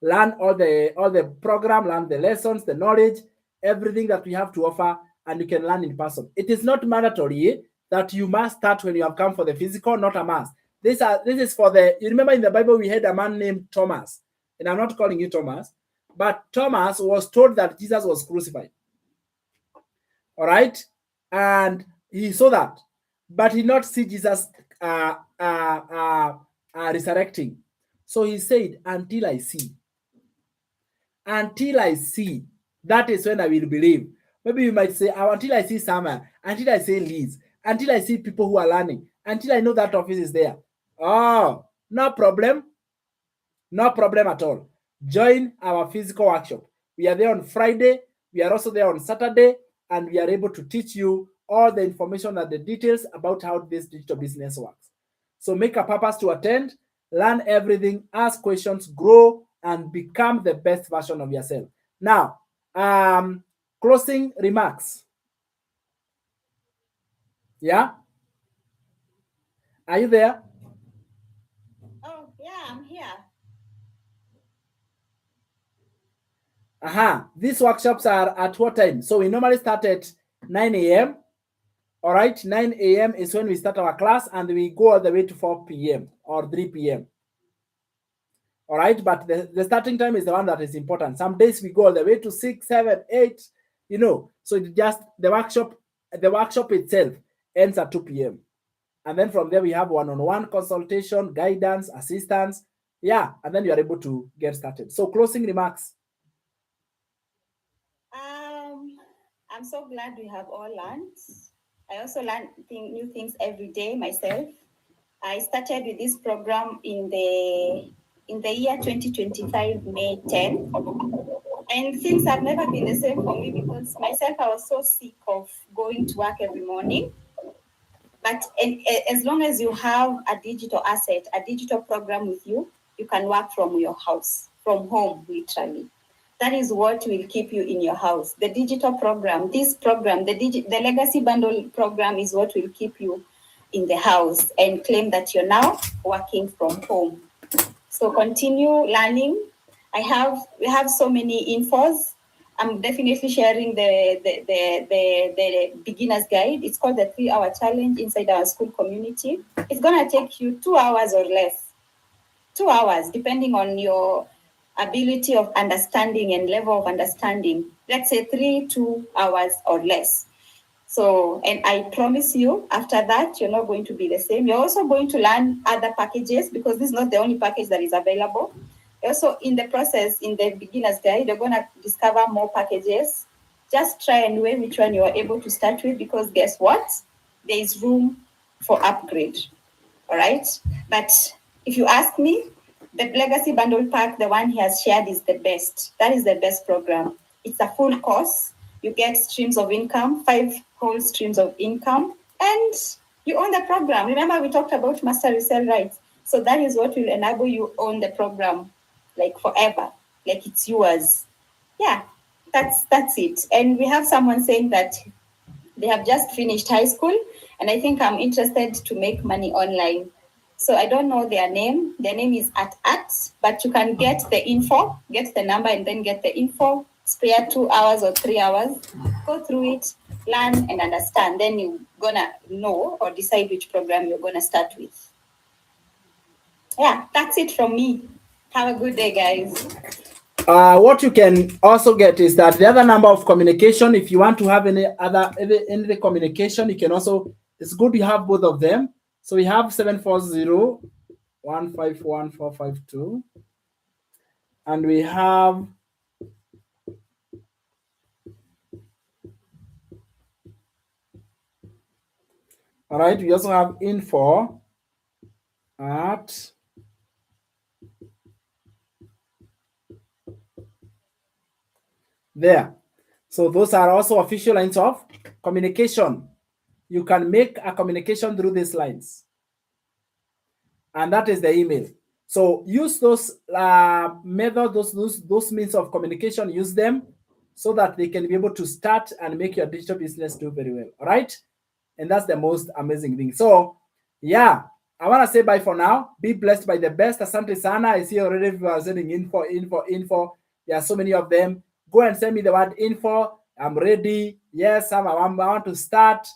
learn all the program, learn the lessons, the knowledge, everything that we have to offer, and you can learn in person. It is not mandatory that you must start when you have come for the physical, not a must. This is for the, you remember in the Bible we had a man named Thomas, and I'm not calling you Thomas, But Thomas was told that Jesus was crucified. All right. And he saw that, but he did not see Jesus resurrecting. So he said, until I see. Until I see, that is when I will believe. Maybe you might say, oh, until I see Summer, until I see Liz, until I see people who are learning, until I know that office is there. Oh, no problem. No problem at all. Join our physical workshop. We are there on Friday. We are also there on Saturday, and we are able to teach you all the information and the details about how this digital business works. So make a purpose to attend, learn everything, ask questions, grow, and become the best version of yourself. Now, closing remarks. Yeah? Are you there? Oh, yeah, I'm here. These workshops are at what time? So we normally start at 9 a.m. All right, 9 a.m. is when we start our class, and we go all the way to 4 p.m. or 3 p.m. All right, but the starting time is the one that is important. Some days we go all the way to 6, 7, 8, you know. So it just the workshop itself ends at 2 p.m. And then from there we have one-on-one consultation, guidance, assistance. Yeah, and then you are able to get started. So closing remarks. I'm so glad we have all learned. I also learn new things every day myself. I started with this program in the year 2025, May 10. And things have never been the same for me because myself, I was so sick of going to work every morning. But as long as you have a digital asset, a digital program with you, you can work from your house, from home, literally. That is what will keep you in your house. The digital program, this program, the Legacy Bundle program is what will keep you in the house and claim that you're now working from home. So continue learning. We have so many infos. I'm definitely sharing the beginner's guide. It's called the 3-hour challenge inside our school community. It's gonna take you 2 hours or less. 2 hours, depending on your ability of understanding and level of understanding. Let's say 2 hours or less. So, and I promise you, after that, you're not going to be the same. You're also going to learn other packages because this is not the only package that is available. Also, in the process, in the beginner's guide, you're going to discover more packages. Just try and weigh which one you are able to start with because guess what? There is room for upgrade. All right. But if you ask me, the Legacy Bundle Pack, the one he has shared, is the best. That is the best program. It's a full course. You get streams of income, 5 whole streams of income, and you own the program. Remember, we talked about master resale rights. So that is what will enable you own the program like forever, like it's yours. Yeah, that's it. And we have someone saying that they have just finished high school, and I think I'm interested to make money online. So I don't know their name. Their name is at, but you can get the info, get the number, and then get the info. Spare 2 hours or 3 hours. Go through it, learn and understand. Then you're gonna know or decide which program you're gonna start with. Yeah, that's it from me. Have a good day, guys. What you can also get is that the other number of communication. If you want to have any communication, you can also. It's good you have both of them. So we have 740-151-452, and we have all right. We also have info at there. So those are also official lines of communication. You can make a communication through these lines, and that is the email. So use those methods, those means of communication. Use them so that they can be able to start and make your digital business do very well. All right, and that's the most amazing thing. So yeah, I want to say bye for now. Be blessed by the best. Asante sana. I see already people are sending info. There are so many of them. Go and send me the word info. I'm ready. Yes, I want to start.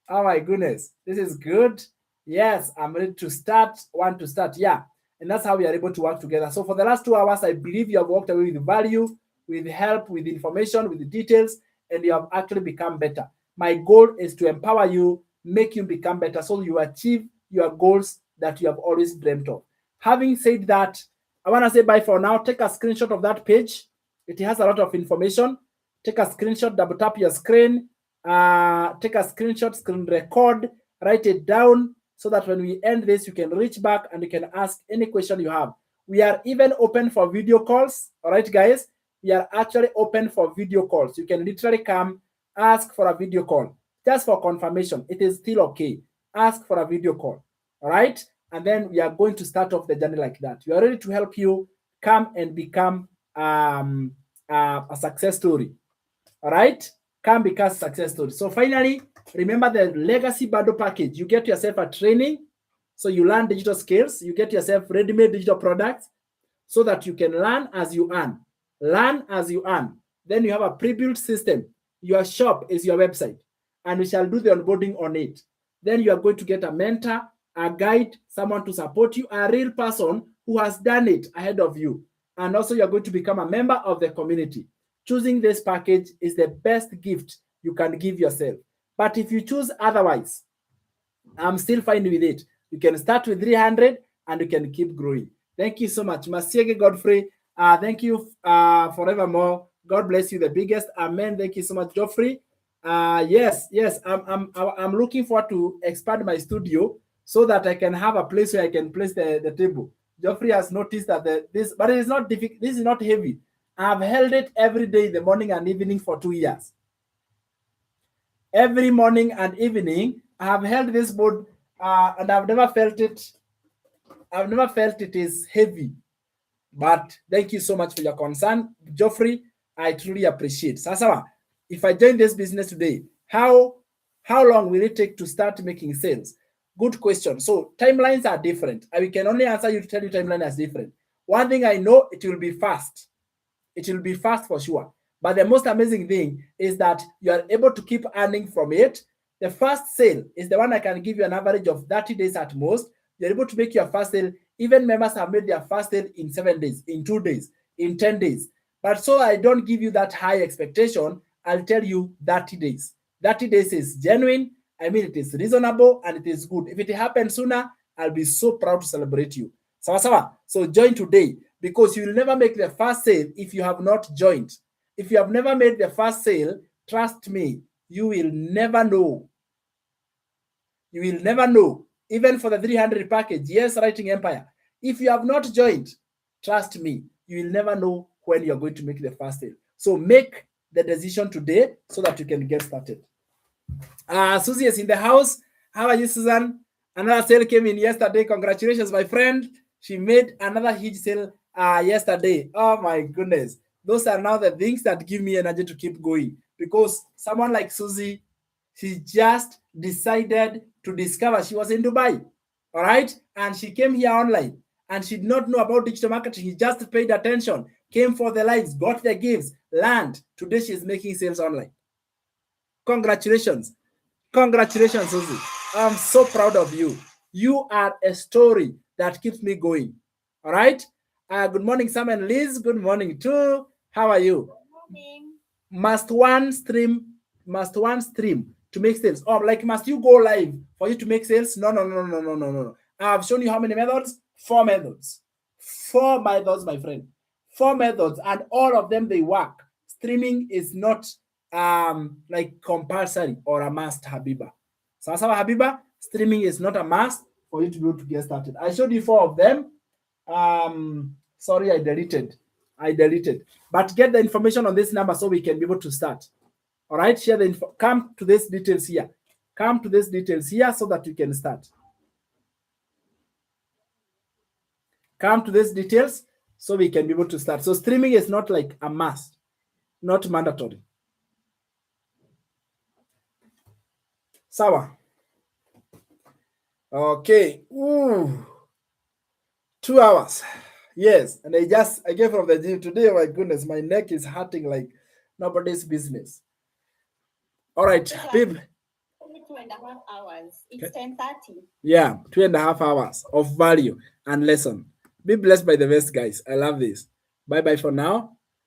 Oh my goodness, this is good. Yes, I'm ready to start. Want to start. Yeah, and that's how we are able to work together. So for the last 2 hours, I believe you have walked away with value. with help, with information, with the details, and you have actually become better. My goal is to empower you, make you become better so you achieve your goals that you have always dreamt of. Having said that, I want to say bye for now. Take a screenshot of that page. It has a lot of information. Take a screenshot, double tap your screen, take a screenshot, screen record, write it down so that when we end this, you can reach back and you can ask any question you have. We are even open for video calls. All right, guys, we are actually open for video calls. You can literally come, ask for a video call just for confirmation. It is still okay. Ask for a video call. All right. And then we are going to start off the journey like that. We are ready to help you come and become a success story. All right. Come become a success story. So finally, remember the legacy bundle package. You get yourself a training. So you learn digital skills. You get yourself ready-made digital products so that you can learn as you earn. Learn as you earn. Then you have a pre-built system. Your shop is your website, and we shall do the onboarding on it. Then you are going to get a mentor, a guide, someone to support you, a real person who has done it ahead of you. And also you are going to become a member of the community. Choosing this package is the best gift you can give yourself. But if you choose otherwise, I'm still fine with it. You can start with 300 and you can keep growing. Thank you so much. Masiege Godfrey, thank you forevermore. God bless you, the biggest. Amen. Thank you so much, Geoffrey. Yes, I'm looking forward to expand my studio so that I can have a place where I can place the table. Geoffrey has noticed that this, but it is not difficult. This is not heavy. I've held it every day, in the morning and evening for 2 years. Every morning and evening, I have held this board, and I've never felt it. I've never felt it is heavy. But thank you so much for your concern, Geoffrey. I truly appreciate. Sasawa, if I join this business today, how long will it take to start making sales? Good question. So timelines are different. We can only answer you to tell you timeline is different. One thing I know, it will be fast. It will be fast for sure. But the most amazing thing is that you are able to keep earning from it. The first sale is the one I can give you an average of 30 days at most. You're able to make your first sale. Even members have made their first sale in 7 days, in 2 days, in 10 days. But so I don't give you that high expectation. I'll tell you 30 days. 30 days is genuine. I mean, it is reasonable and it is good. If it happens sooner, I'll be so proud to celebrate you. So join today, because you will never make the first sale if you have not joined. If you have never made the first sale, trust me, you will never know. You will never know. Even for the 300 package, yes, Writing Empire. If you have not joined, trust me, you will never know when you're going to make the first sale. So make the decision today so that you can get started. Susie is in the house. How are you, Susan? Another sale came in yesterday. Congratulations, my friend. She made another huge sale yesterday. Oh my goodness. Those are now the things that give me energy to keep going. Because someone like Susie, she just decided to discover. She was in Dubai, all right? And she came here online. And she did not know about digital marketing. She just paid attention, came for the lives, got the gifts, learned. Today she's making sales online. Congratulations. Congratulations, Susie. I'm so proud of you. You are a story that keeps me going. All right? Good morning, Sam and Liz. Good morning, too. How are you? Good morning. Must one stream to make sales? Or like, must you go live for you to make sales? No. I've shown you how many methods? 4 methods. 4 methods, my friend. 4 methods, and all of them, they work. Streaming is not like compulsory or a must, Habiba. So, Habiba, streaming is not a must for you to be able to get started. I showed you 4 of them. Sorry, I deleted. But get the information on this number so we can be able to start. All right, share the info. Come to these details here. Come to these details here so that you can start. Come to these details so we can be able to start. So streaming is not like a must, not mandatory. Sawa. Okay. Ooh. 2 hours. Yes. And I came from the gym today. Oh my goodness, my neck is hurting like nobody's business. All right, babe. 2.5 hours. It's 10:30. Yeah, 2.5 hours of value and lesson. Be blessed by the best, guys. I love this. Bye-bye for now.